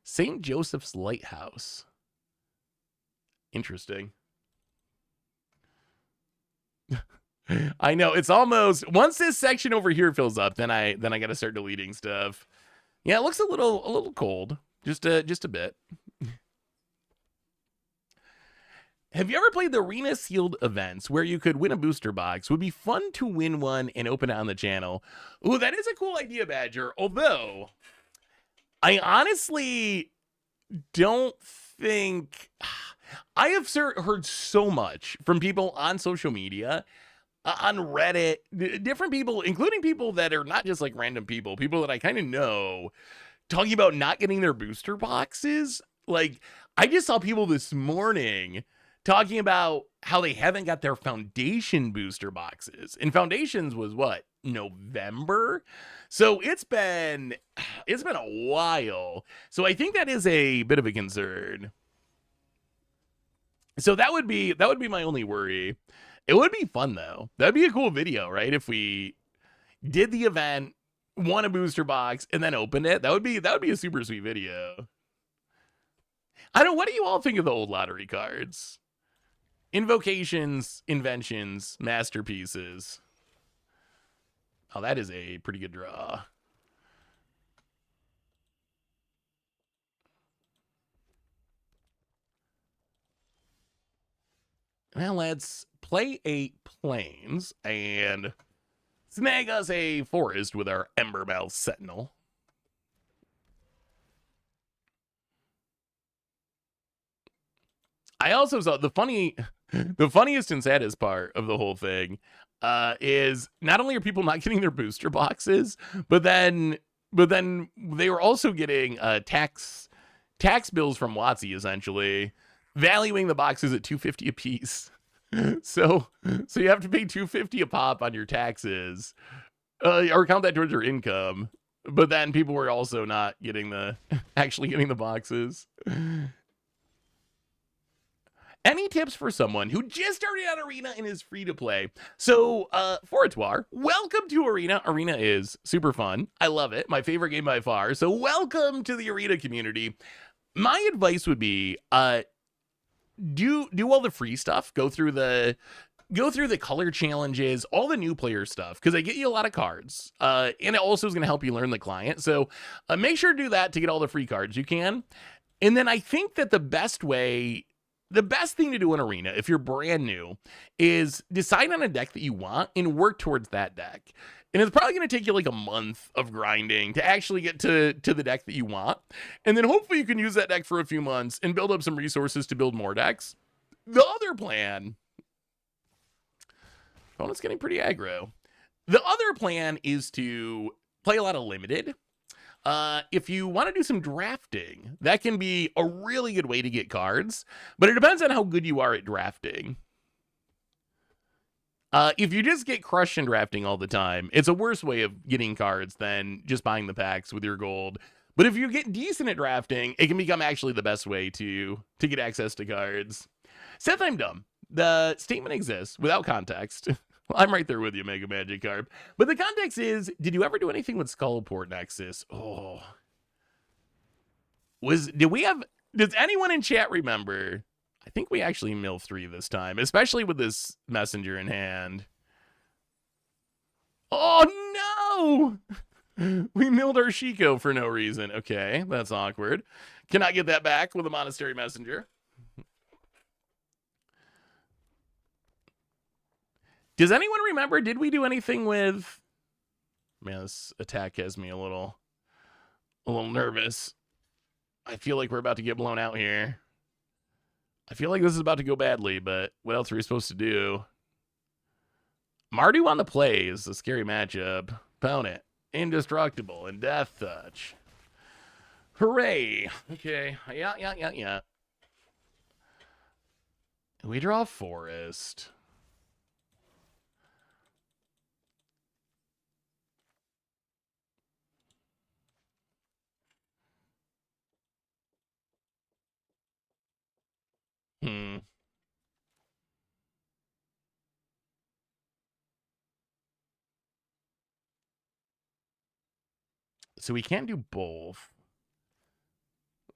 St. Joseph's Lighthouse. Interesting. I know, it's almost, once this section over here fills up, then I got to start deleting stuff. Yeah, it looks a little cold. Just a bit. Have you ever played the arena sealed events where you could win a booster box? Would be fun to win one and open it on the channel. Ooh, that is a cool idea, Badger. Although, I honestly don't think I have heard so much from people on social media, on Reddit, different people, including people that are not just like random people that I kind of know, talking about not getting their booster boxes. Like, I just saw people this morning talking about how they haven't got their foundation booster boxes. And foundations was what? November? So it's been a while. So I think that is a bit of a concern. So that would be my only worry. It would be fun though. That'd be a cool video, right? If we did the event, won a booster box, and then opened it. That would be a super sweet video. I don't know, what do you all think of the old lottery cards? Invocations, inventions, masterpieces. Oh, that is a pretty good draw. Now let's play 8 plains and snag us a forest with our Embermouth Sentinel. I also saw the funniest and saddest part of the whole thing is not only are people not getting their booster boxes, but then they were also getting tax bills from WotC, essentially valuing the boxes at $250 a piece. So you have to pay $250 a pop on your taxes, or count that towards your income. But then people were also not getting actually getting the boxes. Any tips for someone who just started out Arena and is free to play? So, Foratoir, welcome to Arena. Arena is super fun. I love it. My favorite game by far. So, welcome to the Arena community. My advice would be, do all the free stuff. Go through the color challenges, all the new player stuff, because they get you a lot of cards. And it also is going to help you learn the client. So, make sure to do that to get all the free cards you can. And then I think that the best thing to do in Arena, if you're brand new, is decide on a deck that you want and work towards that deck. And it's probably going to take you like a month of grinding to actually get to the deck that you want. And then hopefully you can use that deck for a few months and build up some resources to build more decks. The other plan... Opponent's getting pretty aggro. The other plan is to play a lot of limited. If you want to do some drafting, that can be a really good way to get cards, but it depends on how good you are at drafting. If you just get crushed in drafting all the time, it's a worse way of getting cards than just buying the packs with your gold. But if you get decent at drafting, it can become actually the best way to get access to cards. Seth, I'm dumb. The statement exists without context. I'm right there with you, Mega Magic Carp. But the context is, did you ever do anything with Skullport Nexus? Oh. Does anyone in chat remember? I think we actually mill 3 this time, especially with this messenger in hand. Oh, no! We milled our Shiko for no reason. Okay, that's awkward. Cannot get that back with a Monastery Messenger. Does anyone remember, did we do anything with... Man, this attack has me a little nervous. I feel like we're about to get blown out here. I feel like this is about to go badly, but what else are we supposed to do? Mardu on the play is a scary matchup. Opponent, indestructible and death touch. Hooray. Okay, yeah. We draw forest. So we can't do both.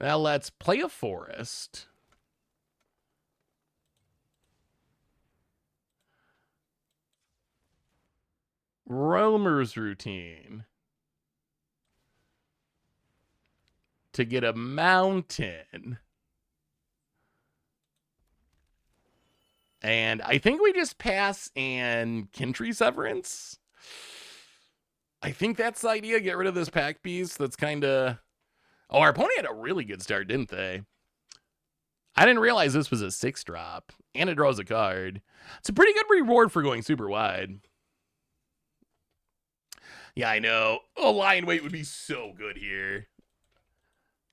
Well, let's play a forest. Roamer's routine. To get a mountain. And I think we just pass and Kintry Severance. I think that's the idea. Get rid of this pack piece. That's kind of... Oh, our opponent had a really good start, didn't they? I didn't realize this was a 6-drop. And it draws a card. It's a pretty good reward for going super wide. Yeah, I know. A Lion Weight would be so good here.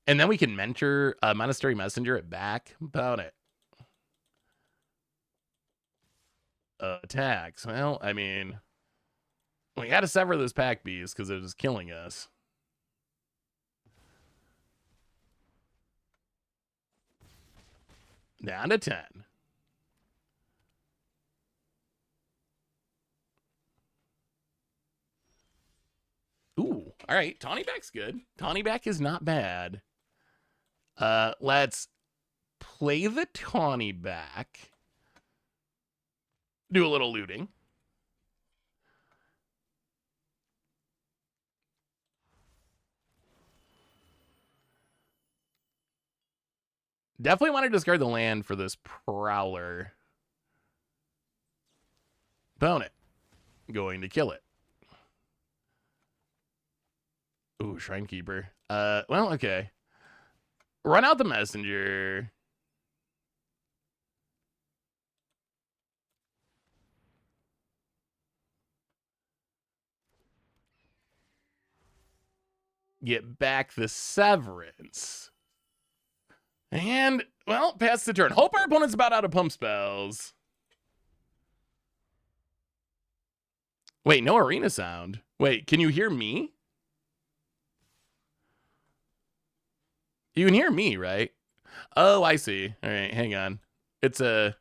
And then we can mentor a Monastery Messenger at back. About it. Attacks. Well, I mean, we got to sever this pack beast because it was killing us. Down to 10. Ooh, all right. Tawny Back's good. Tawny Back is not bad. Let's play the Tawny Back. Do a little looting. Definitely want to discard the land for this Prowler. Opponent. Going to kill it. Ooh, Shrine Keeper. Well, okay. Run out the Messenger. Get back the Severance. And, well, pass the turn. Hope our opponent's about out of pump spells. Wait, no arena sound. Wait, can you hear me? You can hear me, right? Oh, I see. All right, hang on. It's a...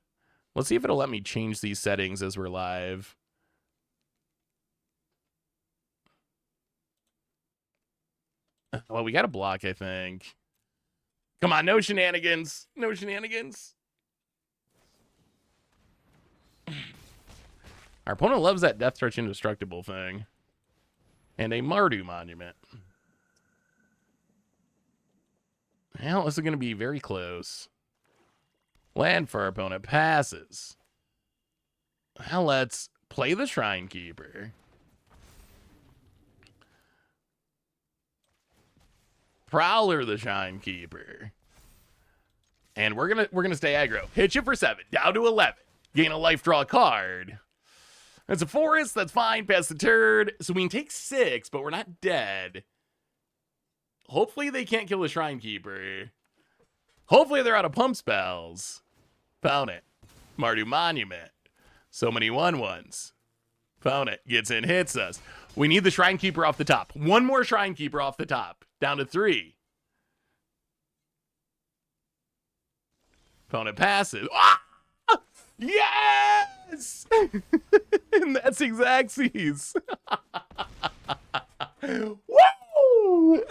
Let's see if it'll let me change these settings as we're live. Well, we got to block, I think. Come on, no shenanigans. No shenanigans. Our opponent loves that Death Stretch Indestructible thing. And a Mardu Monument. Well, this is going to be very close. Land for our opponent passes. Well, let's play the Shrine Keeper. Prowler the Shrine Keeper. And we're gonna stay aggro. Hit you for 7, down to 11. Gain a life, draw a card. It's a forest, that's fine. Pass the turn. So we can take 6, but we're not dead. Hopefully they can't kill the Shrine Keeper. Hopefully they're out of pump spells. Found it. Mardu Monument. So many 1/1s. Found it. Gets in, hits us. We need the Shrine Keeper off the top. One more Shrine Keeper off the top. Down to 3. Opponent passes. Ah! Yes! And that's Xaxes. Woo!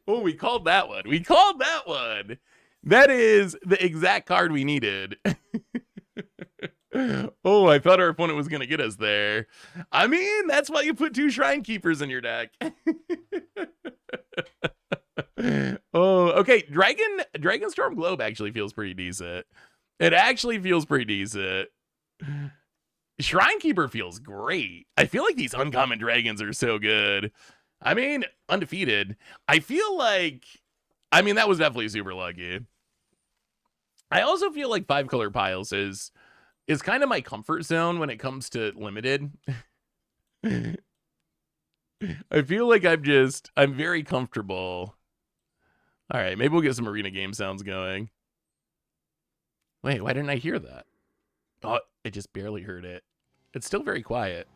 Oh, we called that one. We called that one. That is the exact card we needed. Oh, I thought our opponent was going to get us there. I mean, that's why you put 2 Shrine Keepers in your deck. Oh, okay. Dragonstorm Globe actually feels pretty decent. It actually feels pretty decent. Shrine Keeper feels great. I feel like these uncommon dragons are so good. I mean, undefeated. I feel like... I mean, that was definitely super lucky. I also feel like 5-color piles is kind of my comfort zone when it comes to limited. I feel like I'm very comfortable. All right, maybe we'll get some arena game sounds going. Wait, why didn't I hear that? Oh, I just barely heard it. It's still very quiet.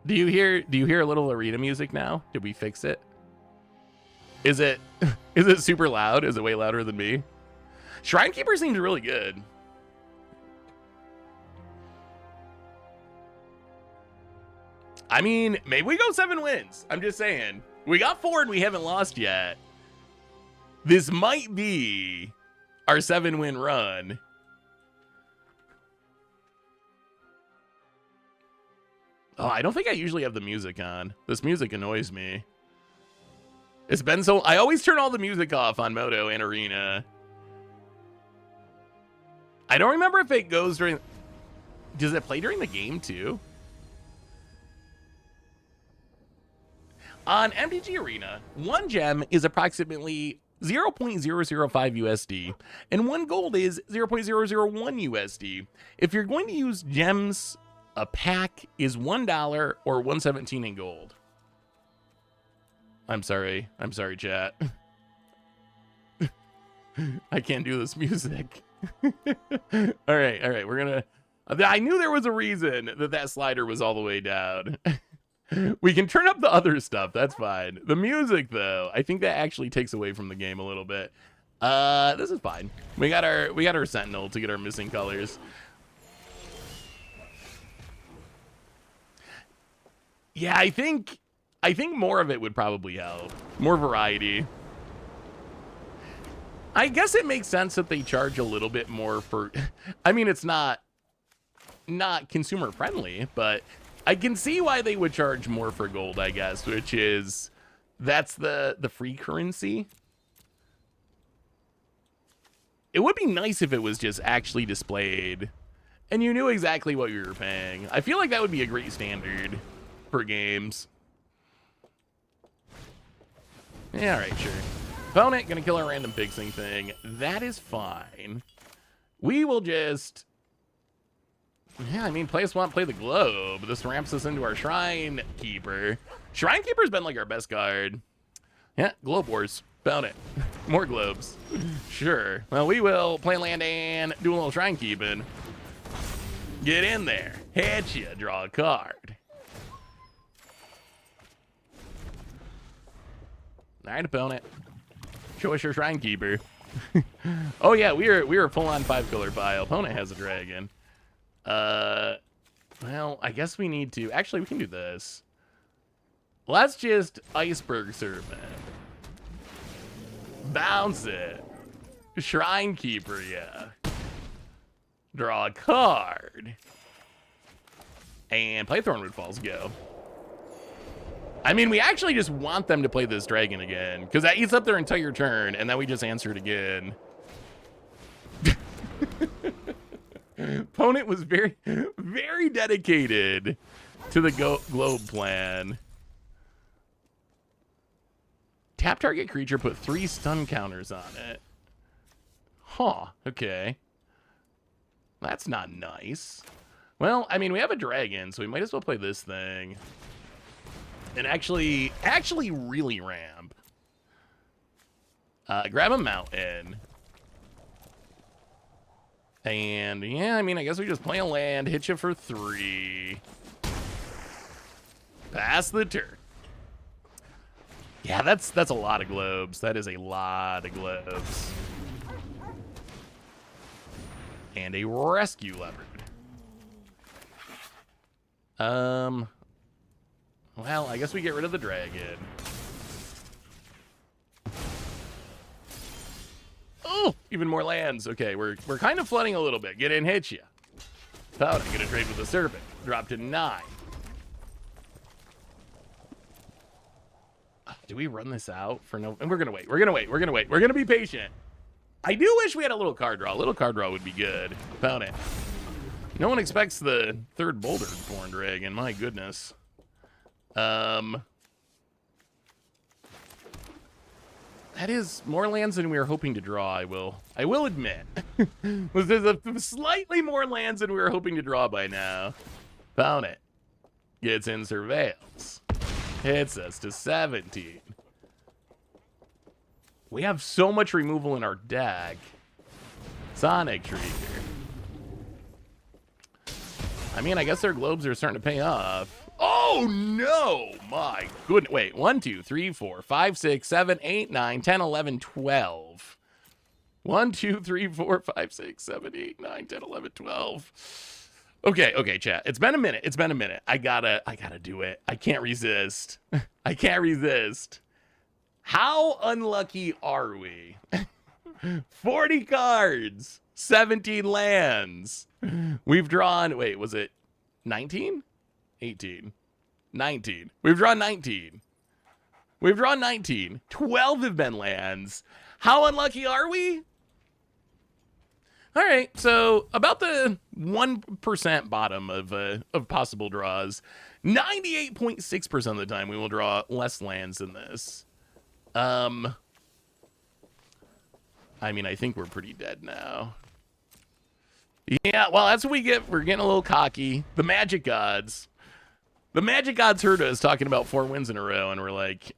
Do you hear a little arena music now? Did we fix it? Is it super loud? Is it way louder than me? Shrine Keeper seems really good. I mean, maybe we go 7 wins. I'm just saying. We got 4 and we haven't lost yet. This might be our 7-win run. Oh, I don't think I usually have the music on. This music annoys me. It's been so... I always turn all the music off on Moto and Arena. I don't remember if it goes during... Does it play during the game too? On MTG Arena, 1 gem is approximately 0.005 USD, and 1 gold is 0.001 USD. If you're going to use gems, a pack is $1 or $1.17 in gold. I'm sorry, chat. I can't do this music. all right, we're gonna... I knew there was a reason that slider was all the way down. We can turn up the other stuff. That's fine. The music, though, I think that actually takes away from the game a little bit. This is fine. We got our Sentinel to get our missing colors. Yeah, I think more of it would probably help. More variety. I guess it makes sense that they charge a little bit more for... I mean, it's not consumer friendly, but I can see why they would charge more for gold, I guess, which is... That's the free currency. It would be nice if it was just actually displayed and you knew exactly what you were paying. I feel like that would be a great standard for games. Yeah, all right, sure. Opponent gonna kill our random fixing thing. That is fine. We will just... Yeah, I mean, play a swamp, play the globe. This ramps us into our Shrine Keeper. Shrine Keeper's been like our best card. Yeah, Globe Wars. Found it. More globes. Sure. Well, we will play land and do a little Shrine Keeping. Get in there. Hit ya. Draw a card. All right, opponent. Show us your Shrine Keeper. Oh yeah, we were full on 5-color file. Opponent has a dragon. Well, I guess we need to... Actually, we can do this. Let's just Iceberg Serpent. Bounce it. Shrine Keeper, yeah. Draw a card. And play Thornwood Falls, go. I mean, we actually just want them to play this dragon again, because that eats up their entire turn, and then we just answer it again. Opponent was very, very dedicated to the globe plan. Tap target creature, put 3 stun counters on it. Huh, okay. That's not nice. Well, I mean, we have a dragon, so we might as well play this thing. And actually really ramp. Grab a mountain. And yeah, I mean, I guess we just play a land, hit you for 3. Pass the turn. Yeah, that's a lot of globes. That is a lot of globes. And a rescue leopard. Well, I guess we get rid of the dragon. Oh, even more lands. Okay, we're kind of flooding a little bit. Get in, hit ya. Thought I'm gonna trade with the serpent. Drop to 9. Do we run this out for no? And we're gonna wait. We're gonna be patient. I do wish we had a little card draw. A little card draw would be good. Found it. No one expects the 3rd Boulder-born dragon. My goodness. That is more lands than we were hoping to draw, I will admit. There's slightly more lands than we were hoping to draw by now. Found it. Gets in surveils. Hits us to 17. We have so much removal in our deck. Sonic Shrieker. I mean, I guess their globes are starting to pay off. Oh no! My goodness. Wait, 1, 2, 3, 4, 5, 6, 7, 8, 9, 10, 11, 12. 1, 2, 3, 4, 5, 6, 7, 8, 9, 10, 11, 12. Okay, chat. It's been a minute. I gotta do it. I can't resist. I can't resist. How unlucky are we? 40 cards, 17 lands. We've drawn, wait, was it 19? 18. 19. We've drawn 19. 12 have been lands. How unlucky are we? All right, so about the 1% bottom of possible draws. 98.6% of the time we will draw less lands than this. I mean, I think we're pretty dead now. Yeah, well, that's what we get. We're getting a little cocky. The Magic Gods. The Magic Gods heard us talking about 4 wins in a row, and we're like,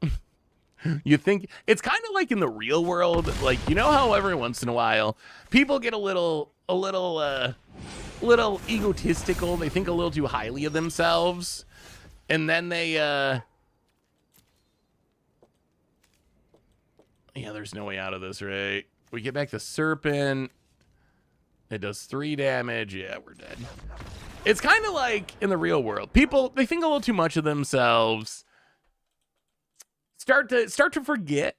you think it's kind of like in the real world, like, you know how every once in a while people get a little egotistical. They think a little too highly of themselves, and then they yeah, there's no way out of this, right? We get back the Serpent. It does 3 damage. Yeah, we're dead. It's kind of like in the real world. People, they think a little too much of themselves. Start to forget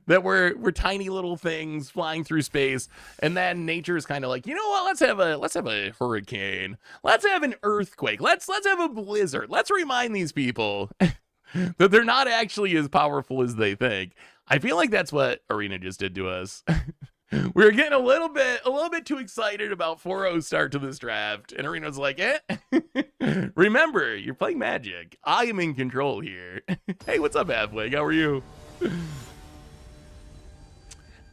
that we're tiny little things flying through space, and then nature is kind of like, you know what? Let's have a hurricane. Let's have an earthquake. Let's have a blizzard. Let's remind these people that they're not actually as powerful as they think. I feel like that's what Arena just did to us. We were getting a little bit too excited about 4-0 start to this draft, and Arena's like, remember, you're playing Magic. I am in control here. Hey, what's up, Halfway? How are you?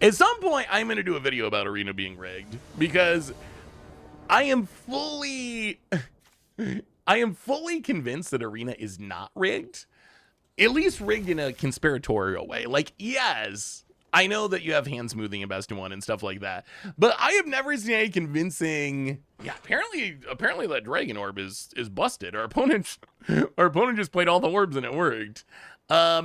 At some point, I'm going to do a video about Arena being rigged, because I am fully convinced that Arena is not rigged. At least rigged in a conspiratorial way. Like, yes, I know that you have hand smoothing in best of one and stuff like that, but I have never seen any convincing. Yeah, apparently that Dragon Orb is busted. Our opponent just played all the orbs and it worked. I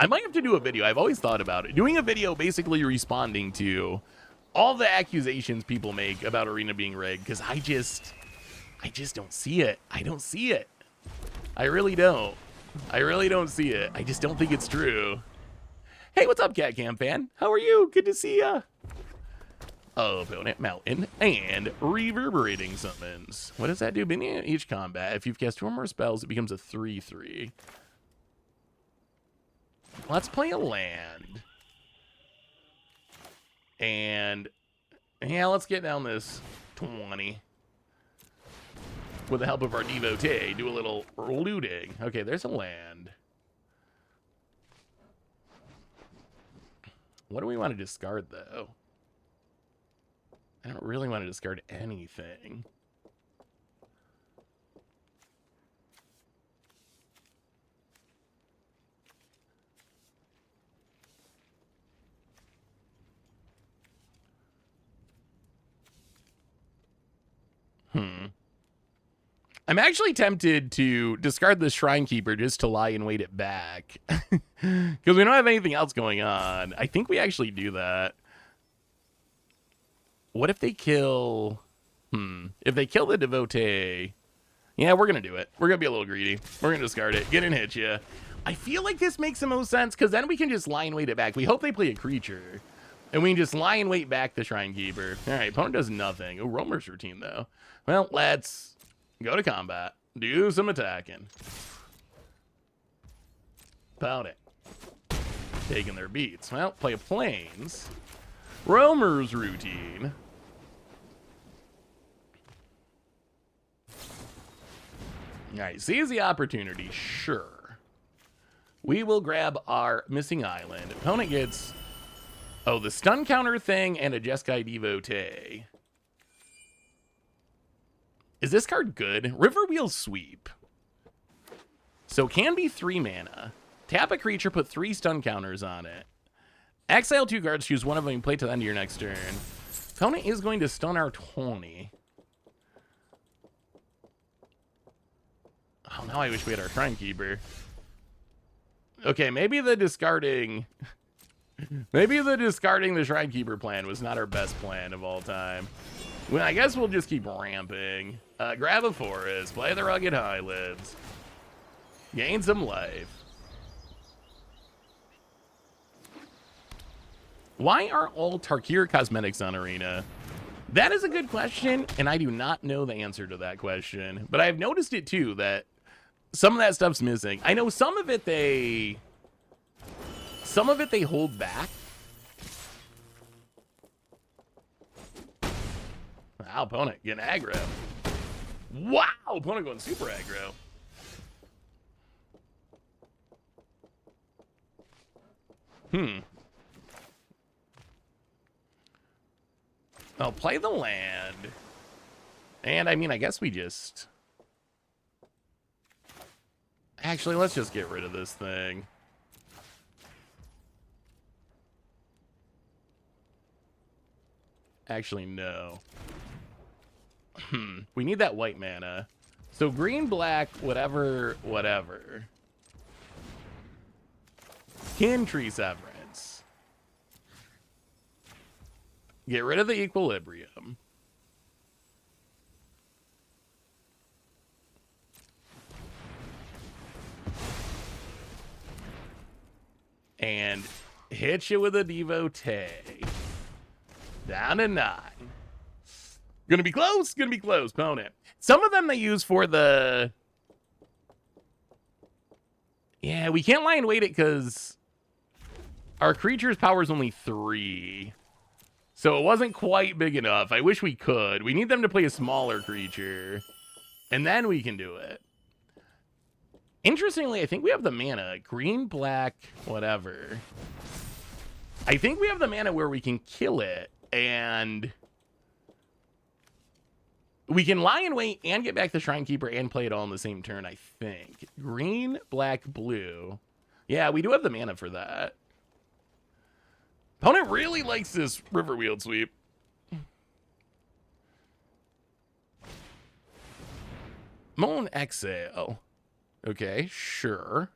might have to do a video. I've always thought about it. Doing a video basically responding to all the accusations people make about Arena being rigged, because I just don't see it. I don't see it. I really don't. I really don't see it. I just don't think it's true. Hey, what's up, Cat Cam fan? How are you? Good to see ya. Opponent Mountain and Reverberating Summons. What does that do? Beginning of each combat, if you've cast 2 or more spells, it becomes a 3/3. Let's play a land. And yeah, let's get down this 20. With the help of our devotee, do a little looting. Okay, there's a land. What do we want to discard, though? I don't really want to discard anything. I'm actually tempted to discard the Shrine Keeper just to lie in wait it back. Because we don't have anything else going on. I think we actually do that. What if they kill... If they kill the devotee... Yeah, we're going to do it. We're going to be a little greedy. We're going to discard it. Get and hit you. I feel like this makes the most sense, because then we can just lie and wait it back. We hope they play a creature. And we can just lie and wait back the Shrine Keeper. Alright, opponent does nothing. Oh, Roamer's routine, though. Well, let's... go to combat. Do some attacking. About it. Taking their beats. Well, play a Plains. Roamer's routine. Alright, seize the opportunity. Sure. We will grab our missing island. Opponent gets... oh, the stun counter thing and a Jeskai Devotee. Is this card good? Riverwheel Sweep. So can be 3 mana. Tap a creature, put 3 stun counters on it. Exile 2 cards, choose one of them, and play to the end of your next turn. Opponent is going to stun our 20. Oh, now I wish we had our Shrine Keeper. Okay, maybe the discarding... Maybe the discarding the Shrinekeeper plan was not our best plan of all time. Well, I guess we'll just keep ramping. Grab a forest, play the Rugged Highlands, gain some life. Why are all Tarkir cosmetics on Arena? That is a good question, and I do not know the answer to that question. But I've noticed it too, that some of that stuff's missing. I know some of it they hold back. Wow, opponent getting aggro. Wow, opponent going super aggro. I'll play the land. And I mean, I guess we just... Actually, let's just get rid of this thing. Actually, no. We need that white mana. So green, black, whatever. Kin Tree Severance. Get rid of the Equilibrium. And hit you with a Devotee. Down to 9. Gonna be close, opponent. Some of them they use for the... Yeah, we can't lie and wait it because our creature's power is only 3. So it wasn't quite big enough. I wish we could. We need them to play a smaller creature. And then we can do it. Interestingly, I think we have the mana. Green, black, whatever. I think we have the mana where we can kill it. And we can lie in wait and get back the Shrinekeeper and play it all in the same turn, I think. Green, black, blue. Yeah, we do have the mana for that. Opponent really likes this Riverweald sweep. Moan Exhale. Okay, sure.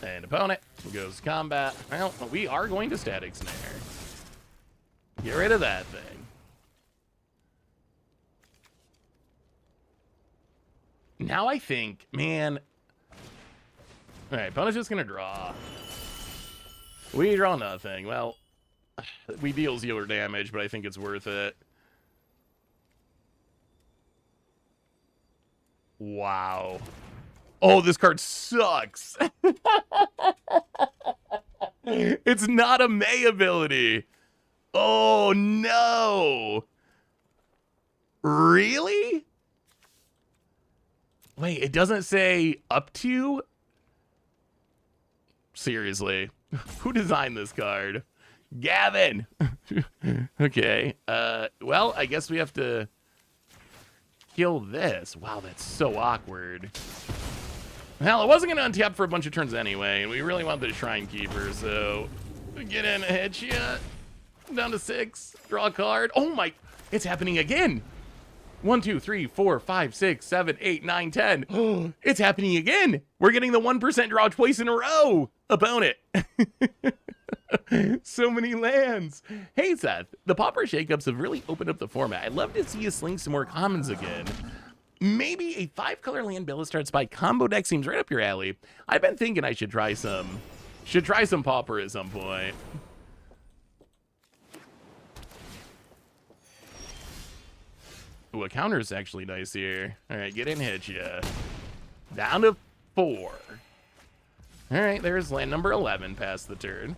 And opponent goes combat. Well, we are going to Static Snare. Get rid of that thing. Now I think, man... Alright, opponent's just gonna draw. We draw nothing. Well, we deal 0 damage, but I think it's worth it. Wow. Oh, this card sucks. It's not a May ability. Oh, no. Really? Wait, it doesn't say up to? Seriously. Who designed this card? Gavin. Okay. Well, I guess we have to kill this. Wow, that's so awkward. Hell, I wasn't going to untap for a bunch of turns anyway, and we really want the Shrinekeeper, so get in, hit ya. Down to 6. Draw a card. Oh my, it's happening again. 1, 2, 3, 4, 5, 6, 7, 8, 9, 10. It's happening again. We're getting the 1% draw twice in a row. Opponent. So many lands. Hey, Seth. The Pauper shakeups have really opened up the format. I'd love to see you sling some more commons again. Maybe a 5-color land Billistard Spy combo deck seems right up your alley. I've been thinking I should try some Pauper at some point. Ooh, a counter is actually nice here. All right, get in, hit ya. Down to 4. All right, there's land number 11 past the turn.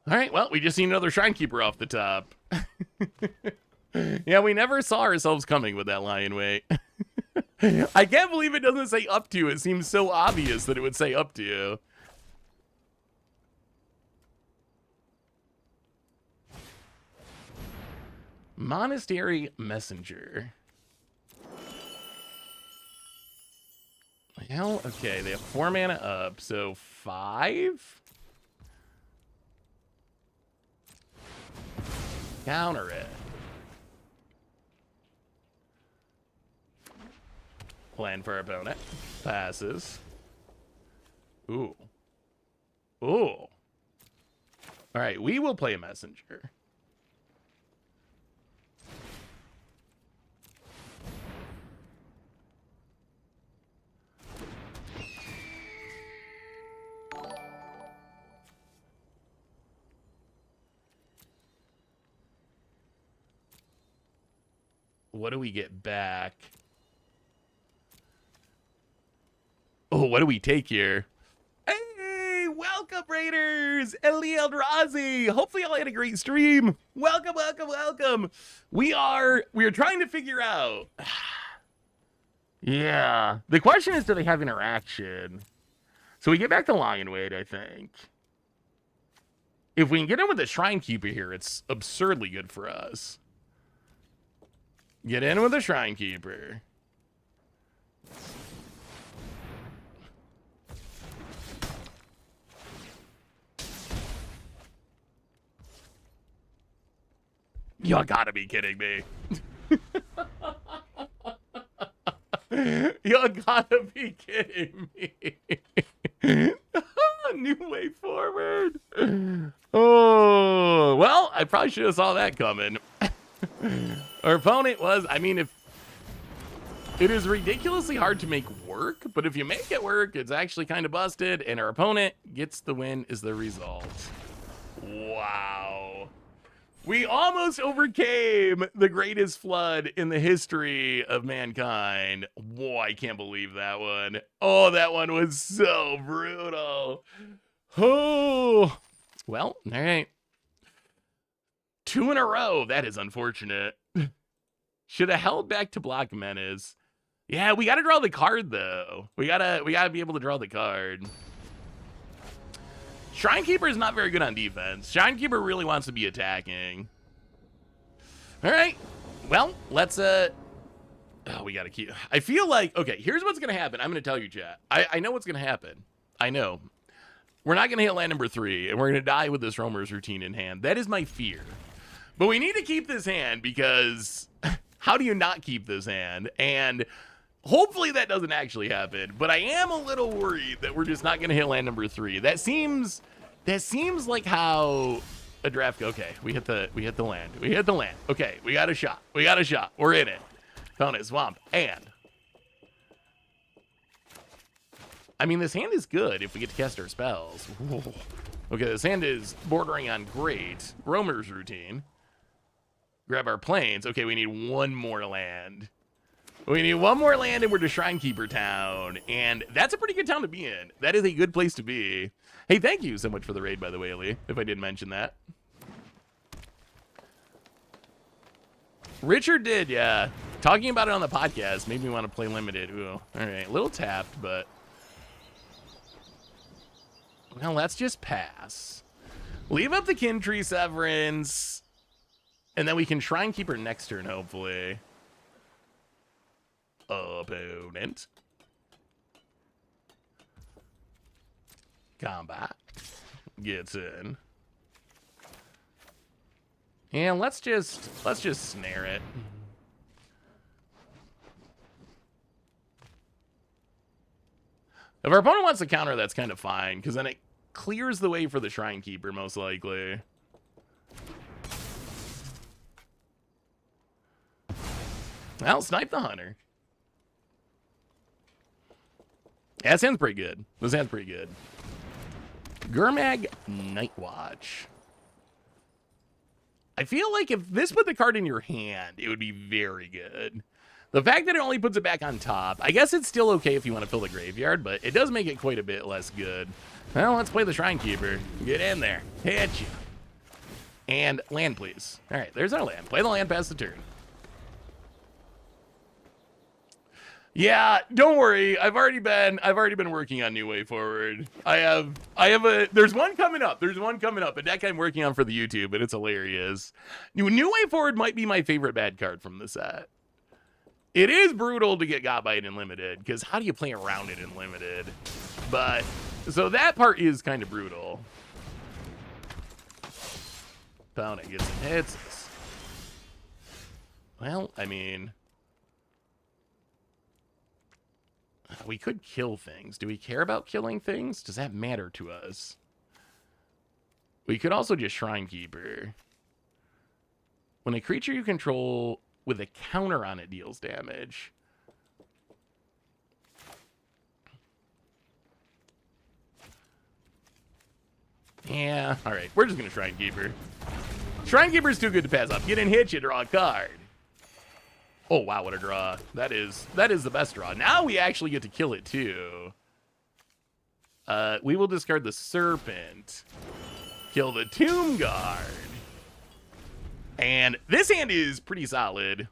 All right, well, we just need another Shrinekeeper off the top. Yeah, we never saw ourselves coming with that Lion Weight. I can't believe it doesn't say up to. It seems so obvious that it would say up to. Monastery Messenger. Well, okay, they have 4 mana up, so 5? Counter it. Land for our opponent. Passes. Ooh. Ooh. All right, we will play a messenger. What do we get back? Oh, what do we take here? Hey, welcome, Raiders! Eli Eldrazi! Hopefully y'all had a great stream. Welcome, welcome, welcome. We are trying to figure out. Yeah. The question is, do they have interaction? So we get back to Lionwade, I think. If we can get in with the Shrine Keeper here, it's absurdly good for us. Get in with the Shrine Keeper. You gotta be kidding me. You gotta be kidding me. New way forward. Oh, well, I probably should have saw that coming. Our opponent was, I mean, if it is ridiculously hard to make work, but if you make it work, it's actually kind of busted, and our opponent gets the win is the result. Wow. We almost overcame the greatest flood in the history of mankind. Whoa, I can't believe that one. Oh, that one was so brutal. Oh, well, all right. 2 in a row. That is unfortunate. Should have held back to block Menace. Yeah, we got to draw the card, though. We gotta be able to draw the card. Shrine Keeper is not very good on defense. Shrine Keeper really wants to be attacking. All right. Well, let's oh, we got to keep. I feel like, okay, here's what's going to happen. I'm going to tell you, chat. I know what's going to happen. I know. We're not going to hit land number 3, and we're going to die with this Roamer's Routine in hand. That is my fear. But we need to keep this hand because how do you not keep this hand? And hopefully that doesn't actually happen. But I am a little worried that we're just not going to hit land number 3. That seems like how a draft. Okay, we hit the land. We hit the land. Okay, we got a shot. We got a shot. We're in it. Found it, swamp, and I mean, this hand is good if we get to cast our spells. Ooh. Okay, this hand is bordering on great. Roamer's Routine. Grab our planes. Okay, we need one more land. We need one more land, and we're to Shrine Keeper Town. And that's a pretty good town to be in. That is a good place to be. Hey, thank you so much for the raid, by the way, Lee, if I didn't mention that. Richard did, yeah. Talking about it on the podcast made me want to play limited. Ooh, all right, a little tapped, but well, let's just pass. Leave up the Kin Tree Severance, and then we can Shrine Keeper next turn, hopefully. Opponent. Combat. Gets in. And let's just snare it. If our opponent wants to counter, that's kind of fine, because then it clears the way for the Shrine Keeper, most likely. Well, snipe the Hunter. Yeah, this hand's pretty good. This hand's pretty good. Gurmag Nightwatch. I feel like if this put the card in your hand, it would be very good. The fact that it only puts it back on top, I guess it's still okay if you want to fill the graveyard, but it does make it quite a bit less good. Well, let's play the Shrine Keeper. Get in there. Hit you. And land, please. All right, there's our land. Play the land past the turn. Yeah, don't worry. I've already been working on New Way Forward. There's one coming up. There's one coming up. A deck I'm working on for the YouTube, and it's hilarious. New Way Forward might be my favorite bad card from the set. It is brutal to get got by it in limited, because how do you play around it in limited? But so that part is kind of brutal. Opponent gets some hits. Well, I mean, We could kill things. Do we care about killing things? Does that matter to us? We could also just Shrine Keeper. When a creature you control with a counter on it deals damage. Yeah, all right. We're just going to Shrine Keeper. Shrine Keeper's too good to pass up. Get in hit, you draw a card. Oh, wow, what a draw. That is the best draw. Now we actually get to kill it, too. We will discard the Serpent. Kill the Tomb Guard. And this hand is pretty solid.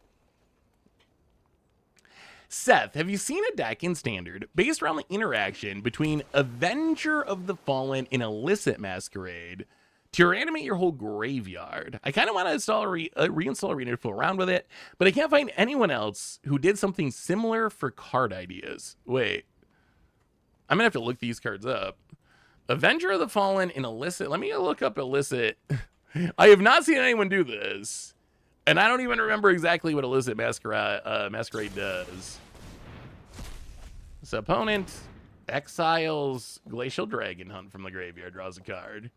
Seth, have you seen a deck in Standard based around the interaction between Avenger of the Fallen and Illicit Masquerade to reanimate your whole graveyard? I kind of want to reinstall Arena to fool around with it, but I can't find anyone else who did something similar for card ideas. Wait. I'm going to have to look these cards up. Avenger of the Fallen and Illicit. Let me look up Illicit. I have not seen anyone do this. And I don't even remember exactly what Illicit Masquerade does. So opponent exiles Glacial Dragon Hunt from the graveyard, draws a card.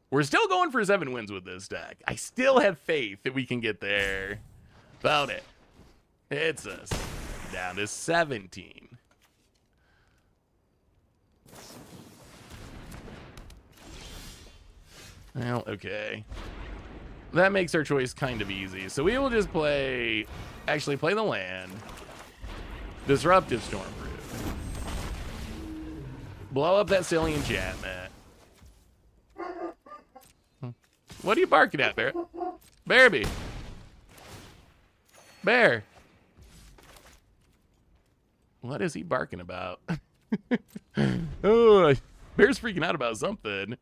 We're still going for 7 wins with this deck. I still have faith that we can get there. Found it. It's us. Down to 17. Well, okay. That makes our choice kind of easy. So we will just play the land. Disruptive Stormproof. Blow up that silly enchantment. What are you barking at, Bear? Bearby. Bear. What is he barking about? Oh, Bear's freaking out about something.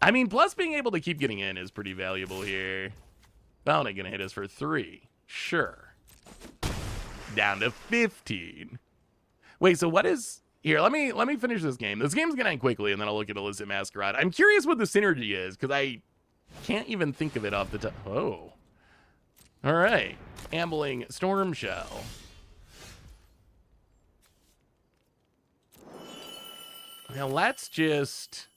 I mean, plus being able to keep getting in is pretty valuable here. Bounty gonna hit us for 3. Sure. Down to 15. Wait, so what is... Here, let me finish this game. This game's gonna end quickly, and then I'll look at Illicit Masquerade. I'm curious what the synergy is, because I can't even think of it off the top. Oh. All right. Ambling Storm Shell. Now let's just...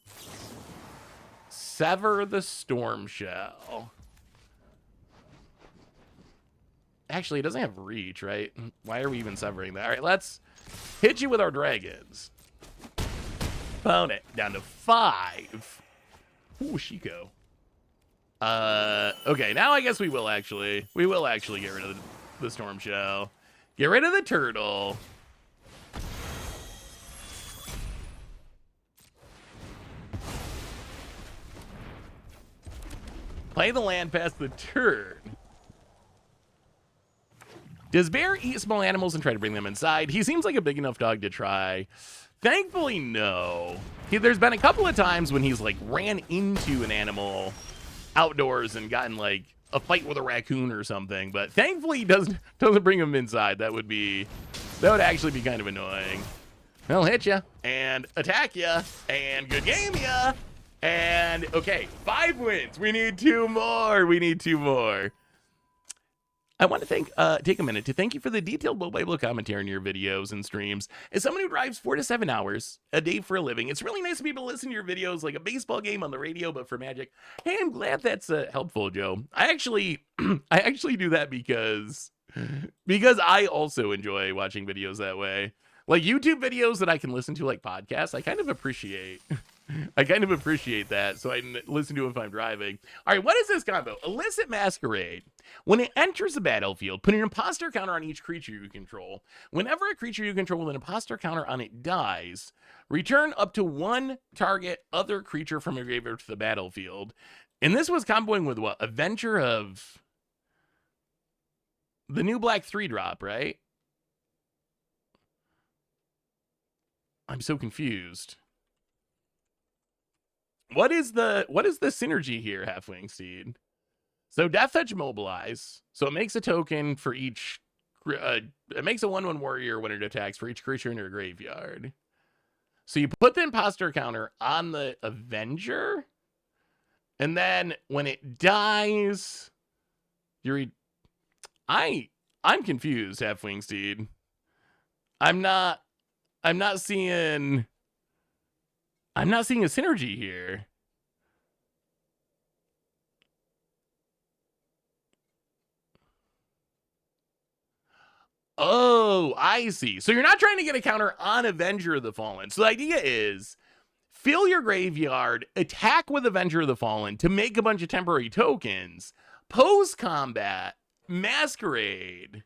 sever the Storm Shell. Actually, it doesn't have reach, right? Why are we even severing that? All right, let's hit you with our dragons. Opponent down to 5. Ooh, Shiko. Okay, now I guess we will actually get rid of the Storm Shell. Get rid of the turtle. Play the land past the turn. Does Bear eat small animals and try to bring them inside? He seems like a big enough dog to try. Thankfully, no. There's been a couple of times when he's like ran into an animal outdoors and gotten like a fight with a raccoon or something, but thankfully he doesn't bring him inside. That would actually be kind of annoying. They'll hit you and attack you and good game ya. And okay, 5 wins. We need 2 more. I want to take a minute to thank you for the detailed blow-by-blow commentary in your videos and streams. As someone who drives 4 to 7 hours a day for a living, it's really nice to be able to listen to your videos like a baseball game on the radio, but for Magic. Hey, I'm glad that's helpful, Joe. I actually do that because I also enjoy watching videos that way. Like YouTube videos that I can listen to like podcasts, I kind of appreciate that, so I can listen to it if I'm driving. All right, what is this combo? Illicit Masquerade. When it enters the battlefield, put an imposter counter on each creature you control. Whenever a creature you control with an imposter counter on it dies, return up to 1 target other creature from your graveyard to the battlefield. And this was comboing with what? Avenger of... the new black 3-drop, right? I'm so confused. What is the synergy here, Halfwing Steed? So Death Touch Mobilize. So it makes a token for each... it makes a 1/1 warrior when it attacks for each creature in your graveyard. So you put the imposter counter on the Avenger, and then when it dies, I I'm confused, Halfwing Steed. I'm not seeing a synergy here. Oh, I see. So you're not trying to get a counter on Avenger of the Fallen. So the idea is fill your graveyard, attack with Avenger of the Fallen to make a bunch of temporary tokens, post-combat, Masquerade,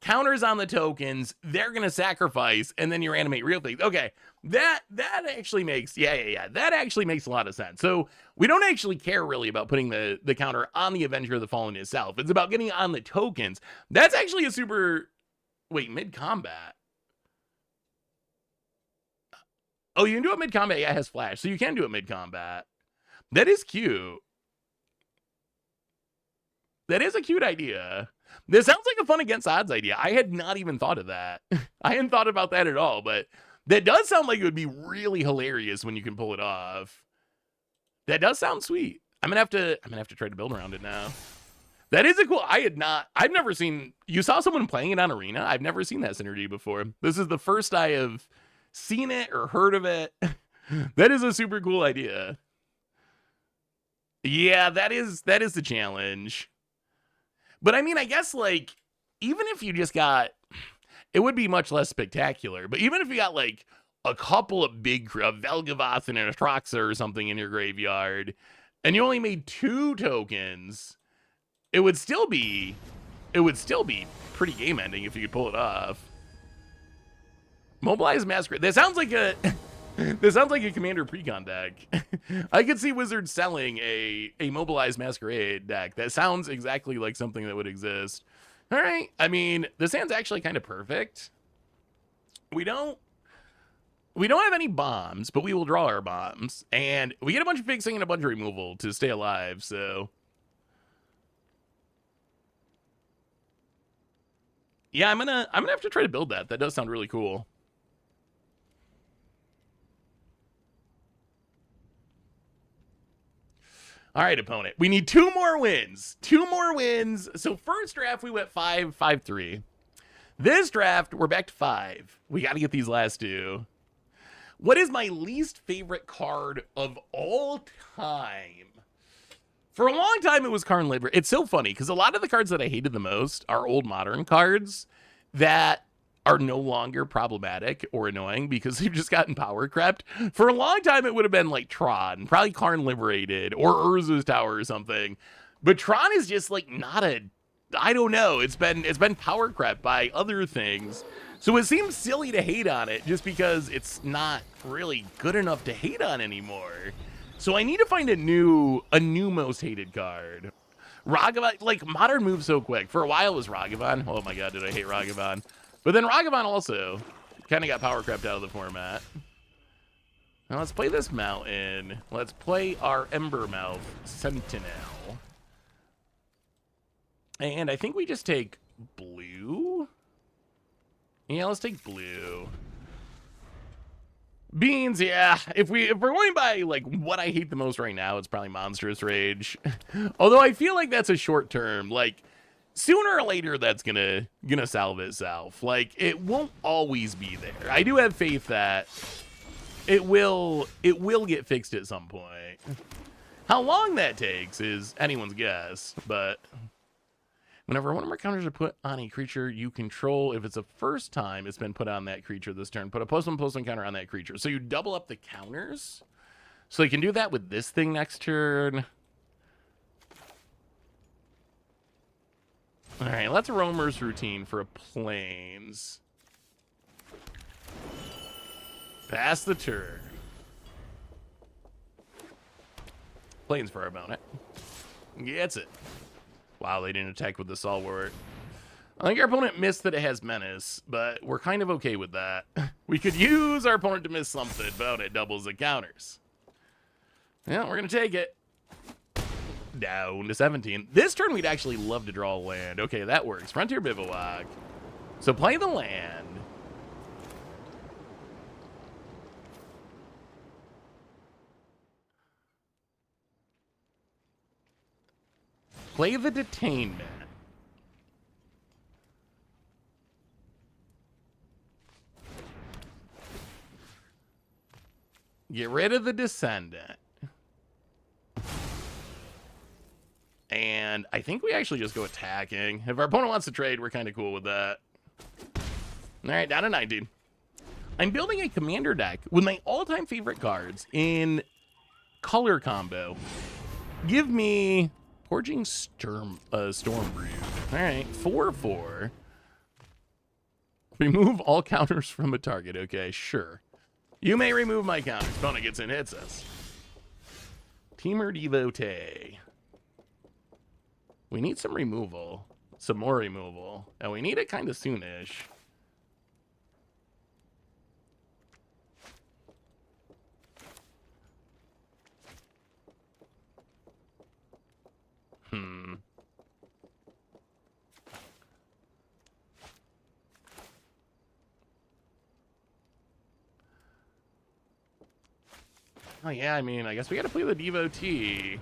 counters on the tokens, they're going to sacrifice, and then you animate real things. Okay, that actually makes, that actually makes a lot of sense. So we don't actually care really about putting the counter on the Avenger of the Fallen itself. It's about getting on the tokens. That's actually a super... Wait, mid-combat? Oh, you can do it mid-combat. Yeah, it has flash, so you can do it mid-combat. That is cute. That is a cute idea. This sounds like a fun against odds idea. I had not even thought of that. I hadn't thought about that at all, but that does sound like it would be really hilarious when you can pull it off. That does sound sweet. I'm gonna have to try to build around it now. That is a cool. I've never seen. You saw someone playing it on Arena. I've never seen that synergy before. This is the first I have seen it or heard of it. That is a super cool idea. Yeah, that is the challenge. But I mean, I guess like even if you just got, it would be much less spectacular. But even if you got like a couple of big Velgavoth and an Atraxa or something in your graveyard, and you only made 2 tokens, it would still be pretty game ending if you could pull it off. Mobilize Masquerade. That sounds like a Commander Precon deck. I could see Wizards selling a Mobilize Masquerade deck. That sounds exactly like something that would exist. All right. I mean, this hand's actually kind of perfect. We don't have any bombs, but we will draw our bombs, and we get a bunch of fixing and a bunch of removal to stay alive. So. Yeah, I'm gonna have to try to build that. That does sound really cool. All right, opponent. We need 2 more wins. 2 more wins. So first draft we went 5-5-3. This draft we're back to 5. We got to get these last 2. What is my least favorite card of all time? For a long time, it was Karn Libra. It's so funny because a lot of the cards that I hated the most are old Modern cards that are no longer problematic or annoying because they've just gotten power crept. For a long time, it would have been like Tron, probably Karn Liberated or Urza's Tower or something. But Tron is just like not a, I don't know. It's been power crept by other things. So it seems silly to hate on it just because it's not really good enough to hate on anymore. So I need to find a new most hated card. Ragavan, like Modern moves so quick. For a while it was Ragavan. Oh my god, did I hate Ragavan. But then Ragavan also kind of got power crept out of the format. Now let's play this Mountain. Let's play our Embermouth Sentinel. And I think we just take blue. Yeah, let's take blue. Beans, yeah. If we're going by like what I hate the most right now, it's probably Monstrous Rage. Although I feel like that's a short term. Like sooner or later, that's gonna salve itself. Like it won't always be there. I do have faith that it will get fixed at some point. How long that takes is anyone's guess, but. Whenever one of our counters are put on a creature you control, if it's the first time it's been put on that creature this turn, put a +1/+1 counter on that creature. So you double up the counters. So you can do that with this thing next turn. All right, let's Roamer's Routine for a Plains. Pass the turn. Plains for our opponent. Gets it. Wow, they didn't attack with the Stalwart. I think our opponent missed that it has Menace, but we're kind of okay with that. We could use our opponent to miss something, but it doubles the counters. Yeah, we're going to take it. Down to 17. This turn, we'd actually love to draw a land. Okay, that works. Frontier Bivouac. So play the land. Play the Detainment. Get rid of the Descendant. And I think we actually just go attacking. If our opponent wants to trade, we're kind of cool with that. All right, down to 19. I'm building a commander deck with my all-time favorite cards in color combo. Give me Forging Storm Brood. All right, 4/4. Remove all counters from a target. Okay, sure. You may remove my counters. Opponent gets in, hits us. Teamer Devotee. We need some removal. Some more removal. And we need it kind of soonish. Oh, yeah, I mean, I guess we gotta play the Devotee.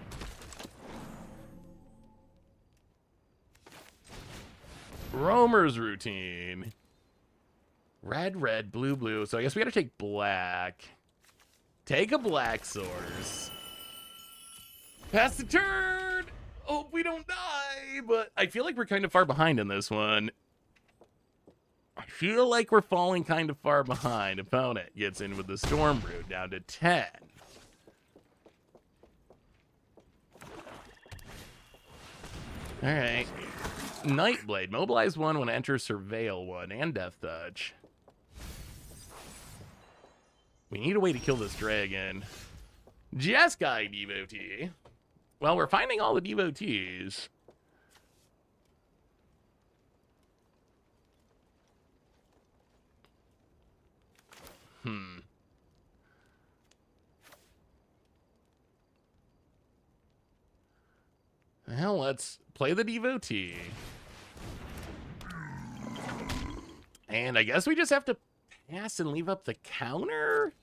Roamer's Routine. Red, red, blue, blue. So I guess we gotta take black. Take a black source. Pass the turn! Hope we don't die, but I feel like we're kind of far behind in this one. I feel like we're falling kind of far behind. Opponent gets in with the Storm Brood down to 10. All right. Nightblade. Mobilize 1 when enter Surveil 1 and Death Touch. We need a way to kill this dragon. Jeskai Devotee. Well, we're finding all the devotees. Well, let's play the Devotee. And I guess we just have to pass and leave up the counter?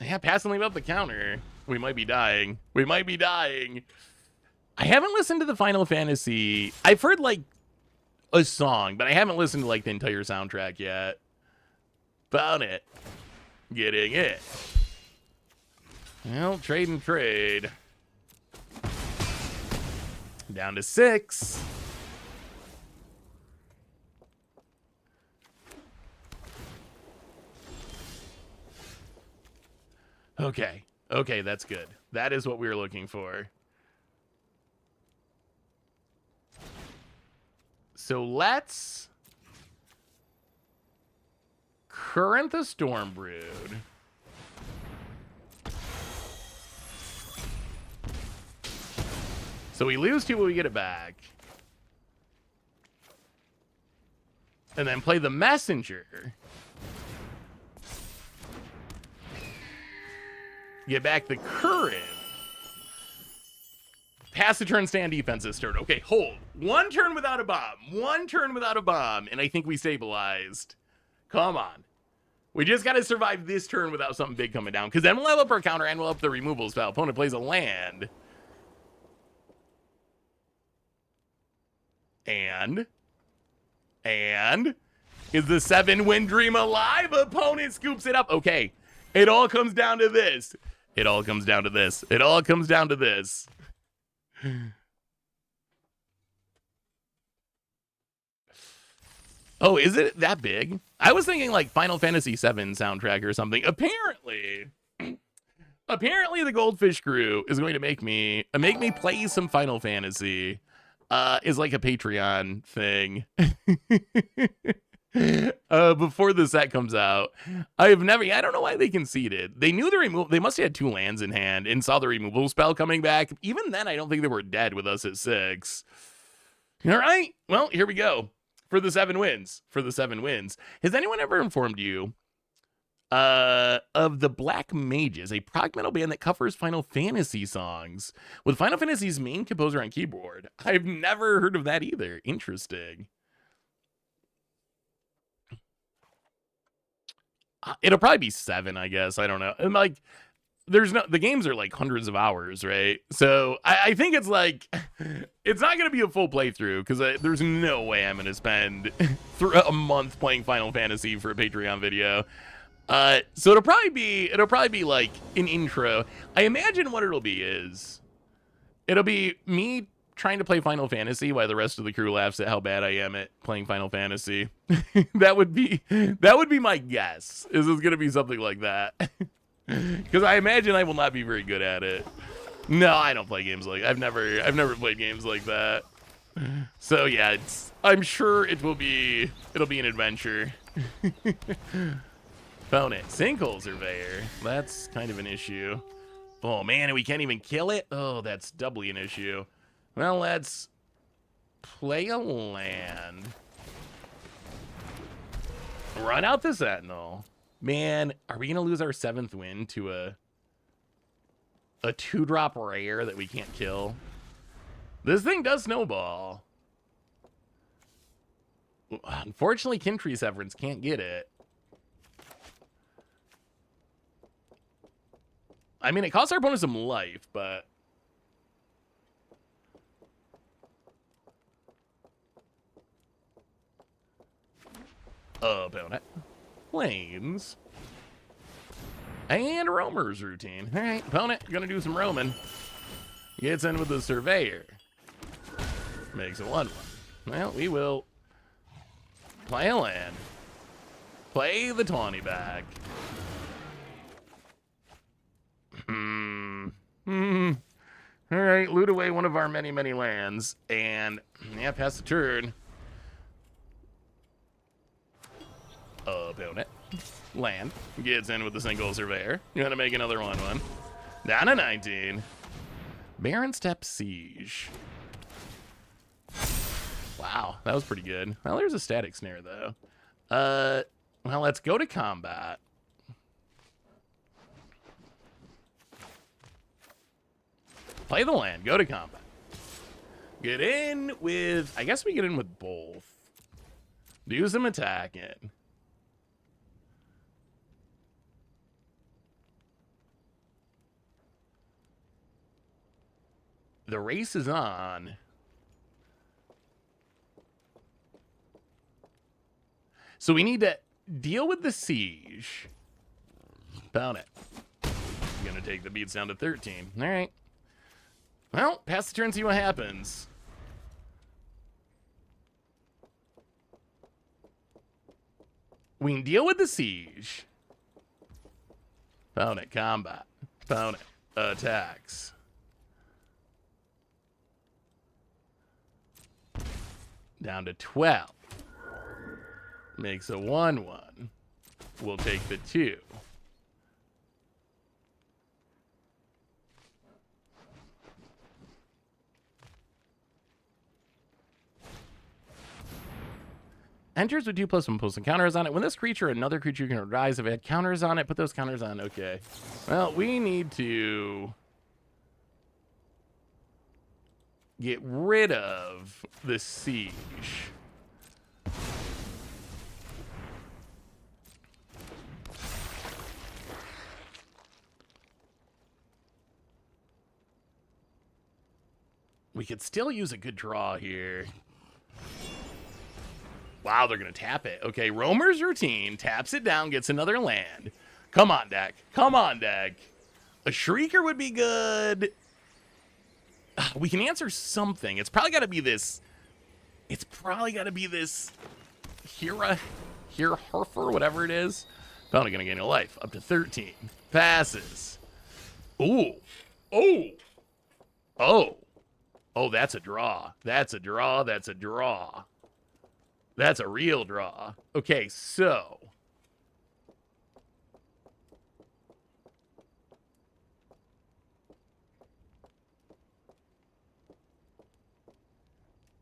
Yeah, pass and leave up the counter. We might be dying. We might be dying. I haven't listened to the Final Fantasy. I've heard, like, a song, but I haven't listened to, like, the entire soundtrack yet. Found it. Getting it. Well, trade and trade. Down to 6. Okay. Okay, that's good. That is what we were looking for. So let's current the Storm Brood. So we lose 2, but we get it back. And then play the Messenger. Get back the current. Pass the turn, stand defense this turn. Okay, hold. 1 turn without a bomb. 1 turn without a bomb. And I think we stabilized. Come on. We just got to survive this turn without something big coming down. Because then we'll have up our counter and we'll have the removal spell. Opponent plays a land. And is the 7-win dream alive? Opponent scoops it up. Okay, it all comes down to this. It all comes down to this. It all comes down to this. Oh, is it that big? I was thinking like Final Fantasy VII soundtrack or something. Apparently the Goldfish Crew is going to make me play some Final Fantasy. Is like a Patreon thing. Before the set comes out. I don't know why they conceded. They knew the removal. They must have had 2 lands in hand and saw the removal spell coming back. Even then, I don't think they were dead with us at 6. All right. Well, here we go. For the 7 wins. Has anyone ever informed you of the Black Mages, a prog metal band that covers Final Fantasy songs with Final Fantasy's main composer on keyboard? I've never heard of that either. Interesting. It'll probably be 7, I guess. I don't know. And like, the games are like hundreds of hours, right? So I think it's like It's not going to be a full playthrough because there's no way I'm going to spend a month playing Final Fantasy for a Patreon video. So it'll probably be like an intro. I imagine what it'll be me trying to play Final Fantasy while the rest of the crew laughs at how bad I am at playing Final Fantasy. that would be my guess. Is it's going to be something like that? Because I imagine I will not be very good at it. No, I don't play games like I've never played games like that. So yeah, I'm sure it'll be an adventure. Phone it. Sinkhole Surveyor. That's kind of an issue. Oh man, and we can't even kill it? Oh, that's doubly an issue. Well, let's play a land. Run out the Sentinel. Man, are we gonna lose our 7th win to a 2-drop rare that we can't kill? This thing does snowball. Unfortunately, Kintree Severance can't get it. I mean, it costs our opponent some life, but... Opponent. Planes. And Roamer's routine. All right, opponent, gonna do some roaming. Gets in with the Surveyor. Makes a 1-1. Well, we will play a land. Play the 20 back. All right, loot away one of our many, many lands. And, yeah, pass the turn. Opponent. Land. Gets in with the Sinkhole Surveyor. You're gonna make another 1-1. Down to 19. Barren Step Siege. Wow, that was pretty good. Well, there's a static snare, though. Well, let's go to combat. Play the land. Go to combat. Get in with... I guess we get in with both. Do some attacking. The race is on. So we need to deal with the siege. Found it. I'm going to take the beats down to 13. All right. Well, pass the turn, see what happens. We can deal with the siege. Found it. Combat. Found it. Attacks. Down to 12. Makes a 1-1. We'll take the 2. Enters with 2/1 plus and counters on it. When this creature or another creature can rise, if it had counters on it, put those counters on. Okay. Well, we need to get rid of the siege. We could still use a good draw here. Wow, they're going to tap it. Okay, Roamer's routine. Taps it down, gets another land. Come on, deck. Come on, deck. A Shrieker would be good. We can answer something. It's probably got to be this. It's probably got to be this Herfer, whatever it is. Probably going to gain a life. Up to 13. Passes. Ooh. Oh. Oh. Oh, that's a draw. That's a draw. That's a draw. That's a real draw. Okay, so.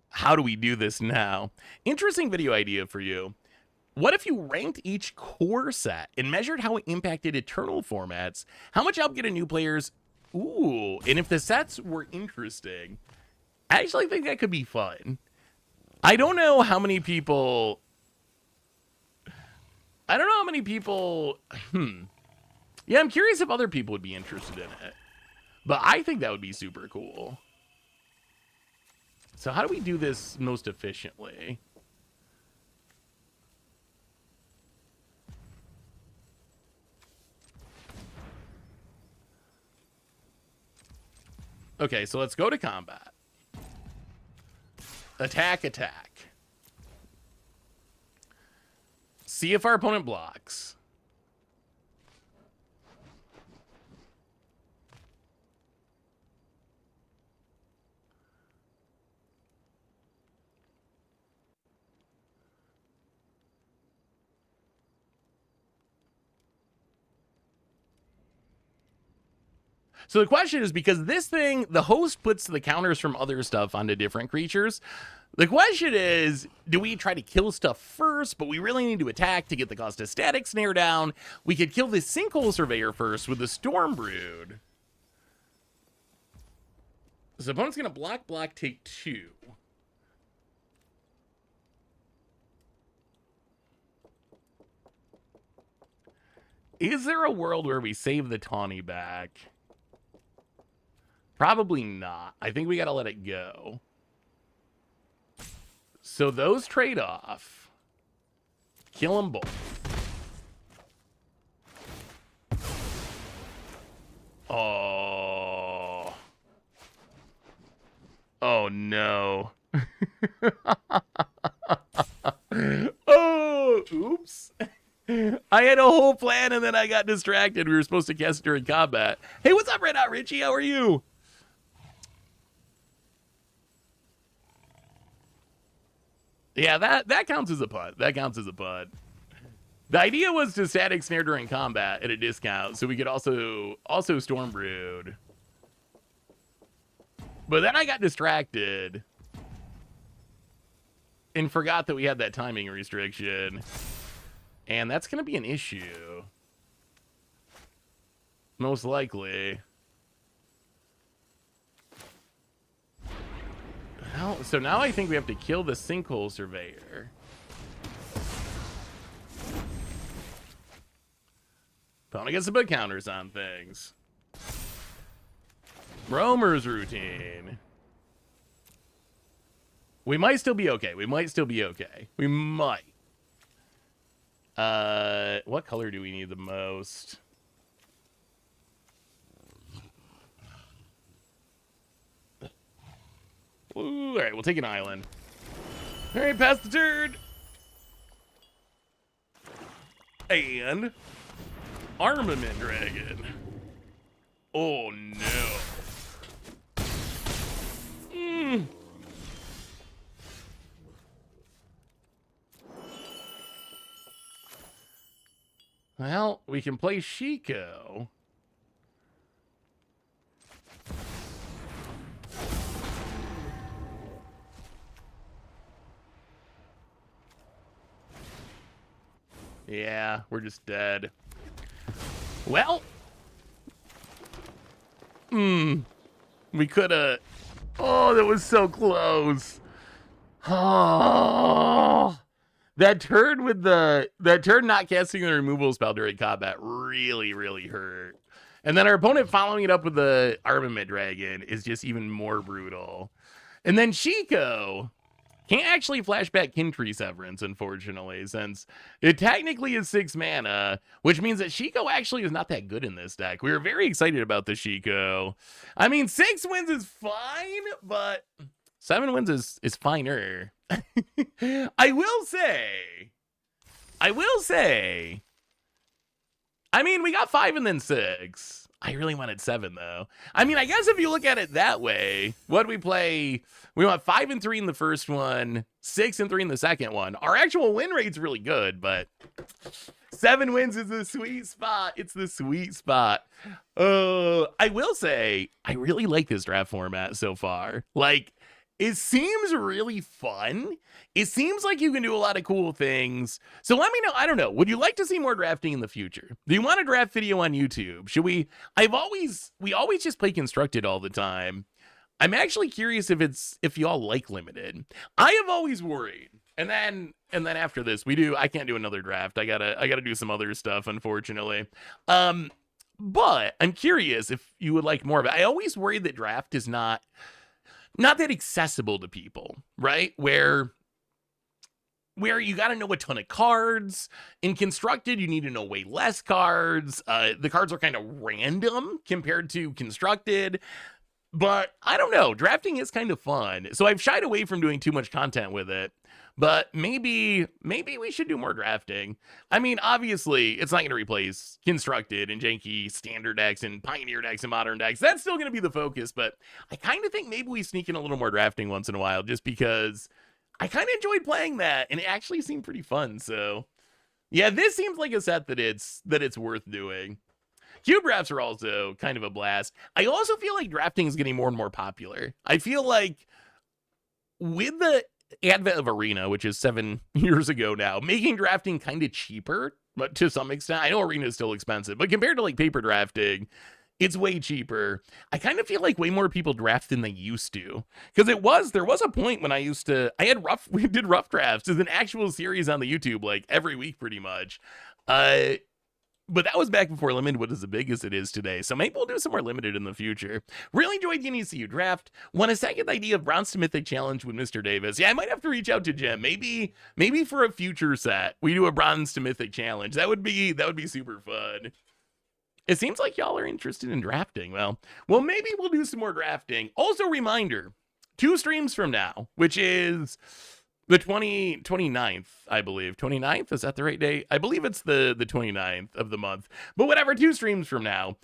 How do we do this now? Interesting video idea for you. What if you ranked each core set and measured how it impacted Eternal formats? How much help get a new players? Ooh, and if the sets were interesting, I actually think that could be fun. I don't know how many people... Yeah, I'm curious if other people would be interested in it. But I think that would be super cool. So how do we do this most efficiently? Okay, so let's go to combat. Attack, attack. See if our opponent blocks. So the question is, because this thing, the host puts the counters from other stuff onto different creatures. The question is, do we try to kill stuff first, but we really need to attack to get the cost of static snare down? We could kill the Sinkhole Surveyor first with the Storm Brood. So the opponent's going to block, block, take 2. Is there a world where we save the Tawny back? Probably not. I think we got to let it go. So those trade off. Kill them both. Oh. Oh, no. Oh, oops. I had a whole plan and then I got distracted. We were supposed to cast during combat. Hey, what's up, Red Hot Richie? How are you? Yeah, that counts as a putt. That counts as a putt. The idea was to static snare during combat at a discount, so we could also Storm Brood. But then I got distracted and forgot that we had that timing restriction. And that's going to be an issue. Most likely. Well, so now I think we have to kill the Sinkhole Surveyor. Opponent gets to put counters on things. Roamer's Routine. We might still be okay. We might still be okay. We might. What color do we need the most? Ooh, all right, we'll take an island. All right, pass the turn. And Armament Dragon. Oh, no. Well, we can play Shiko. Yeah, we're just dead. Well. We could have. Oh, that was so close. Oh. That turn not casting the removal spell during combat really, really hurt. And then our opponent following it up with the Armament Dragon is just even more brutal. And then Shiko can't actually flashback Kintree Severance, unfortunately, since it technically is 6 mana, which means that Shiko actually is not that good in this deck. We were very excited about the Shiko. I mean, 6 wins is fine, but 7 wins is finer. I will say, I mean, we got 5 and then 6. I really wanted 7, though. I mean, I guess if you look at it that way, what we play, we want 5 and 3 in the first one, 6 and 3 in the second one. Our actual win rate's really good, but 7 wins is the sweet spot. It's the sweet spot. I will say, I really like this draft format so far. Like, it seems really fun. It seems like you can do a lot of cool things. So let me know. I don't know. Would you like to see more drafting in the future? Do you want a draft video on YouTube? Should we? We always just play Constructed all the time. I'm actually curious if y'all like Limited. I have always worried. And then after this, I can't do another draft. I gotta do some other stuff, unfortunately. But I'm curious if you would like more of it. I always worried that draft is not not that accessible to people, right? Where you got to know a ton of cards. In Constructed, you need to know way less cards. The cards are kind of random compared to Constructed. But I don't know. Drafting is kind of fun. So I've shied away from doing too much content with it. But maybe we should do more drafting. I mean, obviously, it's not going to replace Constructed and janky Standard decks and Pioneer decks and Modern decks. That's still going to be the focus. But I kind of think maybe we sneak in a little more drafting once in a while, just because I kind of enjoyed playing that, and it actually seemed pretty fun. So, yeah, this seems like a set that it's worth doing. Cube drafts are also kind of a blast. I also feel like drafting is getting more and more popular. I feel like with the advent of Arena, which is 7 years ago now, making drafting kind of cheaper, but to some extent, I know Arena is still expensive, but compared to like paper drafting, it's way cheaper. I kind of feel like way more people draft than they used to. Because there was a point when we did rough drafts as an actual series on the YouTube, like every week pretty much. But that was back before Limited was as big as it is today. So maybe we'll do some more Limited in the future. Really enjoyed getting to see you draft. Want a second idea of Bronze to Mythic Challenge with Mr. Davis? Yeah, I might have to reach out to Jim. Maybe for a future set, we do a Bronze to Mythic Challenge. That would be super fun. It seems like y'all are interested in drafting. Well, maybe we'll do some more drafting. Also, reminder, 2 streams from now, which is the 29th, I believe. 29th? Is that the right date? I believe it's the 29th of the month. But whatever, 2 streams from now,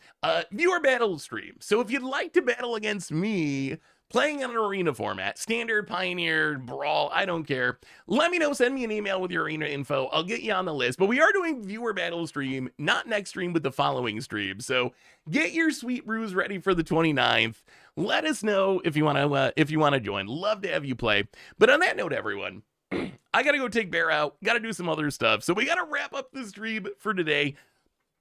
viewer battle stream. So if you'd like to battle against me, playing on an arena format, standard, pioneer, brawl, I don't care. Let me know, send me an email with your arena info. I'll get you on the list. But we are doing viewer battle stream, not next stream, but the following stream. So get your sweet brews ready for the 29th. Let us know if you want to join. Love to have you play. But on that note, everyone, I got to go take Bear out. Got to do some other stuff. So we got to wrap up the stream for today.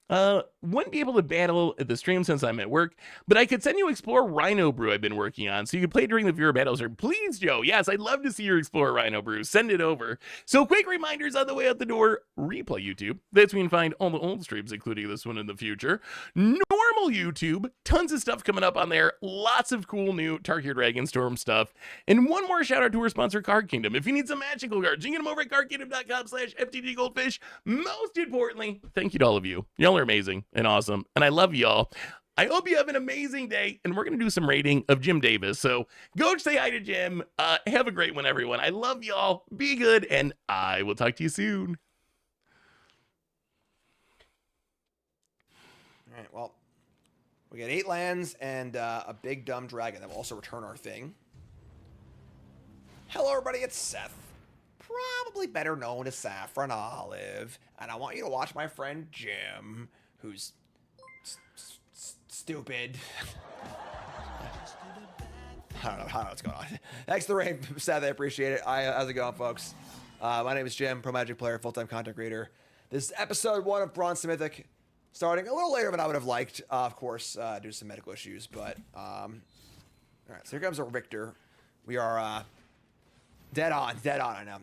Wouldn't be able to battle at the stream since I'm at work, but I could send you Explore Rhino Brew I've been working on, so you can play during the viewer battles. Or please, Joe, yes, I'd love to see your Explore Rhino Brew. Send it over. So quick reminders on the way out the door. Replay YouTube. That's where you can find all the old streams, including this one in the future. Normal YouTube. Tons of stuff coming up on there. Lots of cool new Tarkir Dragonstorm stuff. And one more shout out to our sponsor, Card Kingdom. If you need some magical cards, you can get them over at cardkingdom.com/FTD Most importantly, thank you to all of you. Y'all are amazing and awesome, and I love y'all. I hope you have an amazing day, and we're going to do some rating of Jim Davis. So go say hi to Jim. Have a great one, everyone. I love y'all. Be good, and I will talk to you soon.
All right, well, we got 8 lands and a big dumb dragon that will also return our thing. Hello, everybody. It's Seth. Probably better known as Saffron Olive. And I want you to watch my friend Jim, who's stupid. I don't know what's going on. Thanks for the rain, Seth. I appreciate it. How's it going, folks? My name is Jim, pro Magic player, full-time content creator. This is episode 1 of Bronze to Mythic. Starting a little later than I would have liked, of course, due to some medical issues. But, all right, so here comes our Victor. We are dead on, I know.